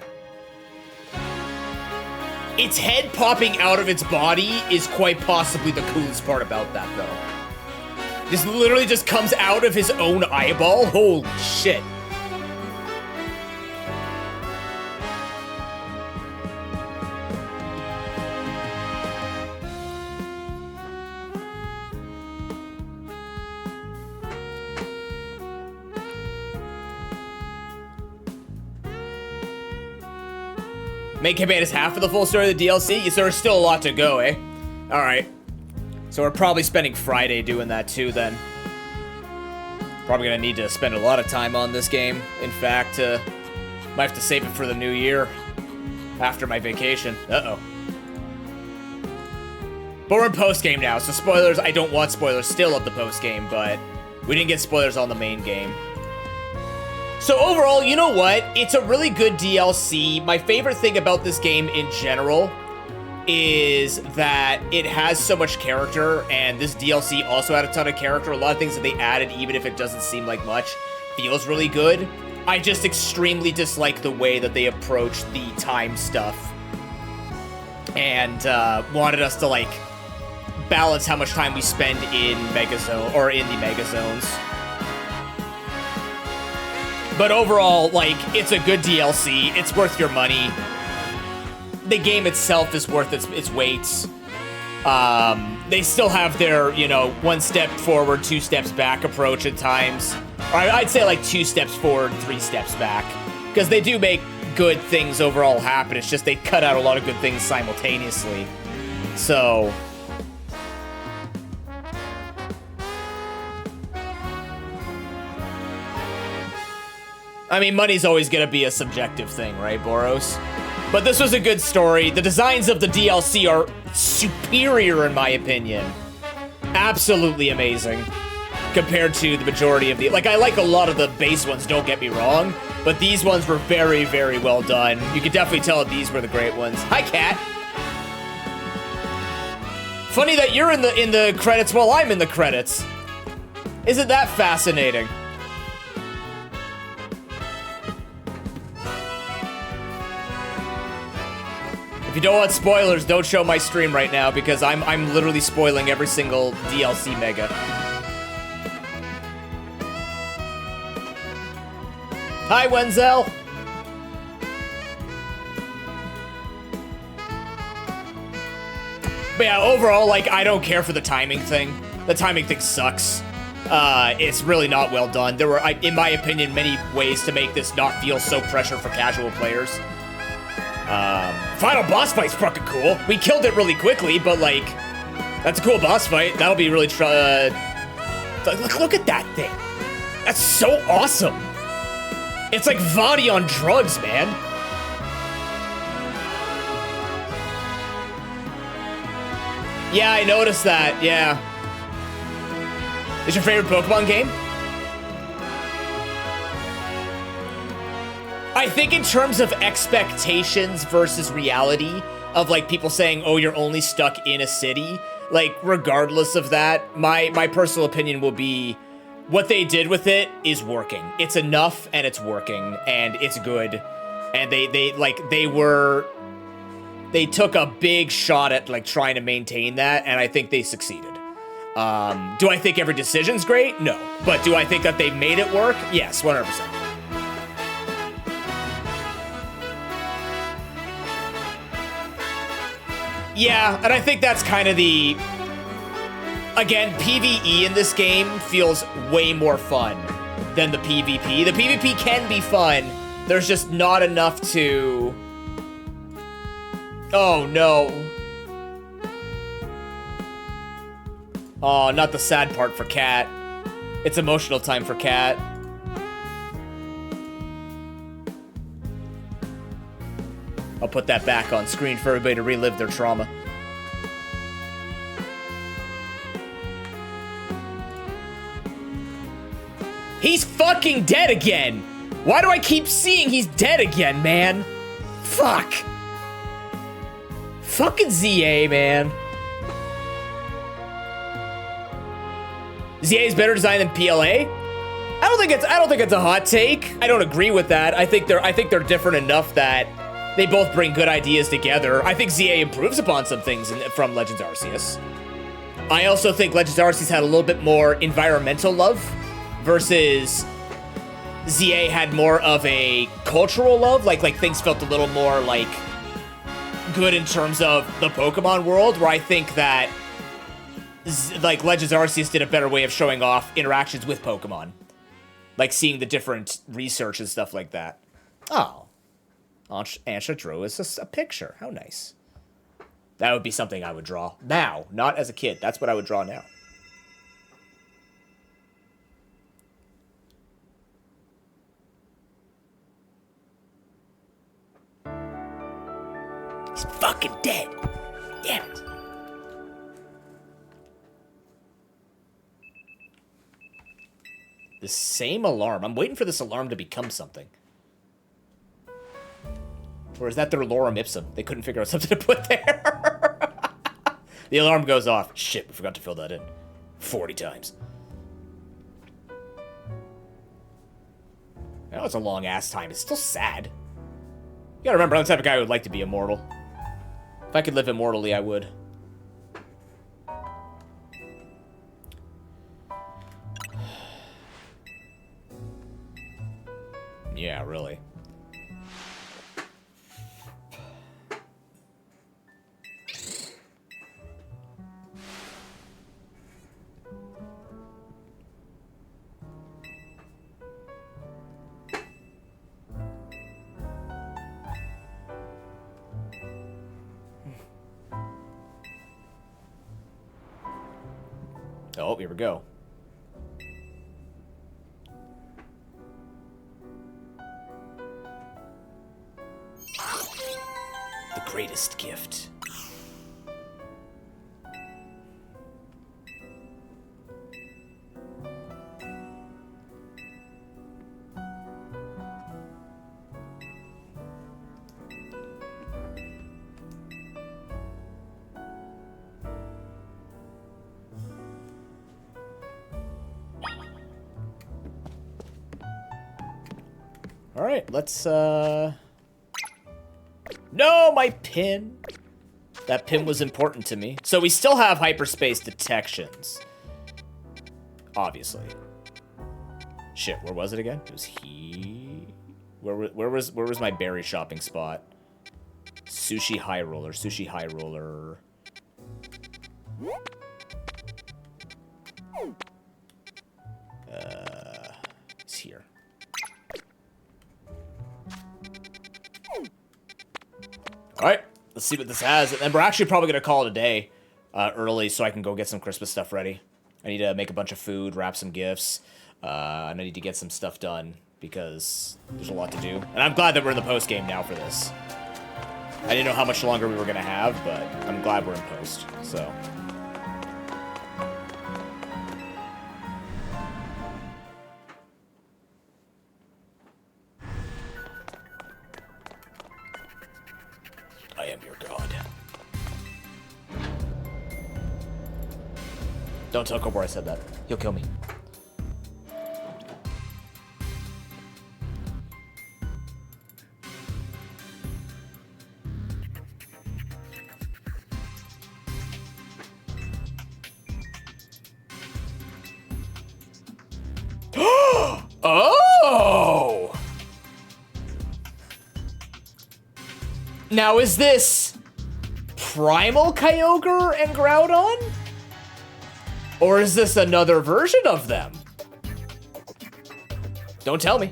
A: Its head popping out of its body is quite possibly the coolest part about that, though. This literally just comes out of his own eyeball? Holy shit. Main campaign is half of the full story of the DLC? Yes, there's still a lot to go, eh? Alright. So we're probably spending Friday doing that too, then. Probably gonna need to spend a lot of time on this game. In fact, might have to save it for the new year. After my vacation. Uh-oh. But we're in post-game now, so spoilers, I don't want spoilers still of the post-game, but we didn't get spoilers on the main game. So overall, you know what? It's a really good DLC. My favorite thing about this game in general is that it has so much character, and this DLC also had a ton of character. A lot of things that they added, even if it doesn't seem like much, feels really good. I just extremely dislike the way that they approach the time stuff. And wanted us to, like, balance how much time we spend in Megazone, or in the Megazones. But overall, like, it's a good DLC. It's worth your money. The game itself is worth its weight. They still have their, you know, 1 step forward, 2 steps back approach at times. Or I'd say like 2 steps forward, 3 steps back. Because they do make good things overall happen. It's just they cut out a lot of good things simultaneously. So... I mean, money's always gonna be a subjective thing, right, Boros? But this was a good story. The designs of the DLC are superior, in my opinion. Absolutely amazing. Compared to the majority of the... Like, I like a lot of the base ones, don't get me wrong. But these ones were very, very well done. You could definitely tell these were the great ones. Hi, Cat! Funny that you're in the credits while I'm in the credits. Isn't that fascinating? If you don't want spoilers, don't show my stream right now because I'm literally spoiling every single DLC Mega. Hi, Wenzel. But yeah, overall, like, I don't care for the timing thing. The timing thing sucks. It's really not well done. There were, in my opinion, many ways to make this not feel so pressure for casual players. Final boss fight's fucking cool. We killed it really quickly, but, like, that's a cool boss fight. That'll be really, look at that thing. That's so awesome. It's like Vadi on drugs, man. Yeah, I noticed that, yeah. Is your favorite Pokemon game? I think in terms of expectations versus reality, of like people saying, oh, you're only stuck in a city, like regardless of that, my personal opinion will be what they did with it is working. It's enough and it's working and it's good. And they took a big shot at like trying to maintain that, and I think they succeeded. Do I think every decision's great? No. But do I think that they made it work? Yes, 100%. Yeah, and I think that's kind of the... Again, PvE in this game feels way more fun than the PvP. The PvP can be fun. There's just not enough to... Oh, no. Oh, not the sad part for Cat. It's emotional time for Cat. I'll put that back on screen for everybody to relive their trauma. He's fucking dead again! Why do I keep seeing he's dead again, man? Fuck! Fucking ZA, man. ZA is better design than PLA? I don't think it's a hot take. I don't agree with that. I think they're different enough that they both bring good ideas together. I think ZA improves upon some things from Legends Arceus. I also think Legends Arceus had a little bit more environmental love versus ZA had more of a cultural love. Like things felt a little more like good in terms of the Pokemon world, where I think that like Legends Arceus did a better way of showing off interactions with Pokemon. Like seeing the different research and stuff like that. Oh. Ansha drew us a picture. How nice. That would be something I would draw now, not as a kid. That's what I would draw now. He's fucking dead. Damn it. The same alarm. I'm waiting for this alarm to become something. Or is that their lorem ipsum? They couldn't figure out something to put there. The alarm goes off. Shit, we forgot to fill that in. 40 times. Now it's a long ass time. It's still sad. You gotta remember, I'm the type of guy who would like to be immortal. If I could live immortally, I would. Yeah, really. Oh, here we go. The greatest gift. All right, let's, No, my pin! That pin was important to me. So we still have hyperspace detections. Obviously. Shit, where was it again? It was Where was my berry shopping spot? Sushi High Roller, Sushi High Roller. It's here. Alright, let's see what this has. And we're actually probably going to call it a day early so I can go get some Christmas stuff ready. I need to make a bunch of food, wrap some gifts, and I need to get some stuff done because there's a lot to do. And I'm glad that we're in the post-game now for this. I didn't know how much longer we were going to have, but I'm glad we're in post, so... I am your god. Don't tell Cobra I said that. He'll kill me. Oh! Now is this Primal Kyogre and Groudon? Or is this another version of them? Don't tell me.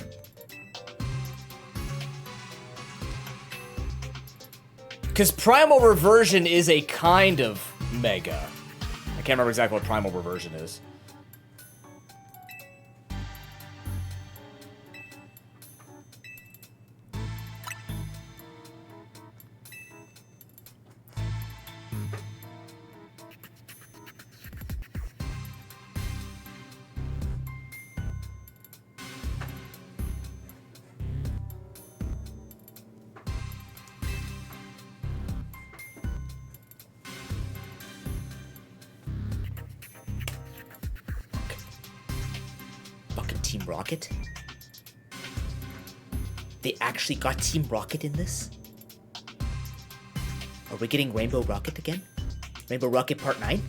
A: Because Primal Reversion is a kind of Mega. I can't remember exactly what Primal Reversion is. Team Rocket? They actually got Team Rocket in this? Are we getting Rainbow Rocket again? Rainbow Rocket Part 9?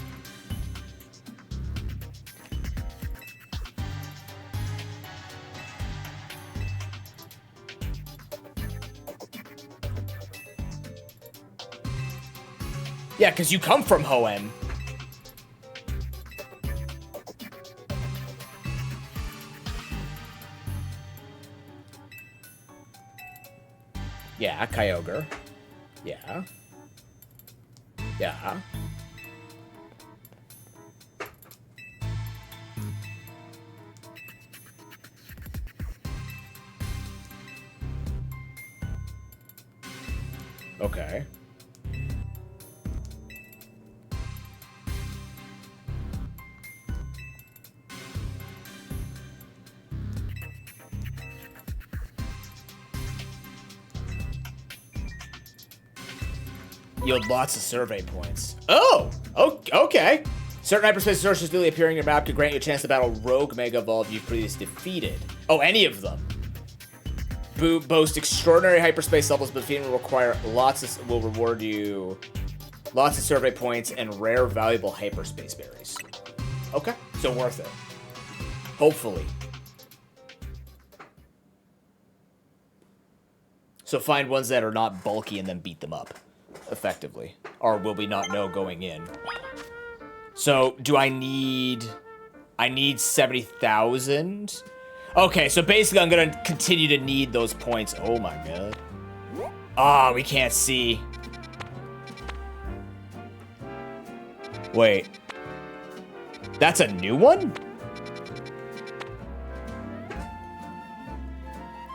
A: Yeah, because you come from Hoenn. Yeah, Kyogre. Yeah. Yeah. Okay. Yield lots of survey points. Oh! Okay. Certain hyperspace sources newly appearing in your map could grant you a chance to battle Rogue Mega Evolve you've previously defeated. Oh, any of them. Boast extraordinary hyperspace levels, but defeating will reward you lots of survey points and rare valuable hyperspace berries. Okay, so worth it. Hopefully. So find ones that are not bulky and then beat them up. Effectively. Or will we not know going in? So, do I need 70,000? Okay, so basically I'm gonna continue to need those points. Oh my god. Ah, we can't see. Wait. That's a new one?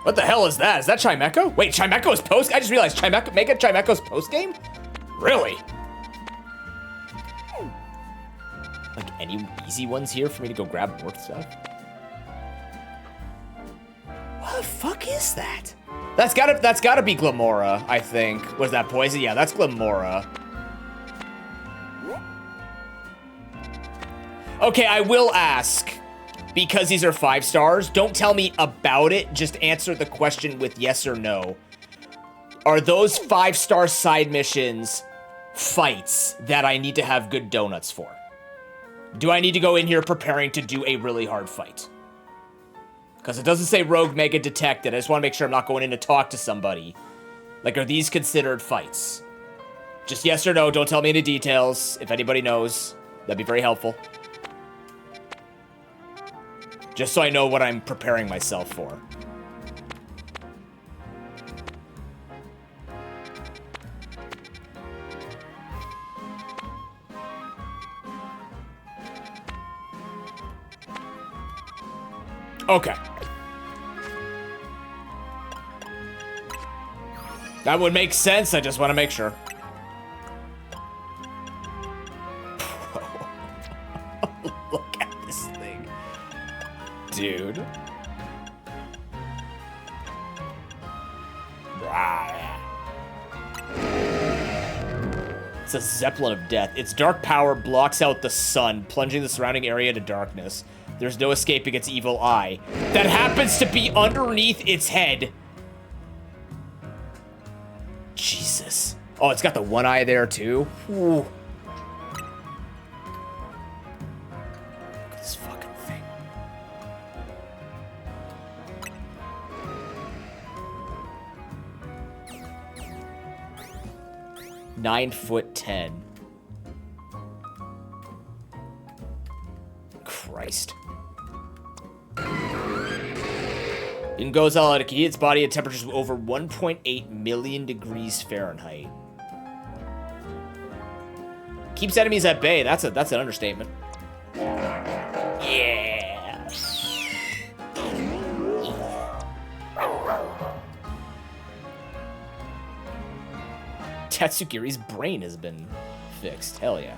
A: What the hell is that? Is that Chimecho? Wait, Chimecho's post? I just realized Chimecho's post game? Really? Like any easy ones here for me to go grab more stuff? What the fuck is that? That's gotta be Glamora, I think. Was that poison? Yeah, that's Glamora. Okay, I will ask. Because these are 5 stars, don't tell me about it. Just answer the question with yes or no. Are those 5-star side missions fights that I need to have good donuts for? Do I need to go in here preparing to do a really hard fight? Because it doesn't say Rogue Mega detected. I just want to make sure I'm not going in to talk to somebody. Like, are these considered fights? Just yes or no. Don't tell me any details. If anybody knows, that'd be very helpful. Just so I know what I'm preparing myself for. Okay. That would make sense. I just want to make sure. Look at this thing. Dude. It's a Zeppelin of Death. Its dark power blocks out the sun, plunging the surrounding area into darkness. There's no escaping its evil eye. That happens to be underneath its head. Jesus. Oh, it's got the one eye there, too. Ooh. This fucking thing. (9'10". Christ. In Goes out of key, its body at temperatures of over 1.8 million degrees Fahrenheit. Keeps enemies at bay. That's an understatement. Yeah. Tatsugiri's brain has been fixed. Hell yeah.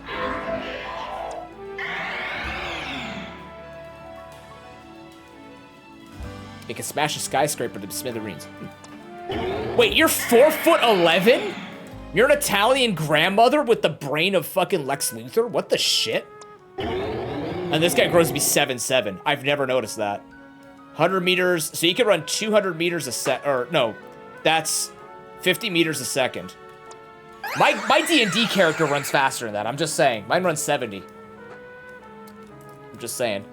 A: It can smash a skyscraper to smithereens. Wait, you're 4'11"? You're an Italian grandmother with the brain of fucking Lex Luthor? What the shit? And this guy grows to be 7'7". I've never noticed that. 100 meters. So you can run 200 meters a sec. Or, no. That's 50 meters a second. My D&D character runs faster than that. I'm just saying. Mine runs 70. I'm just saying.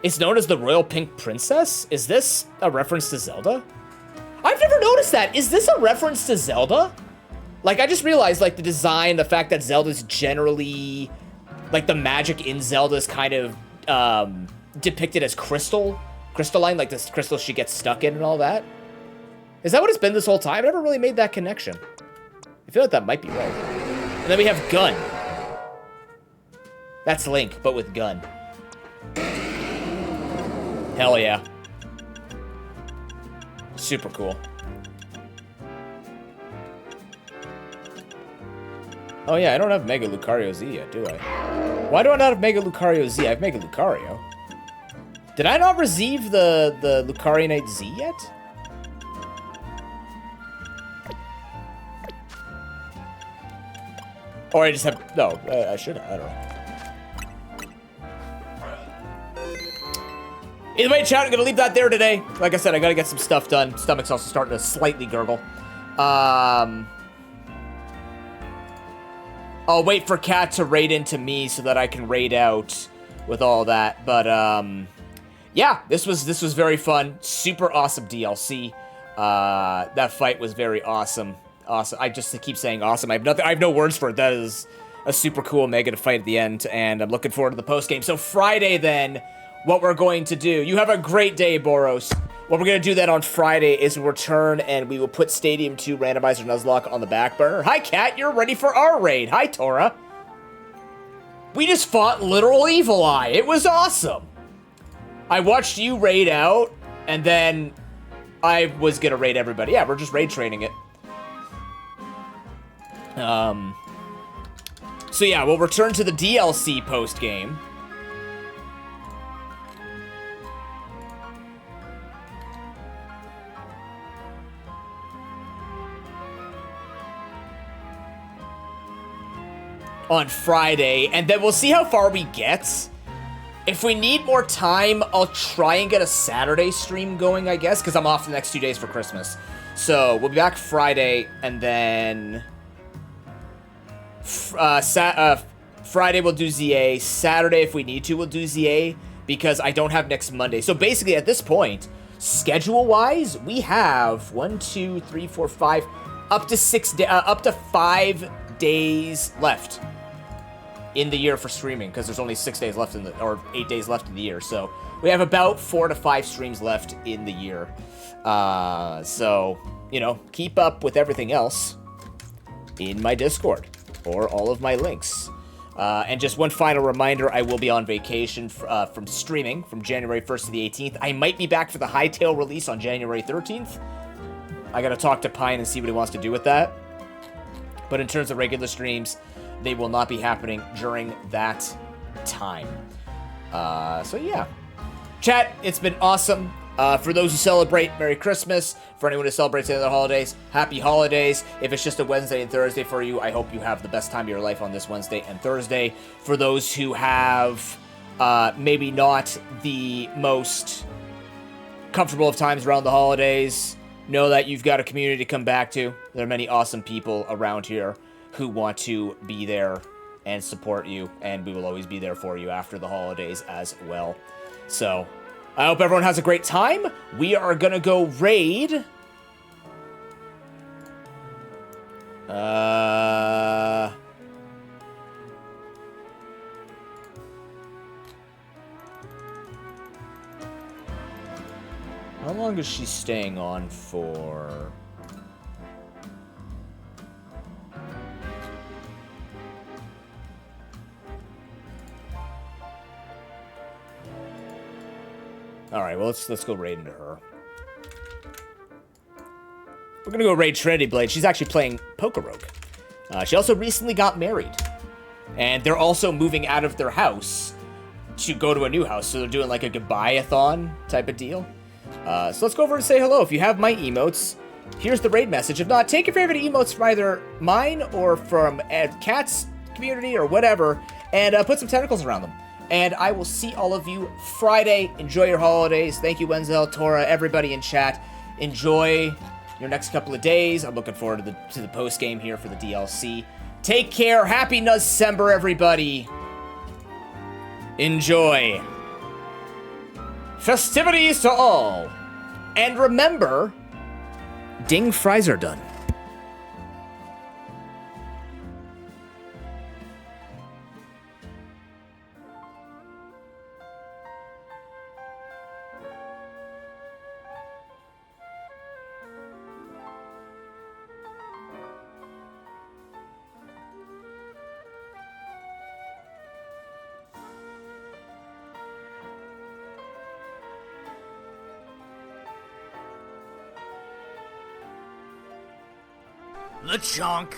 A: It's known as the Royal Pink Princess? Is this a reference to Zelda? I've never noticed that. Is this a reference to Zelda? Like, I just realized, like, the design, the fact that Zelda's generally... Like, the magic in Zelda is kind of depicted as crystalline, like this crystal she gets stuck in and all that. Is that what it's been this whole time? I never really made that connection. I feel like that might be right. And then we have Gun. That's Link, but with Gun. Hell yeah. Super cool. Oh yeah, I don't have Mega Lucario Z yet, do I? Why do I not have Mega Lucario Z? I have Mega Lucario. Did I not receive the Lucarionite Z yet? Or I just have... No, I should have. I don't know. Either way, chat, I'm going to leave that there today. Like I said, I got to get some stuff done. Stomach's also starting to slightly gurgle. I'll wait for Kat to raid into me so that I can raid out with all that. But, yeah, this was very fun. Super awesome DLC. That fight was very awesome. Awesome. I just keep saying awesome. I have no words for it. That is a super cool mega to fight at the end, and I'm looking forward to the post game. So Friday, then, what we're going to do. You have a great day, Boros. What we're going to do then on Friday is return, and we will put Stadium 2 Randomizer Nuzlocke on the back burner. Hi, Kat. You're ready for our raid. Hi, Tora. We just fought literal Evil Eye. It was awesome. I watched you raid out, and then I was going to raid everybody. Yeah, we're just raid training it. So yeah, we'll return to the DLC post-game. On Friday, and then we'll see how far we get. If we need more time, I'll try and get a Saturday stream going, I guess, because I'm off the next 2 days for Christmas. So we'll be back Friday, and then Friday we'll do ZA. Saturday, if we need to, we'll do ZA, because I don't have next Monday. So basically, at this point, schedule-wise, we have 1, 2, 3, 4, 5, up to 5 days left in the year for streaming, because there's only 6 days left or 8 days left in the year. So we have about 4 to 5 streams left in the year. So, you know, keep up with everything else in my Discord or all of my links. And just one final reminder, I will be on vacation from streaming from January 1st to the 18th. I might be back for the Hightail release on January 13th. I gotta talk to Pine and see what he wants to do with that. But in terms of regular streams, they will not be happening during that time. So yeah. Chat, it's been awesome. For those who celebrate, Merry Christmas. For anyone who celebrates any other holidays, Happy Holidays. If it's just a Wednesday and Thursday for you, I hope you have the best time of your life on this Wednesday and Thursday. For those who have maybe not the most comfortable of times around the holidays, know that you've got a community to come back to. There are many awesome people around here who want to be there and support you, and we will always be there for you after the holidays as well. So, I hope everyone has a great time. We are gonna go raid. How long is she staying on for? Alright, well, let's go raid into her. We're gonna go raid Trinity Blade. She's actually playing Poker Rogue. She also recently got married. And they're also moving out of their house to go to a new house. So they're doing like a goodbye-a-thon type of deal. So let's go over and say hello. If you have my emotes, here's the raid message. If not, take your favorite emotes from either mine or from Cat's community or whatever, and put some tentacles around them. And I will see all of you Friday. Enjoy your holidays. Thank you, Wenzel, Tora, everybody in chat. Enjoy your next couple of days. I'm looking forward to the post game here for the DLC. Take care. Happy Nuzcember, everybody. Enjoy. Festivities to all. And remember, ding fries are done.
C: LeChonk.